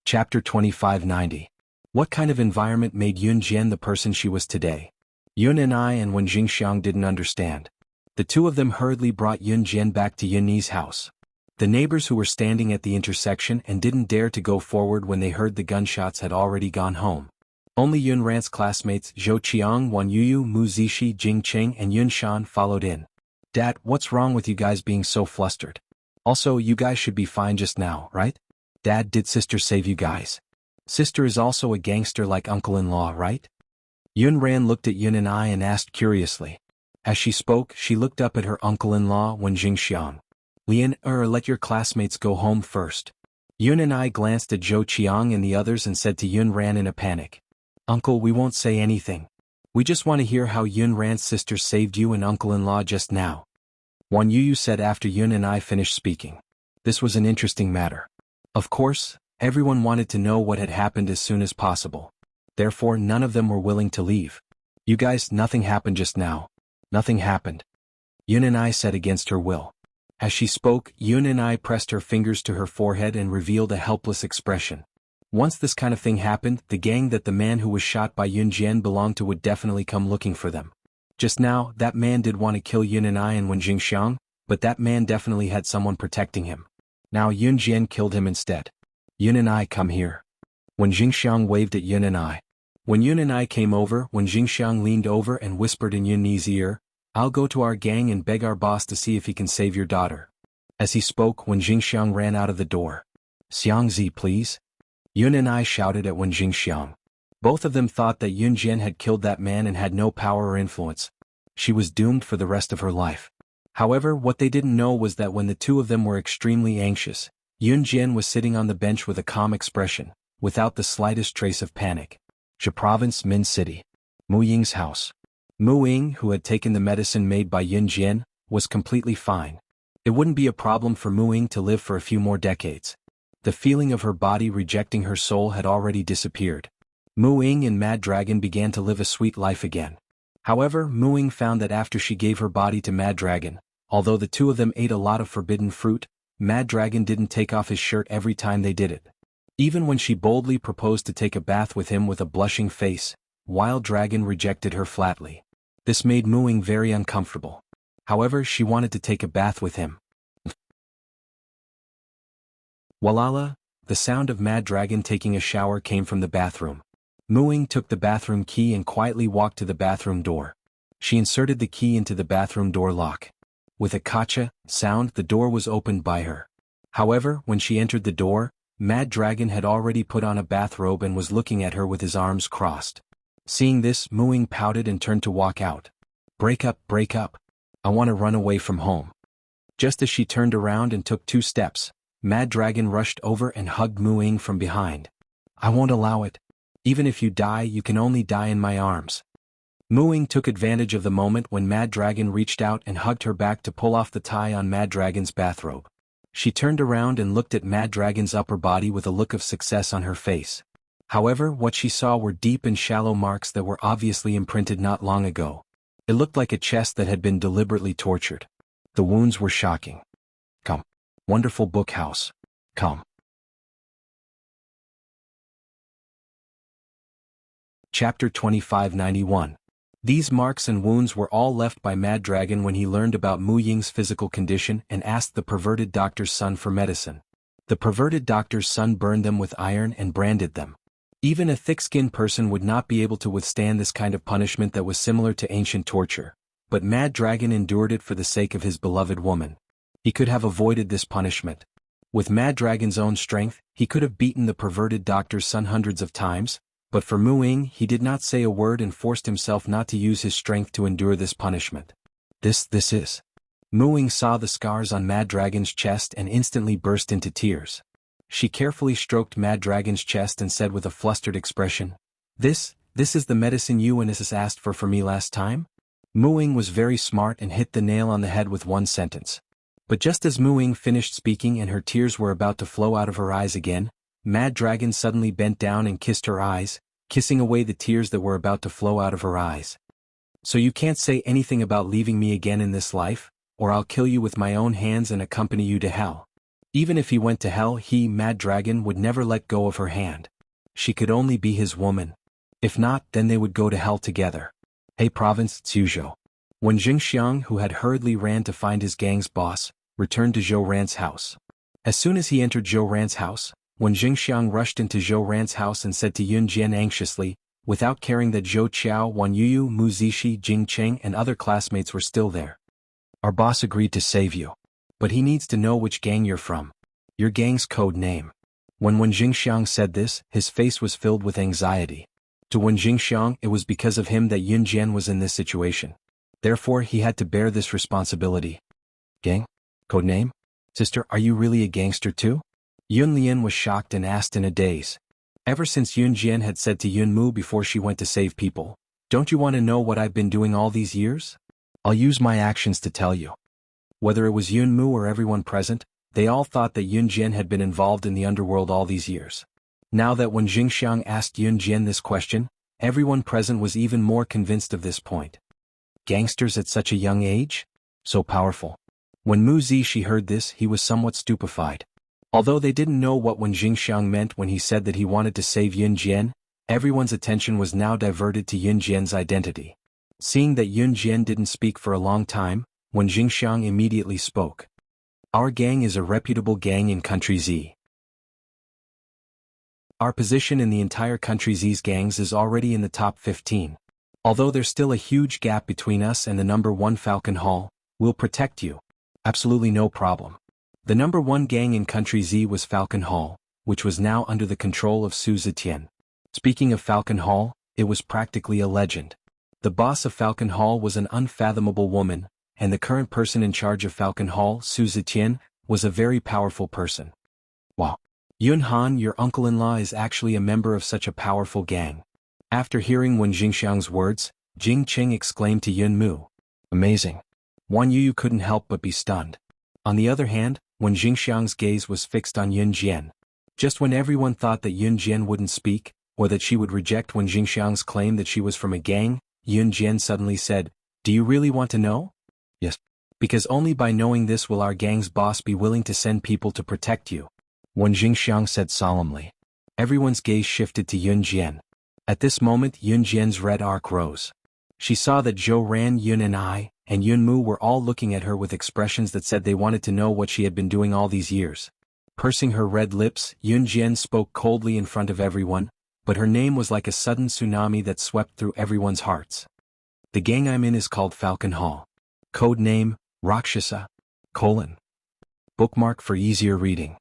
Chapter 2590. What kind of environment made Yun Jian the person she was today? Yun and I and Wen Jingxiang didn't understand. The two of them hurriedly brought Yun Jian back to Yun Ni's house. The neighbors who were standing at the intersection and didn't dare to go forward when they heard the gunshots had already gone home. Only Yun Ran's classmates Zhou Qiang, Wan Yuyu, Mu Zixi, Jing Qing and Yun Shan followed in. "Dad, what's wrong with you guys being so flustered? Also, you guys should be fine just now, right? Dad, did sister save you guys? Sister is also a gangster like uncle-in-law, right?" Yun Ran looked at Yun and I and asked curiously. As she spoke, she looked up at her uncle-in-law, Wen Jingxiang. "Lian, let your classmates go home first." Yun and I glanced at Zhou Qiang and the others and said to Yun Ran in a panic, "Uncle, we won't say anything. We just want to hear how Yun Ran's sister saved you and uncle-in-law just now." Wan Yuyu said after Yun and I finished speaking. This was an interesting matter. Of course, everyone wanted to know what had happened as soon as possible. Therefore, none of them were willing to leave. "You guys, nothing happened just now. Nothing happened," Yun and I said against her will. As she spoke, Yun and I pressed her fingers to her forehead and revealed a helpless expression. Once this kind of thing happened, the gang that the man who was shot by Yun Jian belonged to would definitely come looking for them. Just now, that man did want to kill Yun and I and Wen Jingxiang, but that man definitely had someone protecting him. Now Yun Jian killed him instead. "Yun and I, come here." Wen Jingxiang waved at Yun and I. When Yun and I came over, Wen Jingxiang leaned over and whispered in Yun Ni's ear, "I'll go to our gang and beg our boss to see if he can save your daughter." As he spoke, Wen Jingxiang ran out of the door. "Xiangzi, please." Yun and I shouted at Wen Jingxiang. Both of them thought that Yun Jian had killed that man and had no power or influence. She was doomed for the rest of her life. However, what they didn't know was that when the two of them were extremely anxious, Yun Jian was sitting on the bench with a calm expression, without the slightest trace of panic. Zhe Province, Min City. Mu Ying's house. Mu Ying, who had taken the medicine made by Yun Jian, was completely fine. It wouldn't be a problem for Mu Ying to live for a few more decades. The feeling of her body rejecting her soul had already disappeared. Mu Ying and Mad Dragon began to live a sweet life again. However, Mu Ying found that after she gave her body to Mad Dragon, although the two of them ate a lot of forbidden fruit, Mad Dragon didn't take off his shirt every time they did it. Even when she boldly proposed to take a bath with him with a blushing face, Wild Dragon rejected her flatly. This made Mu Ying very uncomfortable. However, she wanted to take a bath with him. Walala, the sound of Mad Dragon taking a shower came from the bathroom. Mu Ying took the bathroom key and quietly walked to the bathroom door. She inserted the key into the bathroom door lock. With a kacha sound, the door was opened by her. However, when she entered the door, Mad Dragon had already put on a bathrobe and was looking at her with his arms crossed. Seeing this, Muing pouted and turned to walk out. Break up, break up. I want to run away from home. Just as she turned around and took 2 steps, Mad Dragon rushed over and hugged Muing from behind. I won't allow it. Even if you die, you can only die in my arms. Muing took advantage of the moment when Mad Dragon reached out and hugged her back to pull off the tie on Mad Dragon's bathrobe. She turned around and looked at Mad Dragon's upper body with a look of success on her face. However, what she saw were deep and shallow marks that were obviously imprinted not long ago. It looked like a chest that had been deliberately tortured. The wounds were shocking. Come. Wonderful book house. Come. Chapter 2591. These marks and wounds were all left by Mad Dragon when he learned about Mu Ying's physical condition and asked the perverted doctor's son for medicine. The perverted doctor's son burned them with iron and branded them. Even a thick-skinned person would not be able to withstand this kind of punishment that was similar to ancient torture, but Mad Dragon endured it for the sake of his beloved woman. He could have avoided this punishment. With Mad Dragon's own strength, he could have beaten the perverted doctor's son hundreds of times, but for Mu Ying, he did not say a word and forced himself not to use his strength to endure this punishment. This is. Mu Ying saw the scars on Mad Dragon's chest and instantly burst into tears. She carefully stroked Mad Dragon's chest and said with a flustered expression, This is the medicine you and Mrs. asked for me last time? Mu Ying was very smart and hit the nail on the head with one sentence. But just as Mu Ying finished speaking and her tears were about to flow out of her eyes again, Mad Dragon suddenly bent down and kissed her eyes, kissing away the tears that were about to flow out of her eyes. So you can't say anything about leaving me again in this life, or I'll kill you with my own hands and accompany you to hell. Even if he went to hell, he, Mad Dragon, would never let go of her hand. She could only be his woman. If not, then they would go to hell together. Hey Province, Suzhou. When Jingxiang, who had hurriedly ran to find his gang's boss, returned to Zhou Ran's house. As soon as he entered Zhou Ran's house, when Jingxiang rushed into Zhou Ran's house and said to Yun Jian anxiously, without caring that Zhou Qiao, Wan Yuyu, Mu Zishi, Jing Cheng and other classmates were still there. Our boss agreed to save you. But he needs to know which gang you're from. Your gang's code name. When Jingxiang said this, his face was filled with anxiety. To Wen Jingxiang, it was because of him that Yun Jian was in this situation. Therefore, he had to bear this responsibility. Gang? Code name? Sister, are you really a gangster too? Yun Lian was shocked and asked in a daze. Ever since Yun Jian had said to Yun Mu before she went to save people, don't you want to know what I've been doing all these years? I'll use my actions to tell you. Whether it was Yun Mu or everyone present, they all thought that Yun Jian had been involved in the underworld all these years. Now that when Jingxiang asked Yun Jian this question, everyone present was even more convinced of this point. Gangsters at such a young age? So powerful. When Mu Zishi heard this, he was somewhat stupefied. Although they didn't know what Wen Jingxiang meant when he said that he wanted to save Yun Jian, everyone's attention was now diverted to Yun Jian's identity. Seeing that Yun Jian didn't speak for a long time, Wen Jingxiang immediately spoke. Our gang is a reputable gang in Country Z. Our position in the entire Country Z's gangs is already in the top 15. Although there's still a huge gap between us and the number 1 Falcon Hall, we'll protect you. Absolutely no problem. The number 1 gang in Country Z was Falcon Hall, which was now under the control of Su Zetian. Speaking of Falcon Hall, it was practically a legend. The boss of Falcon Hall was an unfathomable woman, and the current person in charge of Falcon Hall, Su Zetian, was a very powerful person. Wow. Yun Han, your uncle-in-law, is actually a member of such a powerful gang. After hearing Wen Jingxiang's words, Jing Cheng exclaimed to Yun Mu. Amazing. Wan Yuyu couldn't help but be stunned. On the other hand, Wen Jingxiang's gaze was fixed on Yun Jian. Just when everyone thought that Yun Jian wouldn't speak, or that she would reject Wen Jingxiang's claim that she was from a gang, Yun Jian suddenly said, Do you really want to know? Yes. Because only by knowing this will our gang's boss be willing to send people to protect you. Wen Jingxiang said solemnly. Everyone's gaze shifted to Yun Jian. At this moment Yun Jian's red arc rose. She saw that Zhou Ran, Yun and I, and Yun Mu were all looking at her with expressions that said they wanted to know what she had been doing all these years. Pursing her red lips, Yun Jian spoke coldly in front of everyone, but her name was like a sudden tsunami that swept through everyone's hearts. The gang I'm in is called Falcon Hall. Code name, Rakshasa: Bookmark for easier reading.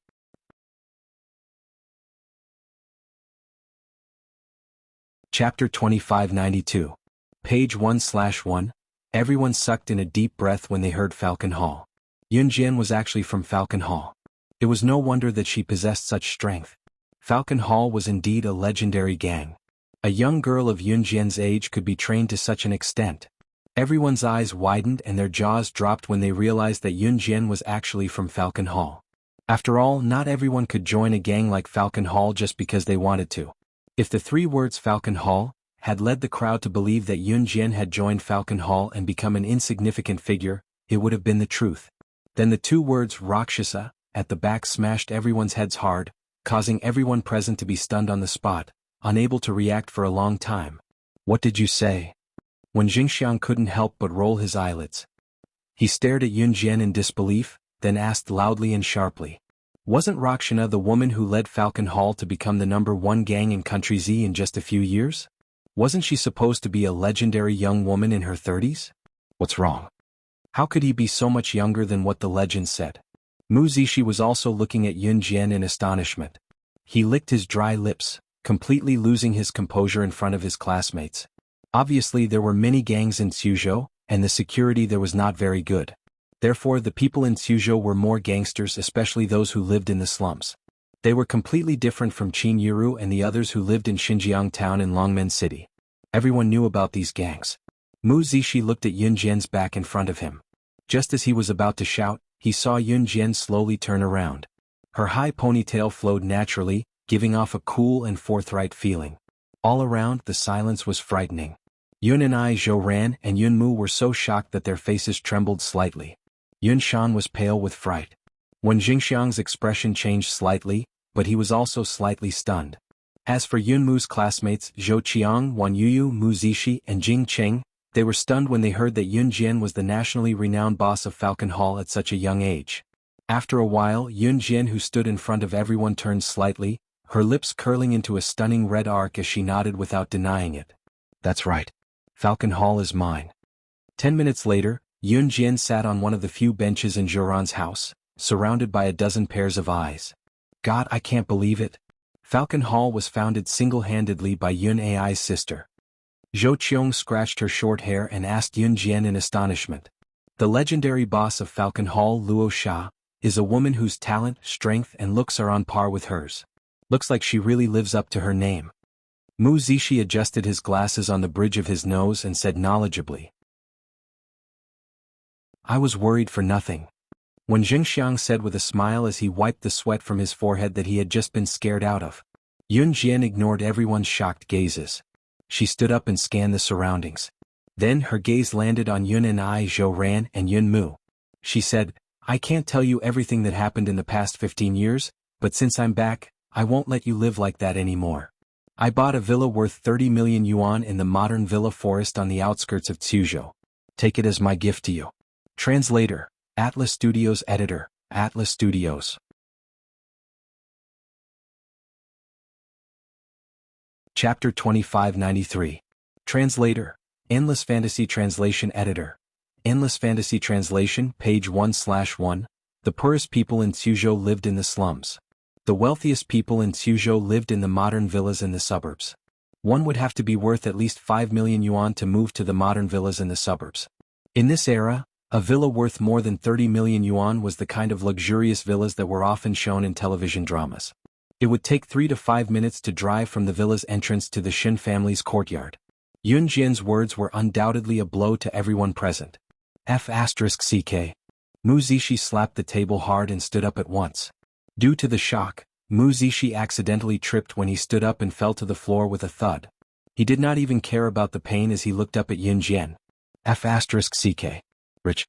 Chapter 2592. Page 1/1. Everyone sucked in a deep breath when they heard Falcon Hall. Yun Jian was actually from Falcon Hall. It was no wonder that she possessed such strength. Falcon Hall was indeed a legendary gang. A young girl of Yun Jian's age could be trained to such an extent. Everyone's eyes widened and their jaws dropped when they realized that Yun Jian was actually from Falcon Hall. After all, not everyone could join a gang like Falcon Hall just because they wanted to. If the three words Falcon Hall had led the crowd to believe that Yun Jian had joined Falcon Hall and become an insignificant figure, it would have been the truth. Then the two words Rakshasa at the back smashed everyone's heads hard, causing everyone present to be stunned on the spot, unable to react for a long time. What did you say? When Jingxiang couldn't help but roll his eyelids. He stared at Yun Jian in disbelief, then asked loudly and sharply. Wasn't Rakshana the woman who led Falcon Hall to become the #1 gang in Country Z in just a few years? Wasn't she supposed to be a legendary young woman in her 30s? What's wrong? How could he be so much younger than what the legend said? Mu Zishi was also looking at Yun Jian in astonishment. He licked his dry lips, completely losing his composure in front of his classmates. Obviously there were many gangs in Suzhou, and the security there was not very good. Therefore the people in Suzhou were more gangsters, especially those who lived in the slums. They were completely different from Qin Yiru and the others who lived in Xinjiang town and Longmen City. Everyone knew about these gangs. Mu Zishi looked at Yun Jian's back in front of him. Just as he was about to shout, he saw Yun Jian slowly turn around. Her high ponytail flowed naturally, giving off a cool and forthright feeling. All around, the silence was frightening. Yun and Zhou Ran and Yun Mu were so shocked that their faces trembled slightly. Yun Shan was pale with fright. Wen Jingxiang's expression changed slightly, but he was also slightly stunned. As for Yun Mu's classmates Zhou Qiang, Wan Yuyu, Mu Zishi, and Jing Cheng, they were stunned when they heard that Yun Jian was the nationally renowned boss of Falcon Hall at such a young age. After a while, Yun Jian, who stood in front of everyone, turned slightly, her lips curling into a stunning red arc as she nodded without denying it. That's right. Falcon Hall is mine. 10 minutes later, Yun Jian sat on one of the few benches in Zhouran's house, surrounded by a dozen pairs of eyes. God, I can't believe it. Falcon Hall was founded single-handedly by Yun Ai's sister. Zhou Qiong scratched her short hair and asked Yun Jian in astonishment. The legendary boss of Falcon Hall, Luo Sha, is a woman whose talent, strength, and looks are on par with hers. Looks like she really lives up to her name. Mu Zishi adjusted his glasses on the bridge of his nose and said knowledgeably. I was worried for nothing. When Jingxiang said with a smile as he wiped the sweat from his forehead that he had just been scared out of. Yun Jian ignored everyone's shocked gazes. She stood up and scanned the surroundings. Then her gaze landed on Yun and Zhou Ran and Yun Mu. She said, I can't tell you everything that happened in the past 15 years, but since I'm back, I won't let you live like that anymore. I bought a villa worth 30 million yuan in the modern villa forest on the outskirts of Suzhou. Take it as my gift to you. Translator, Atlas Studios Editor, Atlas Studios. Chapter 2593. Translator, Endless Fantasy Translation Editor. Endless Fantasy Translation, page 1/1. The poorest people in Suzhou lived in the slums. The wealthiest people in Suzhou lived in the modern villas in the suburbs. One would have to be worth at least 5 million yuan to move to the modern villas in the suburbs. In this era, a villa worth more than 30 million yuan was the kind of luxurious villas that were often shown in television dramas. It would take 3 to 5 minutes to drive from the villa's entrance to the Shin family's courtyard. Yun Jian's words were undoubtedly a blow to everyone present. F***ck. Mu Zishi slapped the table hard and stood up at once. Due to the shock, Mu Zishi accidentally tripped when he stood up and fell to the floor with a thud. He did not even care about the pain as he looked up at Yun Jian. F***ck. Rich.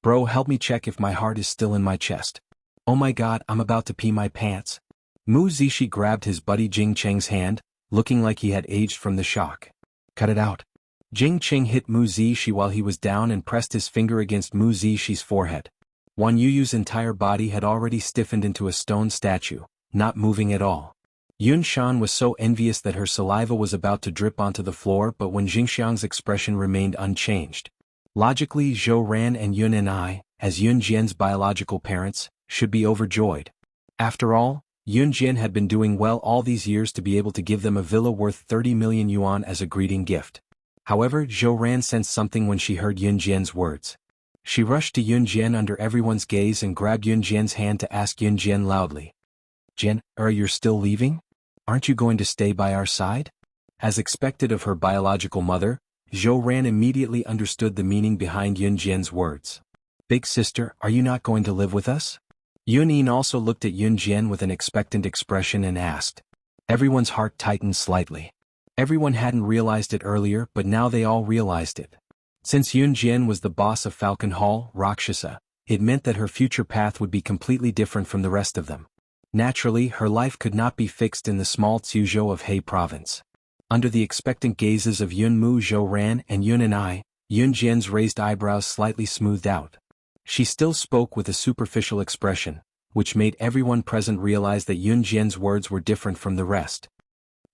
Bro, help me check if my heart is still in my chest. Oh my god, I'm about to pee my pants. Mu Zishi grabbed his buddy Jing Cheng's hand, looking like he had aged from the shock. Cut it out. Jing Cheng hit Mu Zishi while he was down and pressed his finger against Mu Zishi's forehead. Wan Yuyu's entire body had already stiffened into a stone statue, not moving at all. Yun Shan was so envious that her saliva was about to drip onto the floor, but when Jingxiang's expression remained unchanged. Logically, Zhou Ran and Yun and as Yun Jian's biological parents, should be overjoyed. After all, Yun Jian had been doing well all these years to be able to give them a villa worth 30 million yuan as a greeting gift. However, Zhou Ran sensed something when she heard Yun Jian's words. She rushed to Yun Jian under everyone's gaze and grabbed Yun Jian's hand to ask Yun Jian loudly. Jian, you're still leaving? Aren't you going to stay by our side? As expected of her biological mother, Zhou Ran immediately understood the meaning behind Yun Jian's words. Big sister, are you not going to live with us? Yun Yin also looked at Yun Jian with an expectant expression and asked. Everyone's heart tightened slightly. Everyone hadn't realized it earlier, but now they all realized it. Since Yun Jian was the boss of Falcon Hall, Rakshasa, it meant that her future path would be completely different from the rest of them. Naturally, her life could not be fixed in the small Tsuzhou of He Province. Under the expectant gazes of Yun Mu, Zhou Ran, and Yun and I, Yun Jian's raised eyebrows slightly smoothed out. She still spoke with a superficial expression, which made everyone present realize that Yun Jian's words were different from the rest.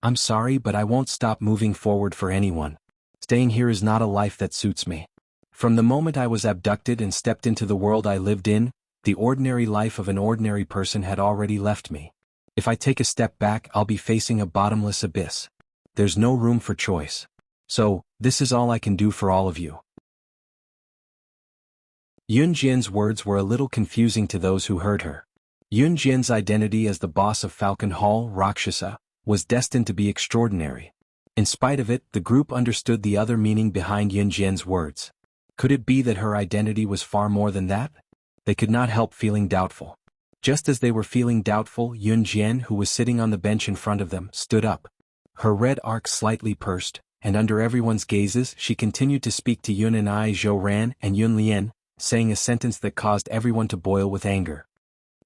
I'm sorry, but I won't stop moving forward for anyone. Staying here is not a life that suits me. From the moment I was abducted and stepped into the world I lived in, the ordinary life of an ordinary person had already left me. If I take a step back, I'll be facing a bottomless abyss. There's no room for choice. So, this is all I can do for all of you. Yun Jian's words were a little confusing to those who heard her. Yun Jian's identity as the boss of Falcon Hall, Rakshasa, was destined to be extraordinary. In spite of it, the group understood the other meaning behind Yun Jian's words. Could it be that her identity was far more than that? They could not help feeling doubtful. Just as they were feeling doubtful, Yun Jian, who was sitting on the bench in front of them, stood up. Her red arc slightly pursed, and under everyone's gazes she continued to speak to Yun and I, Zhou Ran, and Yun Lian, saying a sentence that caused everyone to boil with anger.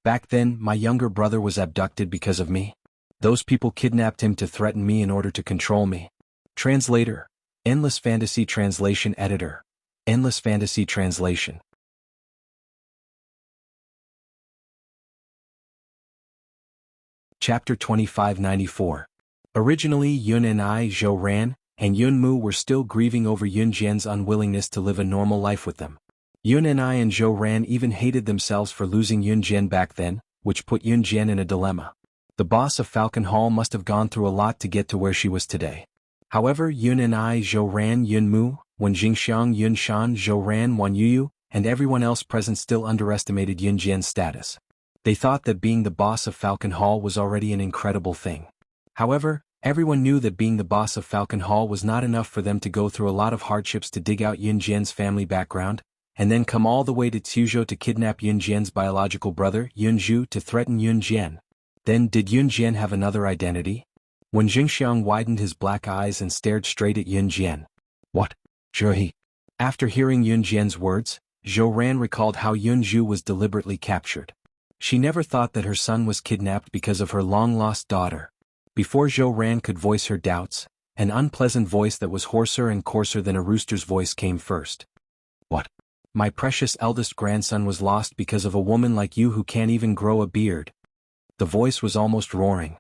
Back then, my younger brother was abducted because of me. Those people kidnapped him to threaten me in order to control me. Translator. Endless Fantasy Translation Editor. Endless Fantasy Translation. Chapter 2594. Originally Yun and I, Zhou Ran, and Yun Mu were still grieving over Yun Jian's unwillingness to live a normal life with them. Yun and I and Zhou Ran even hated themselves for losing Yun Jian back then, which put Yun Jian in a dilemma. The boss of Falcon Hall must have gone through a lot to get to where she was today. However, Yun and I, Zhou Ran, Yun Mu, Wen Jingxiang, Yun Shan, Zhou Ran, Wan Yuyu, and everyone else present still underestimated Yun Jian's status. They thought that being the boss of Falcon Hall was already an incredible thing. However, everyone knew that being the boss of Falcon Hall was not enough for them to go through a lot of hardships to dig out Yun Jian's family background, and then come all the way to Tsuzhou to kidnap Yun Jian's biological brother, Yun Zhu, to threaten Yun Jian. Then, did Yun Jian have another identity? When Jingxiang widened his black eyes and stared straight at Yun Jian. What? Zhe. After hearing Yun Jian's words, Zhou Ran recalled how Yun Zhu was deliberately captured. She never thought that her son was kidnapped because of her long-lost daughter. Before Zhou Ran could voice her doubts, an unpleasant voice that was hoarser and coarser than a rooster's voice came first. What? My precious eldest grandson was lost because of a woman like you who can't even grow a beard. The voice was almost roaring.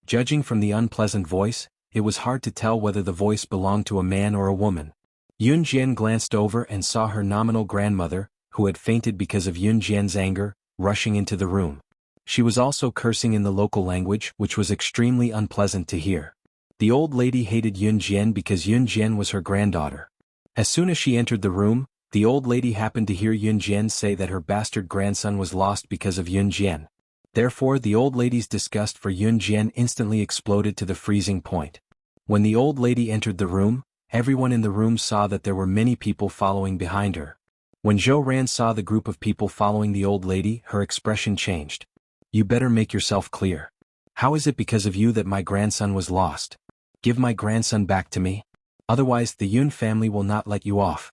Judging from the unpleasant voice, it was hard to tell whether the voice belonged to a man or a woman. Yun Jian glanced over and saw her nominal grandmother, who had fainted because of Yun Jian's anger, rushing into the room. She was also cursing in the local language, which was extremely unpleasant to hear. The old lady hated Yun Jian because Yun Jian was her granddaughter. As soon as she entered the room, the old lady happened to hear Yun Jian say that her bastard grandson was lost because of Yun Jian. Therefore, the old lady's disgust for Yun Jian instantly exploded to the freezing point. When the old lady entered the room, everyone in the room saw that there were many people following behind her. When Zhou Ran saw the group of people following the old lady, her expression changed. You better make yourself clear. How is it because of you that my grandson was lost? Give my grandson back to me. Otherwise, the Yun family will not let you off.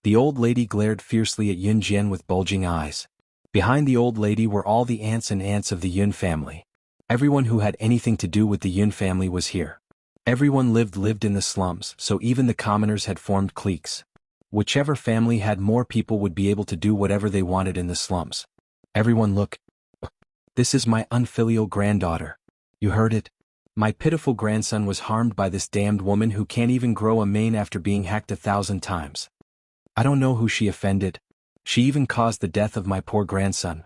The old lady glared fiercely at Yun Jian with bulging eyes. Behind the old lady were all the aunts and aunts of the Yun family. Everyone who had anything to do with the Yun family was here. Everyone lived in the slums, so even the commoners had formed cliques. Whichever family had more people would be able to do whatever they wanted in the slums. Everyone look. This is my unfilial granddaughter. You heard it? My pitiful grandson was harmed by this damned woman who can't even grow a mane after being hacked 1,000 times. I don't know who she offended. She even caused the death of my poor grandson.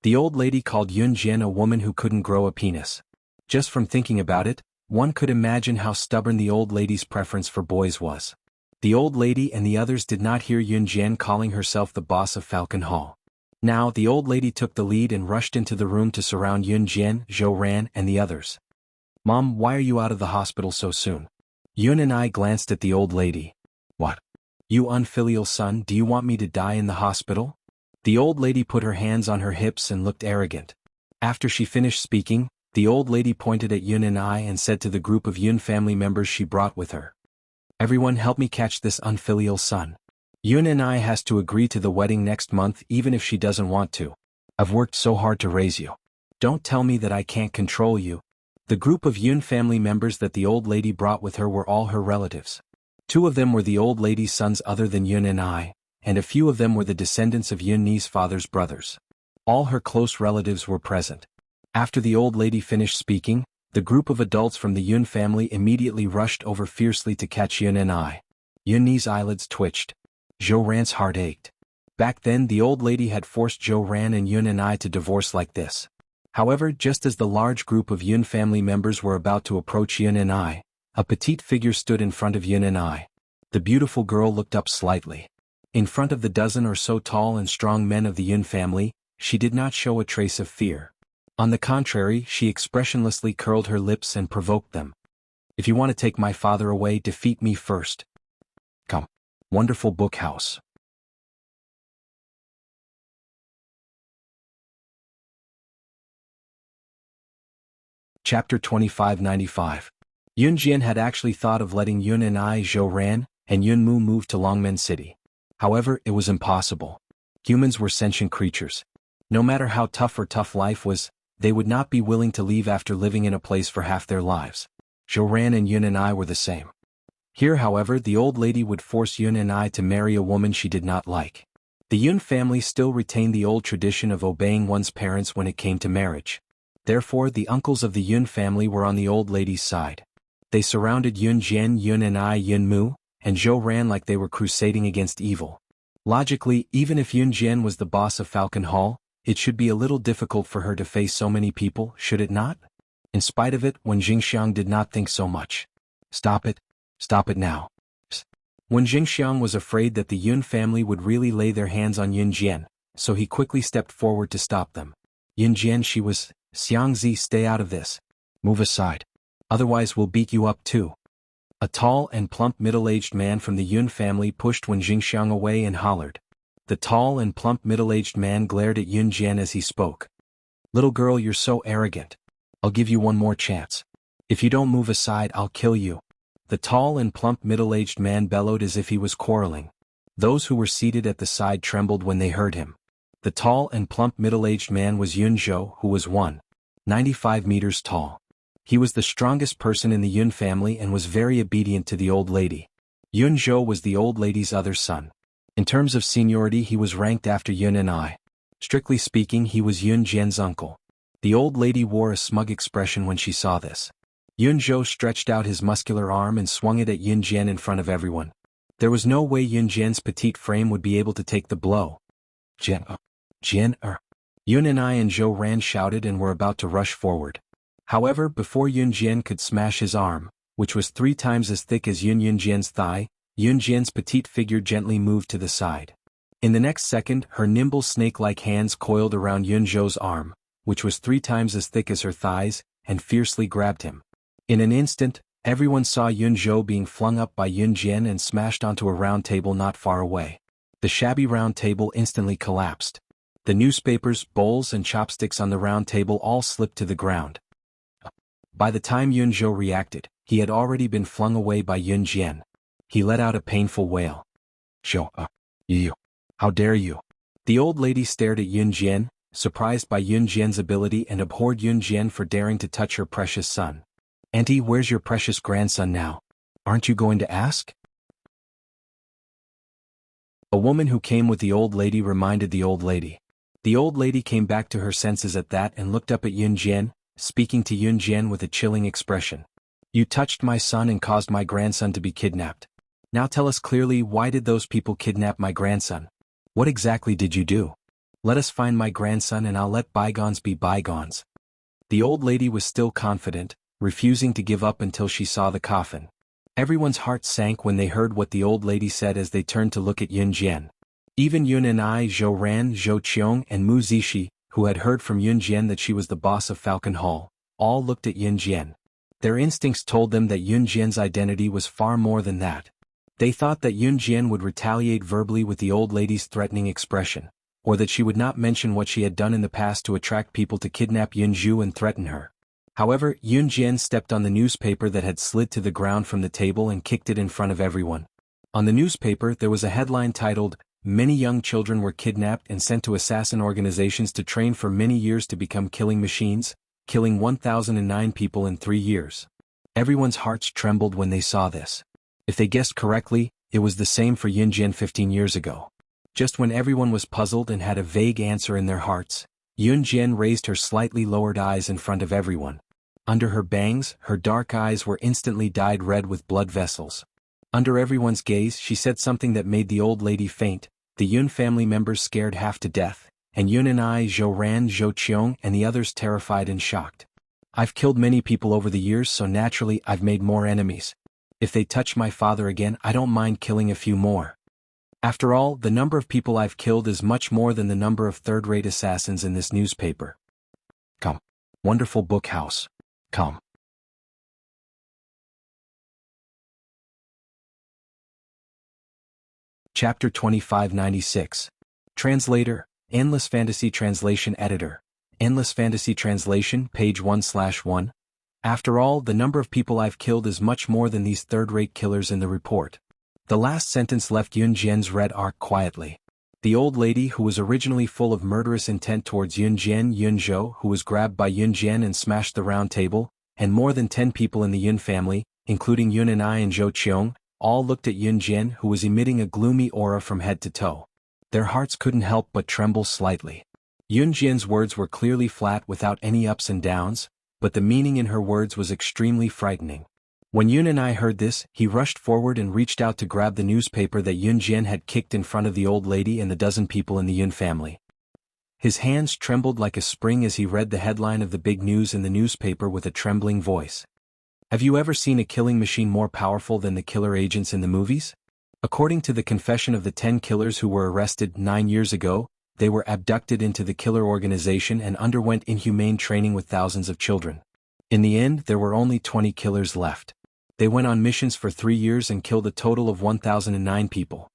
The old lady called Yun Jian a woman who couldn't grow a penis. Just from thinking about it, one could imagine how stubborn the old lady's preference for boys was. The old lady and the others did not hear Yun Jian calling herself the boss of Falcon Hall. Now the old lady took the lead and rushed into the room to surround Yun Jian, Zhou Ran, and the others. "Mom, why are you out of the hospital so soon?" Yun and I glanced at the old lady. "What? You unfilial son, do you want me to die in the hospital?" The old lady put her hands on her hips and looked arrogant. After she finished speaking, the old lady pointed at Yun and I and said to the group of Yun family members she brought with her, "Everyone help me catch this unfilial son. Yun and I has to agree to the wedding next month even if she doesn't want to. I've worked so hard to raise you. Don't tell me that I can't control you." The group of Yun family members that the old lady brought with her were all her relatives. 2 of them were the old lady's sons other than Yun and I, and a few of them were the descendants of Yun Ni's father's brothers. All her close relatives were present. After the old lady finished speaking, the group of adults from the Yun family immediately rushed over fiercely to catch Yun and I. Yun Ni's eyelids twitched. Zhou Ran's heart ached. Back then the old lady had forced Zhou Ran and Yun and I to divorce like this. However, just as the large group of Yun family members were about to approach Yun and I, a petite figure stood in front of Yun and I. The beautiful girl looked up slightly. In front of the dozen or so tall and strong men of the Yun family, she did not show a trace of fear. On the contrary, she expressionlessly curled her lips and provoked them. "If you want to take my father away, defeat me first. Come." Wonderful book house. Chapter 2595. Yun Jian had actually thought of letting Yun and I, Zhou Ran, and Yun Mu move to Longmen City. However, it was impossible. Humans were sentient creatures. No matter how tough life was, they would not be willing to leave after living in a place for half their lives. Zhou Ran and Yun and I were the same. Here, however, the old lady would force Yun and I to marry a woman she did not like. The Yun family still retained the old tradition of obeying one's parents when it came to marriage. Therefore, the uncles of the Yun family were on the old lady's side. They surrounded Yun Jian, Yun and I, Yun Mu, and Zhou Ran like they were crusading against evil. Logically, even if Yun Jian was the boss of Falcon Hall, it should be a little difficult for her to face so many people, should it not? In spite of it, Wen Jingxiang did not think so much. "Stop it. Stop it now." Wen Jingxiang was afraid that the Yun family would really lay their hands on Yun Jian, so he quickly stepped forward to stop them. "Yun Jian," she was, "Xiangzi, stay out of this. Move aside. Otherwise we'll beat you up too." A tall and plump middle-aged man from the Yun family pushed Wen Jingxiang away and hollered. The tall and plump middle-aged man glared at Yun Jian as he spoke. "Little girl, you're so arrogant. I'll give you one more chance. If you don't move aside, I'll kill you." The tall and plump middle-aged man bellowed as if he was quarreling. Those who were seated at the side trembled when they heard him. The tall and plump middle-aged man was Yun Zhou, who was 195 meters tall. He was the strongest person in the Yun family and was very obedient to the old lady. Yun Zhou was the old lady's other son. In terms of seniority, he was ranked after Yun and I. Strictly speaking, he was Yun Jian's uncle. The old lady wore a smug expression when she saw this. Yun Zhou stretched out his muscular arm and swung it at Yun Jian in front of everyone. There was no way Yun Jian's petite frame would be able to take the blow. Jian Yun and I and Zhou Ran shouted and were about to rush forward. However, before Yun Jian could smash his arm, which was 3 times as thick as Yun Jian's thigh, Yun Jian's petite figure gently moved to the side. In the next second, her nimble snake-like hands coiled around Yun Zhou's arm, which was 3 times as thick as her thighs, and fiercely grabbed him. In an instant, everyone saw Yun Zhou being flung up by Yun Jian and smashed onto a round table not far away. The shabby round table instantly collapsed. The newspapers, bowls and chopsticks on the round table all slipped to the ground. By the time Yun Zhou reacted, he had already been flung away by Yun Jian. He let out a painful wail. "Zhou, you. How dare you?" The old lady stared at Yun Jian, surprised by Yun Jian's ability and abhorred Yun Jian for daring to touch her precious son. "Auntie, where's your precious grandson now? Aren't you going to ask?" A woman who came with the old lady reminded the old lady. The old lady came back to her senses at that and looked up at Yun Jian, speaking to Yun Jian with a chilling expression. "You touched my son and caused my grandson to be kidnapped. Now tell us clearly, why did those people kidnap my grandson? What exactly did you do?" Let us find my grandson and I'll let bygones be bygones. The old lady was still confident, refusing to give up until she saw the coffin. Everyone's heart sank when they heard what the old lady said as they turned to look at Yun Jian. Even Yun and Zhou Ran, Zhou Qiong and Mu Zishi, who had heard from Yun Jian that she was the boss of Falcon Hall, all looked at Yun Jian. Their instincts told them that Yun Jian's identity was far more than that. They thought that Yun Jian would retaliate verbally with the old lady's threatening expression, or that she would not mention what she had done in the past to attract people to kidnap Yun Zhu and threaten her. However, Yun Jian stepped on the newspaper that had slid to the ground from the table and kicked it in front of everyone. On the newspaper there was a headline titled, "Many young children were kidnapped and sent to assassin organizations to train for many years to become killing machines, killing 1,009 people in 3 years." Everyone's hearts trembled when they saw this. If they guessed correctly, it was the same for Yun Jian 15 years ago. Just when everyone was puzzled and had a vague answer in their hearts, Yun Jian raised her slightly lowered eyes in front of everyone. Under her bangs, her dark eyes were instantly dyed red with blood vessels. Under everyone's gaze she said something that made the old lady faint, the Yun family members scared half to death, and Yun and Zhou Ran, Zhou Qiong and the others terrified and shocked. "I've killed many people over the years, so naturally I've made more enemies. If they touch my father again, I don't mind killing a few more. After all, the number of people I've killed is much more than the number of third-rate assassins in this newspaper. Come. Wonderful book house. Come." Chapter 2596. Translator, Endless Fantasy Translation Editor. Endless Fantasy Translation, page 1/1. After all, the number of people I've killed is much more than these third-rate killers in the report. The last sentence left Yun Jian's red arc quietly. The old lady, who was originally full of murderous intent towards Yun Jian, Yun Zhou, who was grabbed by Yun Jian and smashed the round table, and more than 10 people in the Yun family, including Yun and Zhou Qiong, all looked at Yun Jian, who was emitting a gloomy aura from head to toe. Their hearts couldn't help but tremble slightly. Yun Jian's words were clearly flat without any ups and downs, but the meaning in her words was extremely frightening. When Yun and heard this, he rushed forward and reached out to grab the newspaper that Yun Jian had kicked in front of the old lady and the dozen people in the Yun family. His hands trembled like a spring as he read the headline of the big news in the newspaper with a trembling voice. "Have you ever seen a killing machine more powerful than the killer agents in the movies? According to the confession of the 10 killers who were arrested 9 years ago, they were abducted into the killer organization and underwent inhumane training with thousands of children. In the end, there were only 20 killers left. They went on missions for 3 years and killed a total of 1,009 people.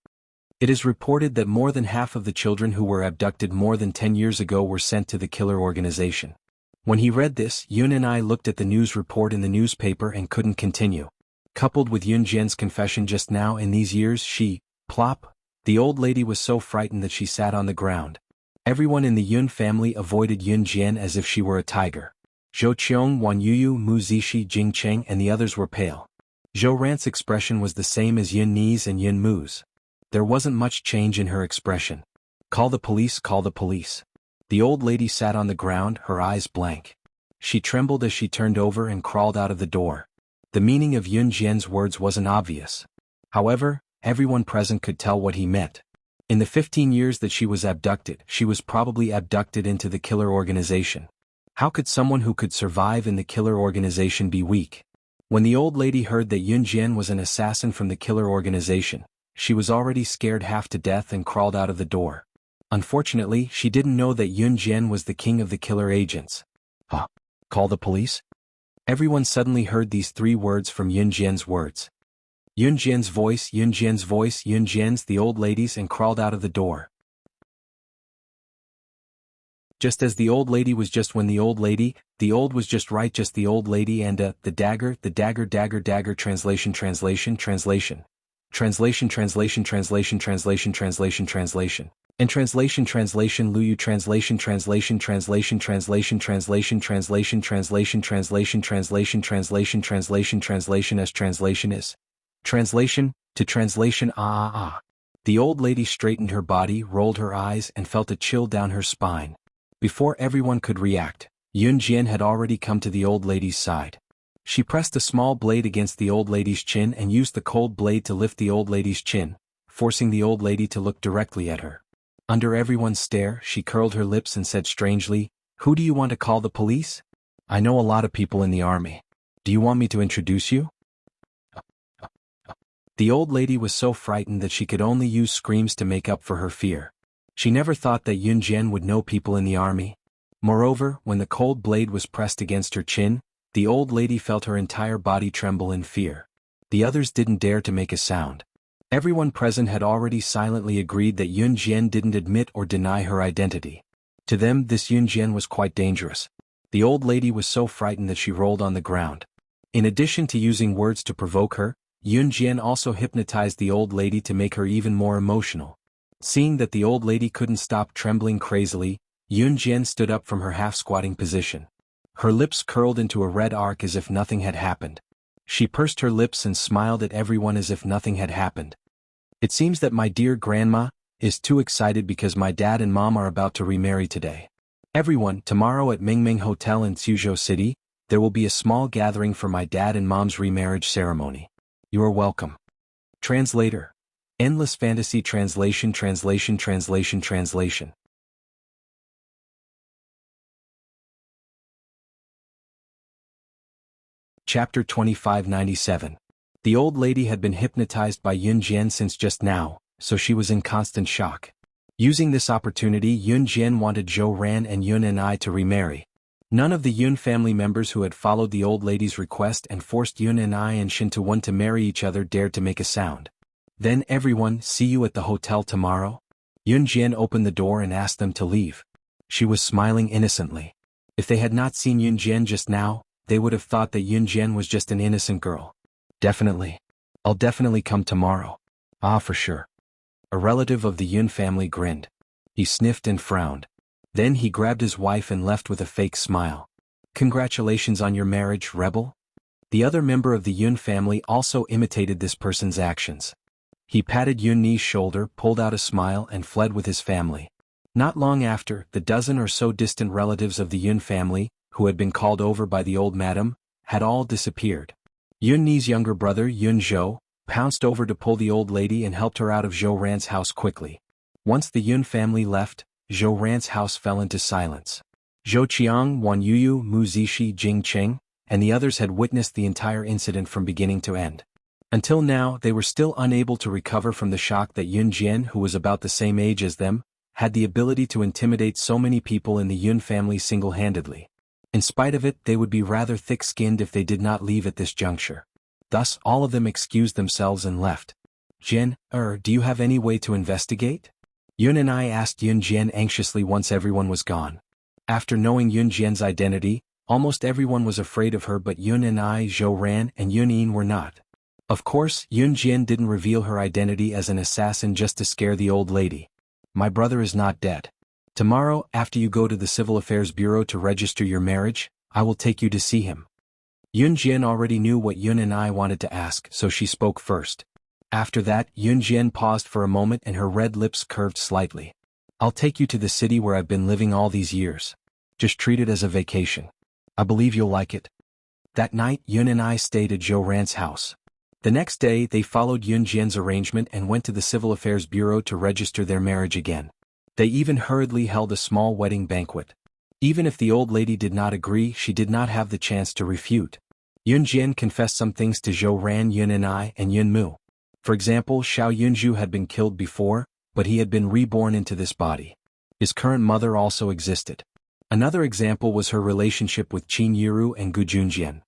It is reported that more than half of the children who were abducted more than 10 years ago were sent to the killer organization." When he read this, Yun and looked at the news report in the newspaper and couldn't continue. Coupled with Yun Jian's confession just now, in these years she, plop, the old lady was so frightened that she sat on the ground. Everyone in the Yun family avoided Yun Jian as if she were a tiger. Zhou Qiong, Wan Yuyu, Mu Zishi, Jing Cheng and the others were pale. Zhou Ran's expression was the same as Yun Ni's and Yun Mu's. There wasn't much change in her expression. "Call the police, call the police." The old lady sat on the ground, her eyes blank. She trembled as she turned over and crawled out of the door. The meaning of Yun Jian's words wasn't obvious. However, everyone present could tell what he meant. In the 15 years that she was abducted, she was probably abducted into the killer organization. How could someone who could survive in the killer organization be weak? When the old lady heard that Yun Jian was an assassin from the killer organization, she was already scared half to death and crawled out of the door. Unfortunately, she didn't know that Yun Jian was the king of the killer agents. Call the police? Everyone suddenly heard these 3 words from Yun Jian's words. Yun Jian's voice, Yun Jian's voice, Yun Jian's, the old ladies, and crawled out of the door. Just as the old lady was just when the old lady, the old was just right just the old lady and the dagger, dagger, translation, translation, translation. Translation, translation, translation, translation, translation, translation. And translation, translation, Luyu, translation, translation, translation, translation, translation, translation, translation, translation, translation, translation, translation, translation as translation is. Translation, to translation, The old lady straightened her body, rolled her eyes, and felt a chill down her spine. Before everyone could react, Yun Jian had already come to the old lady's side. She pressed a small blade against the old lady's chin and used the cold blade to lift the old lady's chin, forcing the old lady to look directly at her. Under everyone's stare, she curled her lips and said strangely, "Who do you want to call the police? I know a lot of people in the army. Do you want me to introduce you?" The old lady was so frightened that she could only use screams to make up for her fear. She never thought that Yun Jian would know people in the army. Moreover, when the cold blade was pressed against her chin, the old lady felt her entire body tremble in fear. The others didn't dare to make a sound. Everyone present had already silently agreed that Yun Jian didn't admit or deny her identity. To them, this Yun Jian was quite dangerous. The old lady was so frightened that she rolled on the ground. In addition to using words to provoke her, Yun Jian also hypnotized the old lady to make her even more emotional. Seeing that the old lady couldn't stop trembling crazily, Yun Jian stood up from her half-squatting position. Her lips curled into a red arc as if nothing had happened. She pursed her lips and smiled at everyone as if nothing had happened. "It seems that my dear grandma is too excited because my dad and mom are about to remarry today. Everyone, tomorrow at Mingming Hotel in Suzhou City, there will be a small gathering for my dad and mom's remarriage ceremony. You are welcome." Translator. Endless Fantasy Translation. Chapter 2597. The old lady had been hypnotized by Yun Jian since just now, so she was in constant shock. Using this opportunity, Yun Jian wanted Zhou Ran and Yun and I to remarry. None of the Yun family members who had followed the old lady's request and forced Yun and I and Shin to want to marry each other dared to make a sound. "Then everyone, see you at the hotel tomorrow?" Yun Jian opened the door and asked them to leave. She was smiling innocently. If they had not seen Yun Jian just now, they would have thought that Yun Jian was just an innocent girl. "Definitely. I'll definitely come tomorrow." "Ah, for sure." A relative of the Yun family grinned. He sniffed and frowned. Then he grabbed his wife and left with a fake smile. "Congratulations on your marriage, rebel." The other member of the Yun family also imitated this person's actions. He patted Yun Ni's shoulder, pulled out a smile and fled with his family. Not long after, the dozen or so distant relatives of the Yun family, who had been called over by the old madam, had all disappeared. Yun Ni's younger brother, Yun Zhou, pounced over to pull the old lady and helped her out of Zhou Ran's house quickly. Once the Yun family left, Zhou Ran's house fell into silence. Zhou Qiang, Wan Yuyu, Mu Zishi, Jing Cheng, and the others had witnessed the entire incident from beginning to end. Until now, they were still unable to recover from the shock that Yun Jian, who was about the same age as them, had the ability to intimidate so many people in the Yun family single-handedly. In spite of it, they would be rather thick-skinned if they did not leave at this juncture. Thus, all of them excused themselves and left. "Jian, do you have any way to investigate?" Yun and I asked Yun Jian anxiously once everyone was gone. After knowing Yun Jian's identity, almost everyone was afraid of her, but Yun and I, Zhou Ran and Yun Yin were not. Of course, Yun Jian didn't reveal her identity as an assassin just to scare the old lady. "My brother is not dead. Tomorrow, after you go to the Civil Affairs Bureau to register your marriage, I will take you to see him." Yun Jian already knew what Yun and I wanted to ask, so she spoke first. After that, Yun Jian paused for a moment and her red lips curved slightly. "I'll take you to the city where I've been living all these years. Just treat it as a vacation. I believe you'll like it." That night, Yun and I stayed at Zhou Ran's house. The next day, they followed Yun Jian's arrangement and went to the Civil Affairs Bureau to register their marriage again. They even hurriedly held a small wedding banquet. Even if the old lady did not agree, she did not have the chance to refute. Yun Jian confessed some things to Zhou Ran, Yun and I, and Yun Mu. For example, Xiao Yunju had been killed before, but he had been reborn into this body. His current mother also existed. Another example was her relationship with Qin Yiru and Gu Junjian.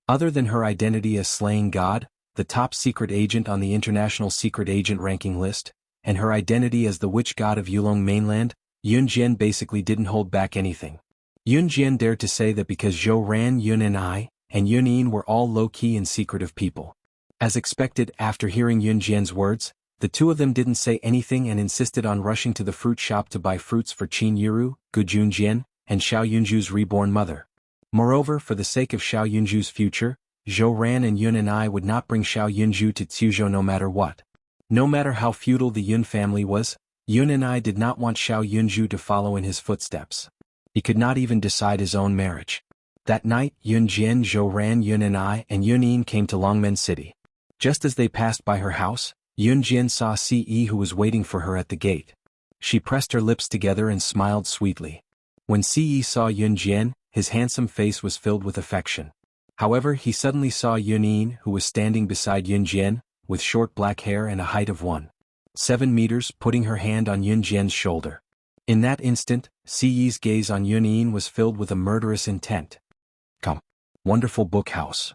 Other than her identity as Slaying God, the top secret agent on the International Secret Agent ranking list, and her identity as the Witch God of Yulong Mainland, Yun Jian basically didn't hold back anything. Yun Jian dared to say that because Zhou Ran, Yun and I, and Yun Yin were all low-key and secretive people. As expected, after hearing Yun Jian's words, the two of them didn't say anything and insisted on rushing to the fruit shop to buy fruits for Qin Yiru, Gu Junjian, and Xiao Yunju's reborn mother. Moreover, for the sake of Xiao Yunju's future, Zhou Ran and Yun and I would not bring Xiao Yunju to Suzhou no matter what. No matter how feudal the Yun family was, Yun and I did not want Xiao Yunju to follow in his footsteps. He could not even decide his own marriage. That night, Yun Jian, Zhou Ran, Yun and I, and Yun Yin came to Longmen City. Just as they passed by her house, Yunjian saw Ce who was waiting for her at the gate. She pressed her lips together and smiled sweetly. When Ce saw Yunjian, his handsome face was filled with affection. However, he suddenly saw Yunin, who was standing beside Yunjian, with short black hair and a height of 1.7 meters, putting her hand on Yunjian's shoulder. In that instant, Ce's gaze on Yunin was filled with a murderous intent. Come. Wonderful book house.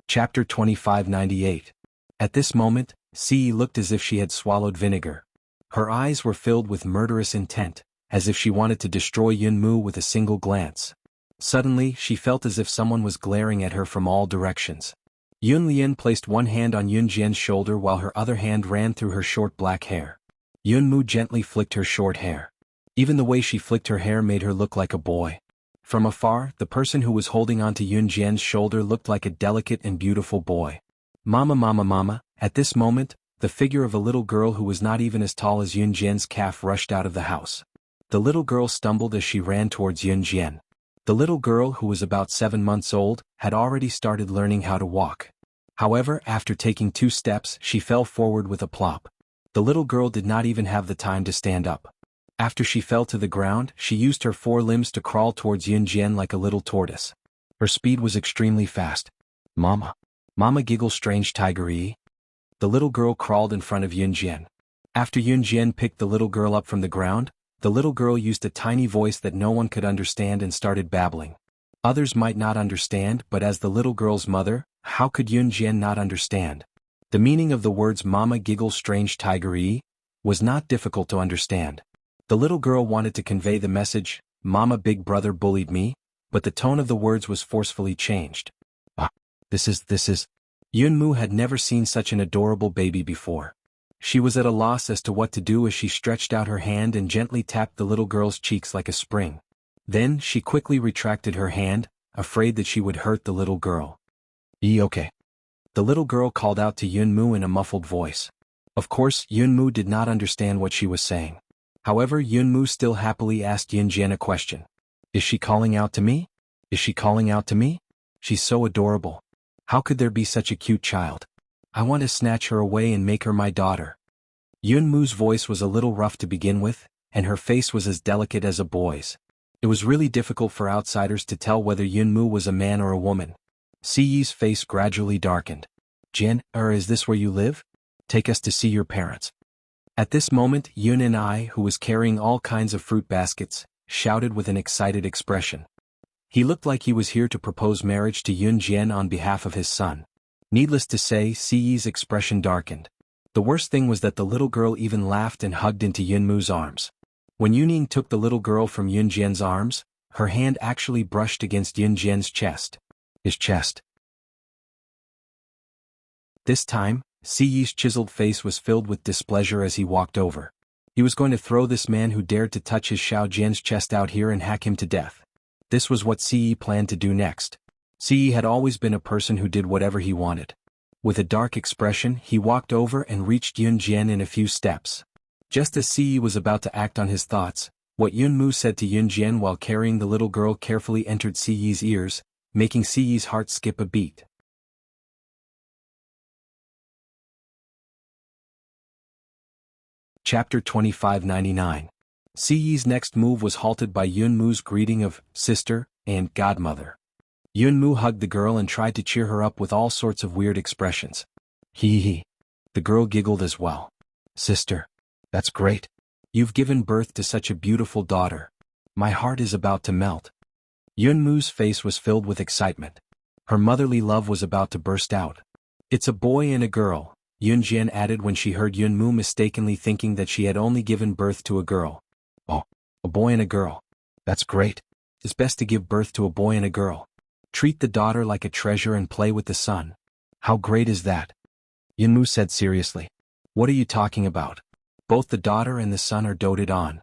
Chapter 2598. At this moment, Ce looked as if she had swallowed vinegar. Her eyes were filled with murderous intent, as if she wanted to destroy Yunmu with a single glance. Suddenly, she felt as if someone was glaring at her from all directions. Yunlian placed one hand on Yunjian's shoulder while her other hand ran through her short black hair. Yunmu gently flicked her short hair. Even the way she flicked her hair made her look like a boy. From afar, the person who was holding onto Yunjian's shoulder looked like a delicate and beautiful boy. Mama, mama, mama. At this moment, the figure of a little girl who was not even as tall as Yunjian's calf rushed out of the house. The little girl stumbled as she ran towards Yunjian. The little girl, who was about 7 months old, had already started learning how to walk. However, after taking 2 steps, she fell forward with a plop. The little girl did not even have the time to stand up. After she fell to the ground, she used her 4 limbs to crawl towards Yunjian like a little tortoise. Her speed was extremely fast. Mama. Mama giggle strange tiger-y. The little girl crawled in front of Yunjian. After Yunjian picked the little girl up from the ground, the little girl used a tiny voice that no one could understand and started babbling. Others might not understand, but as the little girl's mother, how could Yunjian not understand? The meaning of the words Mama giggle strange tiger-y was not difficult to understand. The little girl wanted to convey the message, Mama big brother bullied me, but the tone of the words was forcefully changed. This is. Yunmu had never seen such an adorable baby before. She was at a loss as to what to do as she stretched out her hand and gently tapped the little girl's cheeks like a spring. Then, she quickly retracted her hand, afraid that she would hurt the little girl. Okay. The little girl called out to Yunmu in a muffled voice. Of course, Yunmu did not understand what she was saying. However, Yunmu still happily asked Yunjian a question. Is she calling out to me? Is she calling out to me? She's so adorable. How could there be such a cute child? I want to snatch her away and make her my daughter. Yunmu's voice was a little rough to begin with, and her face was as delicate as a boy's. It was really difficult for outsiders to tell whether Yunmu was a man or a woman. Ce's face gradually darkened. Jin, is this where you live? Take us to see your parents. At this moment, Yun and I, who was carrying all kinds of fruit baskets, shouted with an excited expression. He looked like he was here to propose marriage to Yunjian on behalf of his son. Needless to say, Ce's expression darkened. The worst thing was that the little girl even laughed and hugged into Yunmu's arms. When Yuning took the little girl from Yunjian's arms, her hand actually brushed against Yunjian's chest. His chest. This time, Ce's chiseled face was filled with displeasure as he walked over. He was going to throw this man who dared to touch his Xiao Jian's chest out here and hack him to death. This was what Ce planned to do next. Ce had always been a person who did whatever he wanted. With a dark expression, he walked over and reached Yunjian in a few steps. Just as Ce was about to act on his thoughts, what Yunmu said to Yunjian while carrying the little girl carefully entered Ce's ears, making Ce's heart skip a beat. Chapter 2599. Ce's next move was halted by Yunmu's greeting of sister and godmother. Yunmu hugged the girl and tried to cheer her up with all sorts of weird expressions. Hee. The girl giggled as well. Sister. That's great. You've given birth to such a beautiful daughter. My heart is about to melt. Yunmu's face was filled with excitement. Her motherly love was about to burst out. It's a boy and a girl, Yunjian added when she heard Yunmu mistakenly thinking that she had only given birth to a girl. Oh, a boy and a girl. That's great. It's best to give birth to a boy and a girl. Treat the daughter like a treasure and play with the son. How great is that? Yunmu said seriously. What are you talking about? Both the daughter and the son are doted on.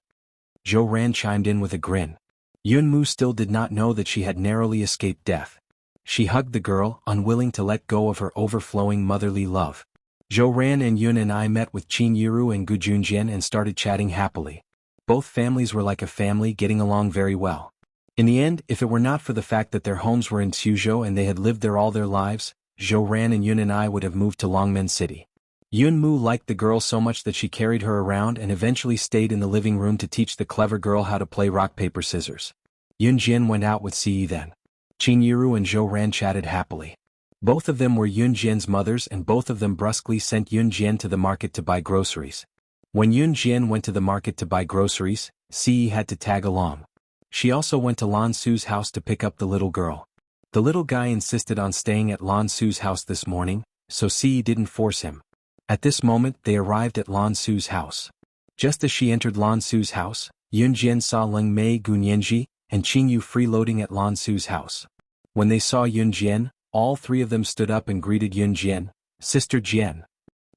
Zhou Ran chimed in with a grin. Yunmu still did not know that she had narrowly escaped death. She hugged the girl, unwilling to let go of her overflowing motherly love. Zhou Ran and Yun and I met with Qin Yiru and Gu Junjian and started chatting happily. Both families were like a family, getting along very well. In the end, if it were not for the fact that their homes were in Suzhou and they had lived there all their lives, Zhou Ran and Yun and I would have moved to Longmen City. Yun Mu liked the girl so much that she carried her around and eventually stayed in the living room to teach the clever girl how to play rock paper scissors. Yun Jian went out with Ce then. Qing Yiru and Zhou Ran chatted happily. Both of them were Yun Jian's mothers and both of them brusquely sent Yun Jian to the market to buy groceries. When Yun Jian went to the market to buy groceries, Ce had to tag along. She also went to Lan Su's house to pick up the little girl. The little guy insisted on staying at Lan Su's house this morning, so Ce didn't force him. At this moment they arrived at Lan Su's house. Just as she entered Lan Su's house, Yun Jian saw Leng Mei Gunyanji and Qing Yu freeloading at Lan Su's house. When they saw Yun Jian, all three of them stood up and greeted Yun Jian, "Sister Jian."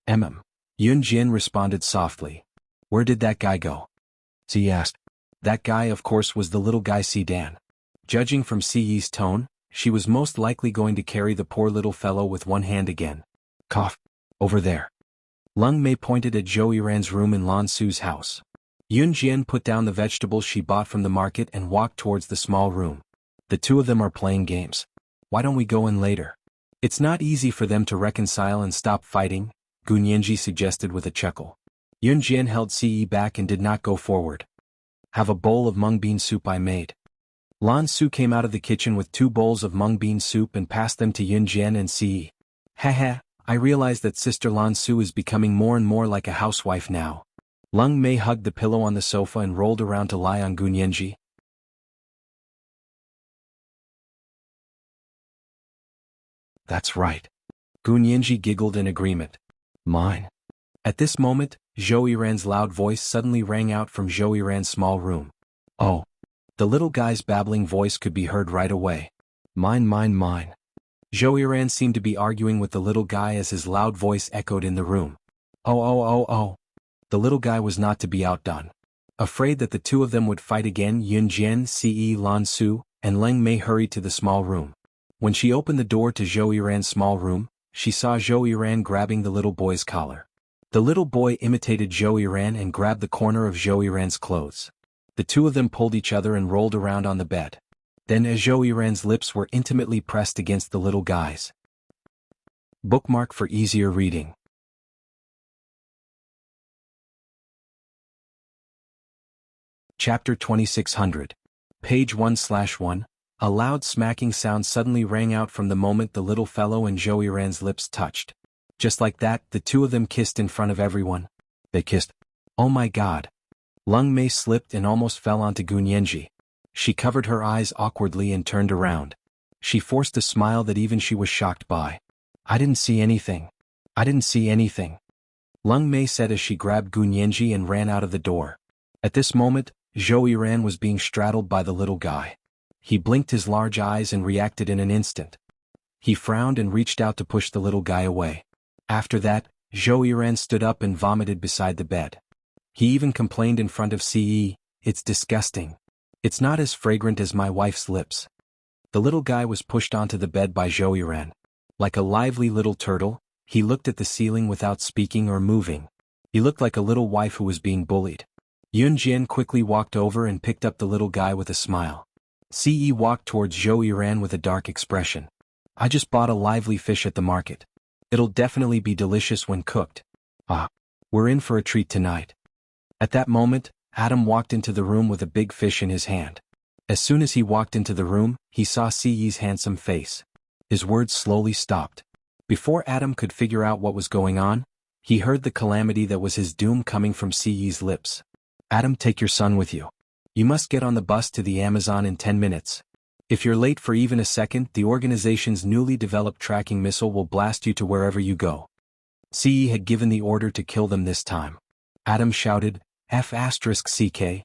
Yun Jian responded softly. "Where did that guy go?" Ce asked. That guy of course was the little guy Dan. Judging from Ce's tone, she was most likely going to carry the poor little fellow with one hand again. Cough. Over there. Leng Mei pointed at Zhou Yiran's room in Lan Su's house. Yun Jian put down the vegetables she bought from the market and walked towards the small room. The two of them are playing games. Why don't we go in later? It's not easy for them to reconcile and stop fighting, Gunyanji suggested with a chuckle. Yun Jian held Ce back and did not go forward. Have a bowl of mung bean soup I made. Lan Su came out of the kitchen with 2 bowls of mung bean soup and passed them to Yun Jian and Ce. Haha, I realize that Sister Lan Su is becoming more and more like a housewife now. Leng Mei hugged the pillow on the sofa and rolled around to lie on Gunyanji. That's right. Gunyanji giggled in agreement. Mine. At this moment, Zhou Yiran's loud voice suddenly rang out from Zhou Yiran's small room. Oh. The little guy's babbling voice could be heard right away. Mine, mine, mine. Zhou Yiran seemed to be arguing with the little guy as his loud voice echoed in the room. Oh, oh, oh, oh. The little guy was not to be outdone. Afraid that the two of them would fight again, Yun Jian, Ce, Lan Su, and Leng Mei hurried to the small room. When she opened the door to Zhou Yiran's small room, she saw Zhou Yiran grabbing the little boy's collar. The little boy imitated Zhou Yiran and grabbed the corner of Zhou Yiran's clothes. The two of them pulled each other and rolled around on the bed. Then as Zhou Yiran's lips were intimately pressed against the little guy's. Bookmark for easier reading. Chapter 2600. Page 1/1. A loud smacking sound suddenly rang out from the moment the little fellow and Zhou Yiran's lips touched. Just like that, the two of them kissed in front of everyone. They kissed. Oh my God. Leng Mei slipped and almost fell onto Gunyanji. She covered her eyes awkwardly and turned around. She forced a smile that even she was shocked by. I didn't see anything. I didn't see anything. Leng Mei said as she grabbed Gunyanji and ran out of the door. At this moment, Zhou Yiran was being straddled by the little guy. He blinked his large eyes and reacted in an instant. He frowned and reached out to push the little guy away. After that, Zhou Yiran stood up and vomited beside the bed. He even complained in front of Ce, "It's disgusting. It's not as fragrant as my wife's lips." The little guy was pushed onto the bed by Zhou Yiran. Like a lively little turtle, he looked at the ceiling without speaking or moving. He looked like a little wife who was being bullied. Yun Jian quickly walked over and picked up the little guy with a smile. Ce walked towards Zhou Yiran with a dark expression. I just bought a lively fish at the market. It'll definitely be delicious when cooked. Ah, we're in for a treat tonight. At that moment, Adam walked into the room with a big fish in his hand. As soon as he walked into the room, he saw Ce's handsome face. His words slowly stopped. Before Adam could figure out what was going on, he heard the calamity that was his doom coming from Ce's lips. Adam, take your son with you. You must get on the bus to the Amazon in 10 minutes. If you're late for even a second, the organization's newly developed tracking missile will blast you to wherever you go. Ce had given the order to kill them this time. Adam shouted, F***CK.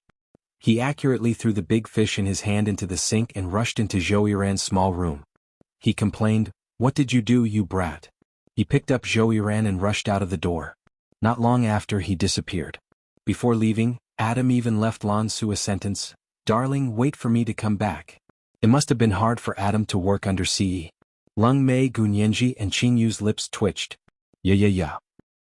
He accurately threw the big fish in his hand into the sink and rushed into Zhou Yiran's small room. He complained, "What did you do, you brat?" He picked up Zhou Yiran and rushed out of the door. Not long after, he disappeared. Before leaving, Adam even left Lan Su a sentence, "Darling, wait for me to come back." It must have been hard for Adam to work under Ce. Leng Mei, Gunyanji and Qing Yu's lips twitched. Yeah.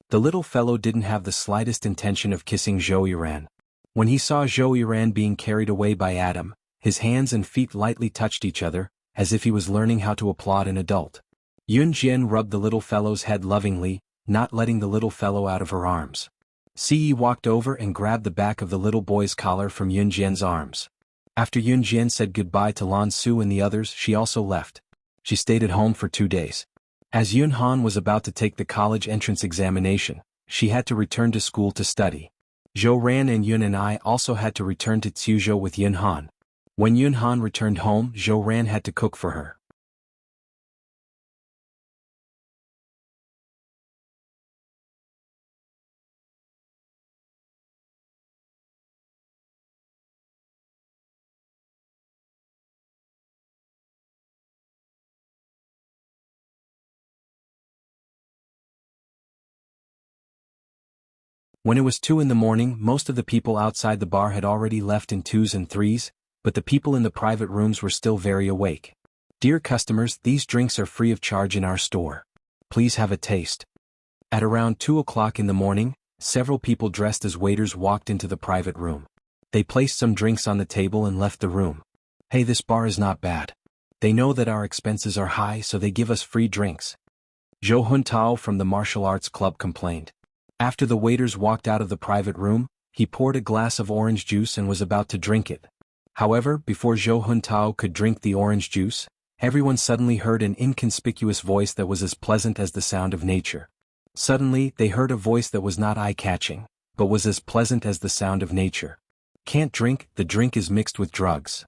The little fellow didn't have the slightest intention of kissing Zhou Yiran. When he saw Zhou Yiran being carried away by Adam, His hands and feet lightly touched each other, as if he was learning how to applaud an adult. Yun Jian rubbed the little fellow's head lovingly, not letting the little fellow out of her arms. Ce walked over and grabbed the back of the little boy's collar from Yun Jian's arms. After Yun Jian said goodbye to Lan Su and the others, she also left. She stayed at home for 2 days. As Yun Han was about to take the college entrance examination, she had to return to school to study. Zhou Ran and Yun and I also had to return to Tsuzhou with Yun Han. When Yun Han returned home, Zhou Ran had to cook for her. When it was 2 in the morning, most of the people outside the bar had already left in 2s and 3s, but the people in the private rooms were still very awake. Dear customers, these drinks are free of charge in our store. Please have a taste. At around 2 o'clock in the morning, several people dressed as waiters walked into the private room. They placed some drinks on the table and left the room. Hey, this bar is not bad. They know that our expenses are high, so they give us free drinks. Zhou Huntao from the martial arts club complained. After the waiters walked out of the private room, he poured a glass of orange juice and was about to drink it. However, before Zhou Huntao could drink the orange juice, everyone suddenly heard an inconspicuous voice that was as pleasant as the sound of nature. Suddenly, they heard a voice that was not eye-catching, but was as pleasant as the sound of nature. Can't drink, the drink is mixed with drugs.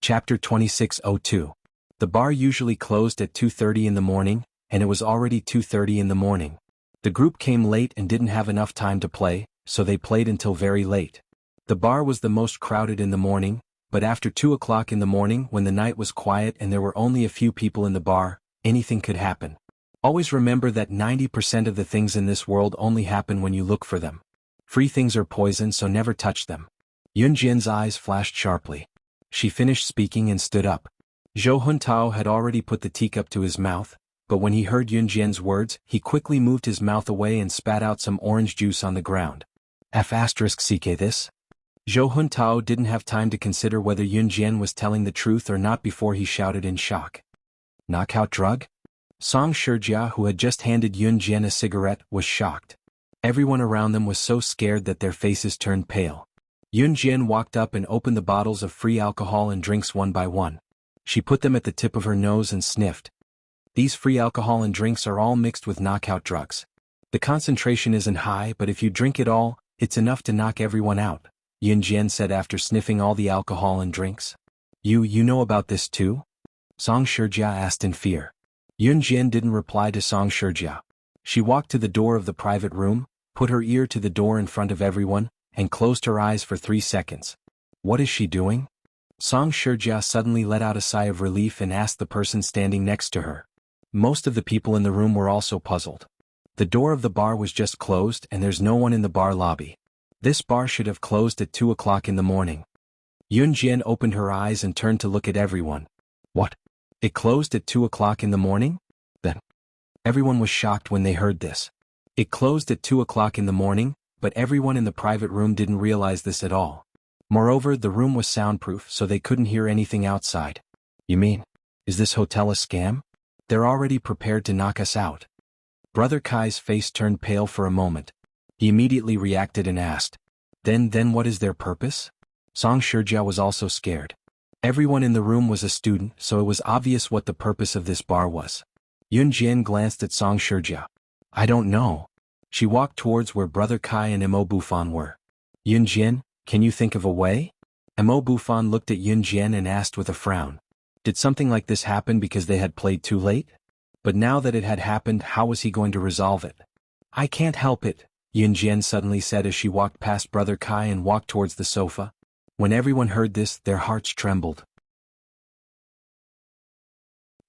Chapter 2602. The bar usually closed at 2:30 in the morning, and it was already 2:30 in the morning. The group came late and didn't have enough time to play, so they played until very late. The bar was the most crowded in the morning, but after 2 o'clock in the morning, when the night was quiet and there were only a few people in the bar, anything could happen. Always remember that 90% of the things in this world only happen when you look for them. Free things are poison, so never touch them. Yun Jian's eyes flashed sharply. She finished speaking and stood up. Zhou Huntao had already put the teacup to his mouth, but when he heard Yun Jian's words, he quickly moved his mouth away and spat out some orange juice on the ground. *CK this? Zhou Huntao didn't have time to consider whether Yun Jian was telling the truth or not before he shouted in shock. Knockout drug? Song Shijia, who had just handed Yun Jian a cigarette, was shocked. Everyone around them was so scared that their faces turned pale. Yun Jian walked up and opened the bottles of free alcohol and drinks one by one. She put them at the tip of her nose and sniffed. These free alcohol and drinks are all mixed with knockout drugs. The concentration isn't high, but if you drink it all, it's enough to knock everyone out, Yun Jian said after sniffing all the alcohol and drinks. You know about this too? Song Shijia asked in fear. Yun Jian didn't reply to Song Shijia. She walked to the door of the private room, put her ear to the door in front of everyone, and closed her eyes for 3 seconds. What is she doing? Song Shijia suddenly let out a sigh of relief and asked the person standing next to her. Most of the people in the room were also puzzled. The door of the bar was just closed and there's no one in the bar lobby. This bar should have closed at 2 o'clock in the morning. Yun Jian opened her eyes and turned to look at everyone. What? It closed at 2 o'clock in the morning? Then. Everyone was shocked when they heard this. It closed at 2 o'clock in the morning, but everyone in the private room didn't realize this at all. Moreover, the room was soundproof, so they couldn't hear anything outside. You mean, is this hotel a scam? They're already prepared to knock us out. Brother Kai's face turned pale for a moment. He immediately reacted and asked, Then what is their purpose? Song Shijia was also scared. Everyone in the room was a student, so it was obvious what the purpose of this bar was. Yun Jian glanced at Song Shijia. I don't know. She walked towards where Brother Kai and Imo Bufan were. Yun Jian, can you think of a way? Imo Bufan looked at Yun Jian and asked with a frown. Did something like this happen because they had played too late? But now that it had happened, how was he going to resolve it? I can't help it, Yun Jian suddenly said as she walked past Brother Kai and walked towards the sofa. When everyone heard this, their hearts trembled.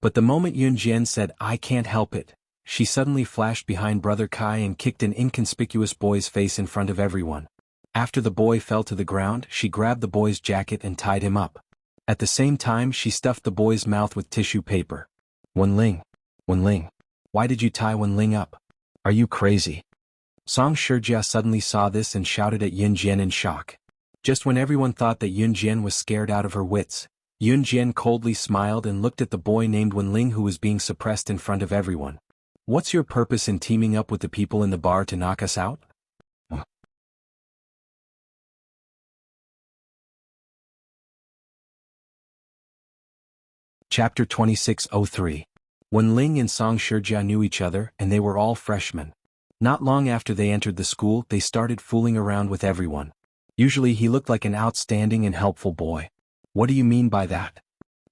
But the moment Yun Jian said, I can't help it, she suddenly flashed behind Brother Kai and kicked an inconspicuous boy's face in front of everyone. After the boy fell to the ground, she grabbed the boy's jacket and tied him up. At the same time, she stuffed the boy's mouth with tissue paper. Wenling, why did you tie Wenling up? Are you crazy? Song Shijia suddenly saw this and shouted at Yun Jian in shock. Just when everyone thought that Yun Jian was scared out of her wits, Yun Jian coldly smiled and looked at the boy named Wenling who was being suppressed in front of everyone. What's your purpose in teaming up with the people in the bar to knock us out? Chapter 2603. Wenling and Song Shijia knew each other and they were all freshmen. Not long after they entered the school, they started fooling around with everyone. Usually he looked like an outstanding and helpful boy. What do you mean by that?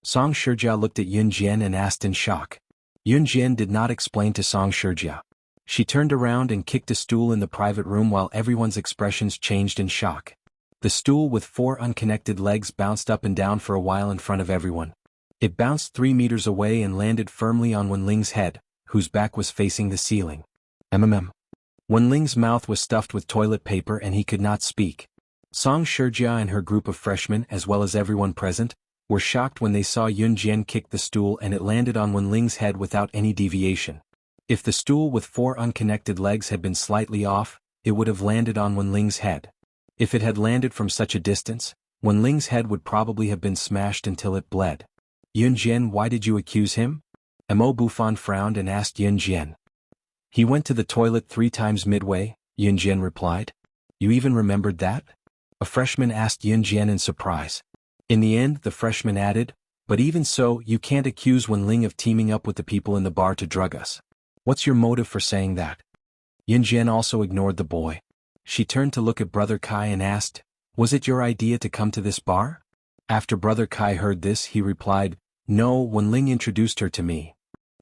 Song Shijia looked at Yun Jian and asked in shock. Yun Jian did not explain to Song Shijia. She turned around and kicked a stool in the private room while everyone's expressions changed in shock. The stool with 4 unconnected legs bounced up and down for a while in front of everyone. It bounced 3 meters away and landed firmly on Wenling's head, whose back was facing the ceiling. Wenling's mouth was stuffed with toilet paper and he could not speak. Song Shijia and her group of freshmen, as well as everyone present, were shocked when they saw Yun Jian kick the stool and it landed on Wenling's head without any deviation. If the stool with 4 unconnected legs had been slightly off, it would have landed on Wenling's head. If it had landed from such a distance, Wenling's head would probably have been smashed until it bled. Yun Jian, why did you accuse him? Mo Bufan frowned and asked Yun Jian. He went to the toilet 3 times midway, Yun Jian replied. You even remembered that? A freshman asked Yun Jian in surprise. In the end, the freshman added, but even so, you can't accuse Wenling of teaming up with the people in the bar to drug us. What's your motive for saying that? Yun Jian also ignored the boy. She turned to look at Brother Kai and asked, was it your idea to come to this bar? After Brother Kai heard this, he replied, no, Wenling introduced her to me.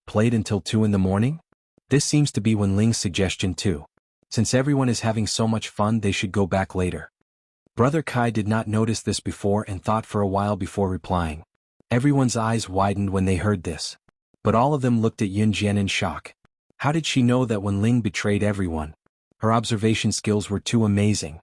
Played until 2 in the morning? This seems to be Wenling's suggestion too. Since everyone is having so much fun, they should go back later. Brother Kai did not notice this before and thought for a while before replying. Everyone's eyes widened when they heard this. But all of them looked at Yun Jian in shock. How did she know that Wenling betrayed everyone? Her observation skills were too amazing.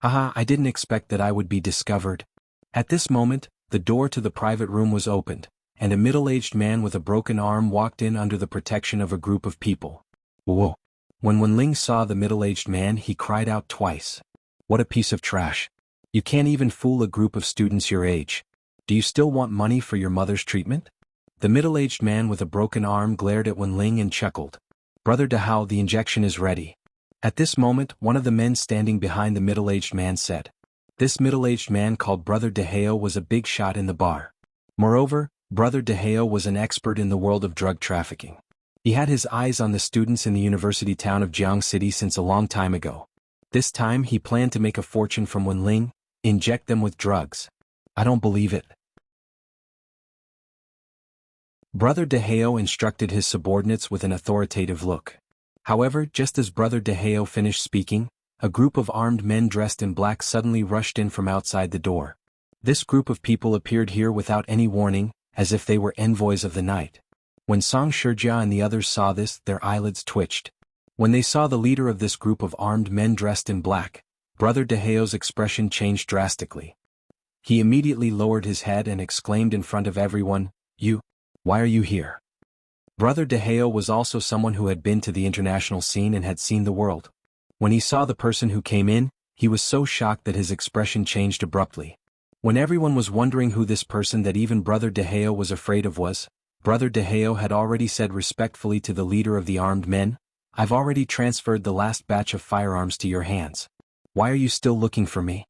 Haha, I didn't expect that I would be discovered. At this moment, the door to the private room was opened, and a middle-aged man with a broken arm walked in under the protection of a group of people. Whoa! When Wenling saw the middle-aged man, he cried out twice. What a piece of trash. You can't even fool a group of students your age. Do you still want money for your mother's treatment? The middle-aged man with a broken arm glared at Wenling and chuckled. Brother Dahao, the injection is ready. At this moment, one of the men standing behind the middle-aged man said. This middle-aged man called Brother Dahao was a big shot in the bar. Moreover, Brother Dahao was an expert in the world of drug trafficking. He had his eyes on the students in the university town of Jianghu City since a long time ago. This time he planned to make a fortune from Wenling, inject them with drugs. I don't believe it. Brother Dahao instructed his subordinates with an authoritative look. However, just as Brother Dahao finished speaking, a group of armed men dressed in black suddenly rushed in from outside the door. This group of people appeared here without any warning, as if they were envoys of the night. When Song Shijia and the others saw this, their eyelids twitched. When they saw the leader of this group of armed men dressed in black, Brother Dahao's expression changed drastically. He immediately lowered his head and exclaimed in front of everyone, why are you here? Brother Dahao was also someone who had been to the international scene and had seen the world. When he saw the person who came in, he was so shocked that his expression changed abruptly. When everyone was wondering who this person that even Brother Dahao was afraid of was, Brother Dahao had already said respectfully to the leader of the armed men, I've already transferred the last batch of firearms to your hands. Why are you still looking for me?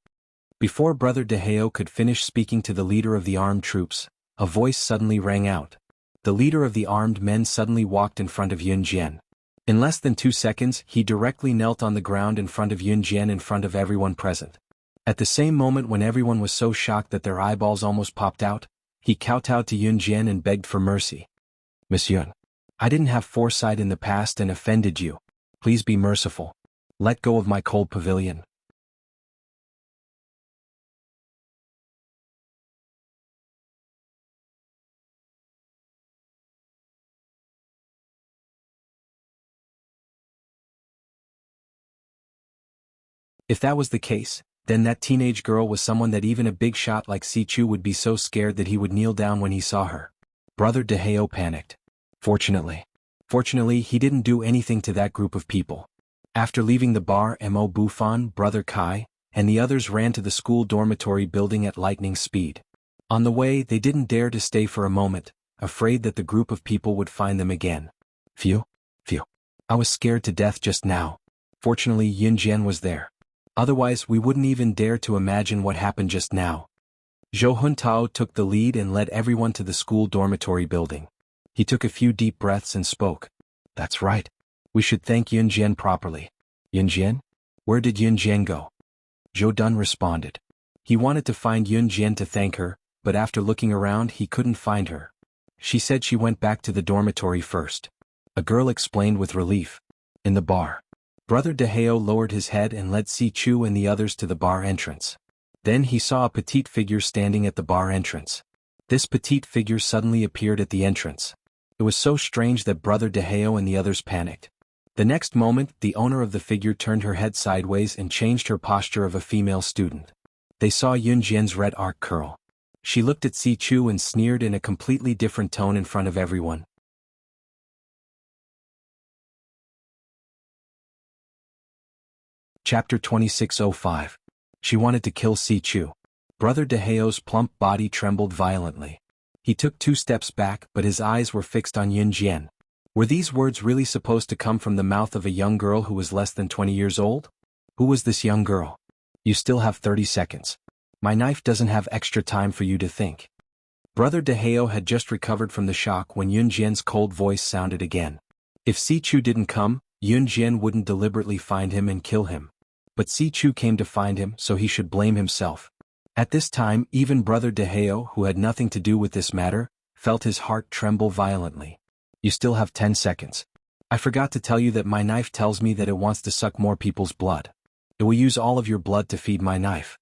Before Brother Dahao could finish speaking to the leader of the armed troops, a voice suddenly rang out. The leader of the armed men suddenly walked in front of Yun Jian. In less than 2 seconds, he directly knelt on the ground in front of Yun Jian in front of everyone present. At the same moment when everyone was so shocked that their eyeballs almost popped out, he kowtowed to Yun Jian and begged for mercy. Miss Yun, I didn't have foresight in the past and offended you. Please be merciful. Let go of my cold pavilion. If that was the case, then that teenage girl was someone that even a big shot like Si Chu would be so scared that he would kneel down when he saw her. Brother Dahao panicked. Fortunately, he didn't do anything to that group of people. After leaving the bar, Mo Bufan, Brother Kai, and the others ran to the school dormitory building at lightning speed. On the way, they didn't dare to stay for a moment, afraid that the group of people would find them again. Phew. I was scared to death just now. Fortunately, Yun Jian was there. Otherwise, we wouldn't even dare to imagine what happened just now. Zhou Huntao took the lead and led everyone to the school dormitory building. He took a few deep breaths and spoke. That's right. We should thank Yun Jian properly. Yun Jian? Where did Yun Jian go? Zhou Dun responded. He wanted to find Yun Jian to thank her, but after looking around he couldn't find her. She said she went back to the dormitory first. A girl explained with relief. In the bar. Brother Deheo lowered his head and led Si Chu and the others to the bar entrance. Then he saw a petite figure standing at the bar entrance. This petite figure suddenly appeared at the entrance. It was so strange that Brother Deheo and the others panicked. The next moment, the owner of the figure turned her head sideways and changed her posture of a female student. They saw Yun Jian's red arc curl. She looked at Si Chu and sneered in a completely different tone in front of everyone. Chapter 2605. She wanted to kill Si Chu. Brother Deheo's plump body trembled violently. He took 2 steps back, but his eyes were fixed on Yun Jian. Were these words really supposed to come from the mouth of a young girl who was less than 20 years old? Who was this young girl? You still have 30 seconds. My knife doesn't have extra time for you to think. Brother Deheo had just recovered from the shock when Yun Jian's cold voice sounded again. If Si Chu didn't come, Yun Jian wouldn't deliberately find him and kill him. But Si Chu came to find him, so he should blame himself. At this time, even Brother Deheo, who had nothing to do with this matter, felt his heart tremble violently. You still have 10 seconds. I forgot to tell you that my knife tells me that it wants to suck more people's blood. It will use all of your blood to feed my knife.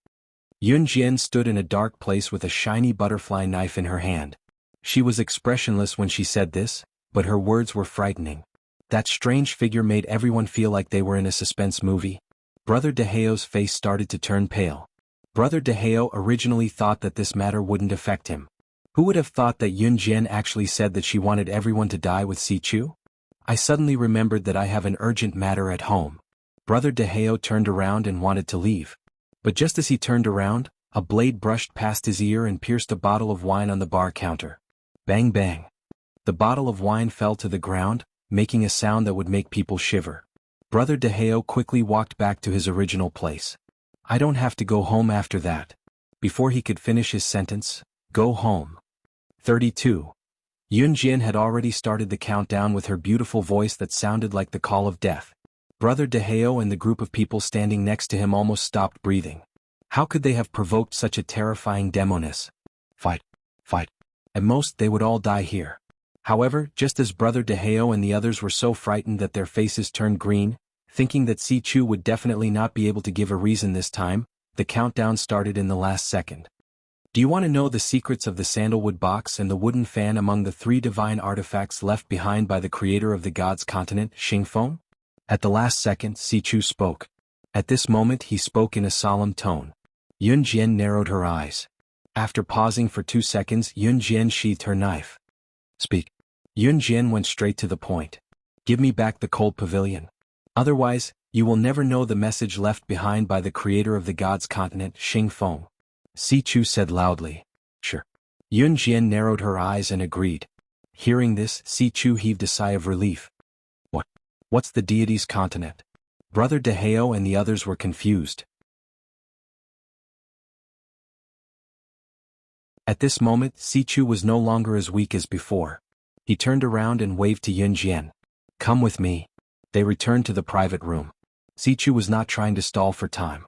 Yun Jian stood in a dark place with a shiny butterfly knife in her hand. She was expressionless when she said this, but her words were frightening. That strange figure made everyone feel like they were in a suspense movie. Brother Deheo's face started to turn pale. Brother Deheo originally thought that this matter wouldn't affect him. Who would have thought that Yun Jian actually said that she wanted everyone to die with Si Chu? I suddenly remembered that I have an urgent matter at home. Brother Deheo turned around and wanted to leave. But just as he turned around, a blade brushed past his ear and pierced a bottle of wine on the bar counter. Bang bang. The bottle of wine fell to the ground, making a sound that would make people shiver. Brother Deheo quickly walked back to his original place. I don't have to go home after that. Before he could finish his sentence, go home. 32. Yun Jian had already started the countdown with her beautiful voice that sounded like the call of death. Brother Deheo and the group of people standing next to him almost stopped breathing. How could they have provoked such a terrifying demoness? Fight. At most they would all die here. However, just as Brother Deheo and the others were so frightened that their faces turned green, thinking that Si Chu would definitely not be able to give a reason this time, the countdown started in the last second. Do you want to know the secrets of the sandalwood box and the wooden fan among the 3 divine artifacts left behind by the creator of the gods' continent, Xingfeng? At the last second, Si Chu spoke. At this moment he spoke in a solemn tone. Yun Jian narrowed her eyes. After pausing for 2 seconds, Yun Jian sheathed her knife. Speak. Yun Jian went straight to the point. Give me back the cold pavilion. Otherwise, you will never know the message left behind by the creator of the gods' continent, Xingfeng. Si Chu said loudly. Sure. Yun Jian narrowed her eyes and agreed. Hearing this, Si Chu heaved a sigh of relief. What's the deity's continent? Brother Deheo and the others were confused. At this moment, Si Chu was no longer as weak as before. He turned around and waved to Yun Jian. Come with me. They returned to the private room. Si Chu was not trying to stall for time.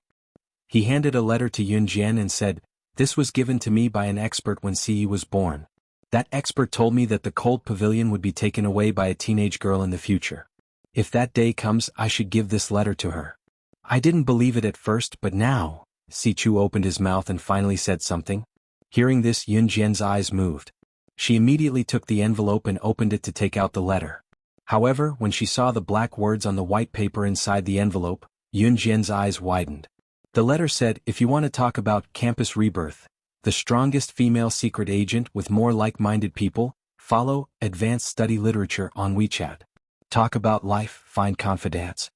He handed a letter to Yun Jian and said, This was given to me by an expert when Si was born. That expert told me that the cold pavilion would be taken away by a teenage girl in the future. If that day comes, I should give this letter to her. I didn't believe it at first, but now, Si Chu opened his mouth and finally said something. Hearing this, Yun Jian's eyes moved. She immediately took the envelope and opened it to take out the letter. However, when she saw the black words on the white paper inside the envelope, Yun Jian's eyes widened. The letter said, if you want to talk about campus rebirth, the strongest female secret agent with more like-minded people, follow Advanced Study Literature on WeChat. Talk about life, find confidants.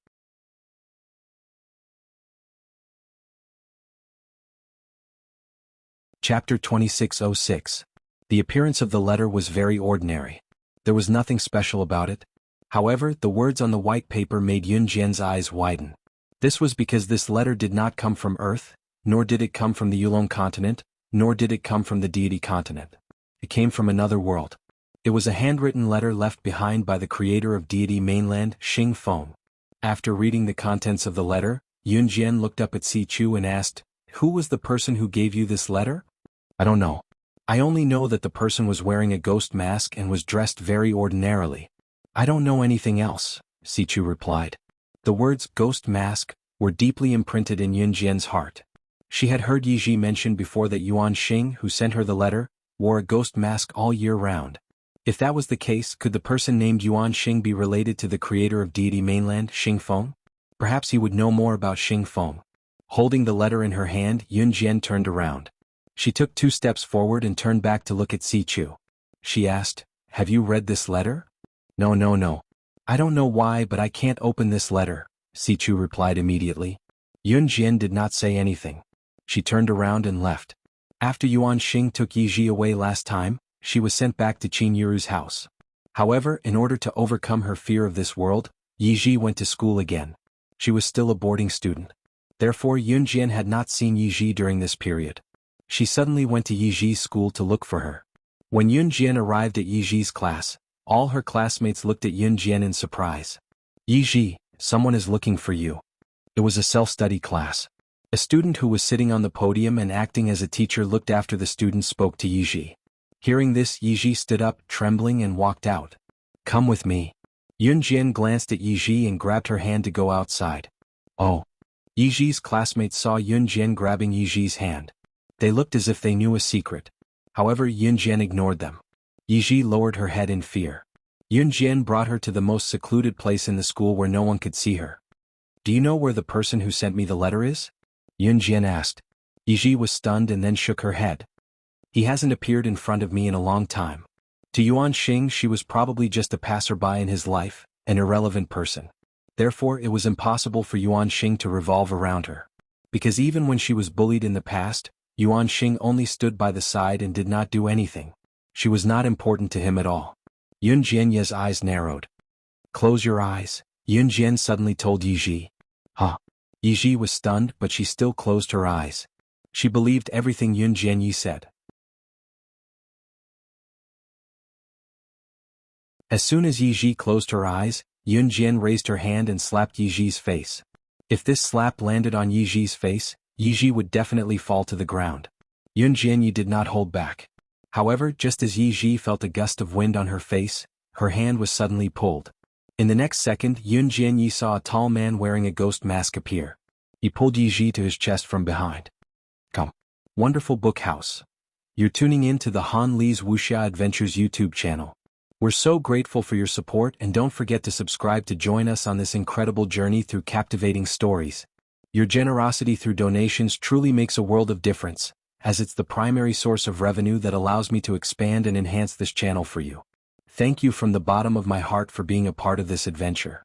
Chapter 2606. The appearance of the letter was very ordinary. There was nothing special about it. However, the words on the white paper made Yun Jian's eyes widen. This was because this letter did not come from Earth, nor did it come from the Yulong continent, nor did it come from the deity continent. It came from another world. It was a handwritten letter left behind by the creator of deity mainland, Xing Feng. After reading the contents of the letter, Yun Jian looked up at Si Chu and asked, "Who was the person who gave you this letter?" "I don't know. I only know that the person was wearing a ghost mask and was dressed very ordinarily. I don't know anything else," Si Chu replied. The words "ghost mask" were deeply imprinted in Yun Jian's heart. She had heard Yi Ji mention before that Yuan Xing, who sent her the letter, wore a ghost mask all year round. If that was the case, could the person named Yuan Xing be related to the creator of deity mainland, Xing Feng? Perhaps he would know more about Xing Feng. Holding the letter in her hand, Yun Jian turned around. She took 2 steps forward and turned back to look at Si Chu. She asked, "Have you read this letter?" No. "I don't know why, but I can't open this letter," Si Chu replied immediately. Yun Jian did not say anything. She turned around and left. After Yuan Xing took Yi Ji away last time, she was sent back to Qin Yuru's house. However, in order to overcome her fear of this world, Yi Ji went to school again. She was still a boarding student. Therefore Yun Jian had not seen Yi Ji during this period. She suddenly went to Yi Ji's school to look for her. When Yun Jian arrived at Yi Ji's class, all her classmates looked at Yun Jian in surprise. "Yi Ji, someone is looking for you." It was a self-study class. A student who was sitting on the podium and acting as a teacher looked after the students spoke to Yi Ji. Hearing this, Yi Ji stood up, trembling, and walked out. "Come with me." Yun Jian glanced at Yi Ji and grabbed her hand to go outside. "Oh." Yi Ji's classmates saw Yun Jian grabbing Yi Ji's hand. They looked as if they knew a secret. However, Yun Jian ignored them. Yi Ji lowered her head in fear. Yun Jian brought her to the most secluded place in the school where no one could see her. "Do you know where the person who sent me the letter is?" Yun Jian asked. Yi Ji was stunned and then shook her head. "He hasn't appeared in front of me in a long time." To Yuan Xing, she was probably just a passerby in his life, an irrelevant person. Therefore, it was impossible for Yuan Xing to revolve around her. Because even when she was bullied in the past, Yuan Xing only stood by the side and did not do anything. She was not important to him at all. Yun Jian's eyes narrowed. "Close your eyes," Yun Jian suddenly told Yi Ji. "Huh." Yi Ji was stunned, but she still closed her eyes. She believed everything Yun Jian said. As soon as Yi Ji closed her eyes, Yun Jian raised her hand and slapped Yi Ji's face. If this slap landed on Yi Ji's face, Yi Ji would definitely fall to the ground. Yun Jian did not hold back. However, just as Yi Ji felt a gust of wind on her face, her hand was suddenly pulled. In the next second, Yun Jian saw a tall man wearing a ghost mask appear. He pulled Yi Ji to his chest from behind. "Come. Wonderful book house. You're tuning in to the Han Li's Wuxia Adventures YouTube channel. We're so grateful for your support, and don't forget to subscribe to join us on this incredible journey through captivating stories. Your generosity through donations truly makes a world of difference, as it's the primary source of revenue that allows me to expand and enhance this channel for you. Thank you from the bottom of my heart for being a part of this adventure."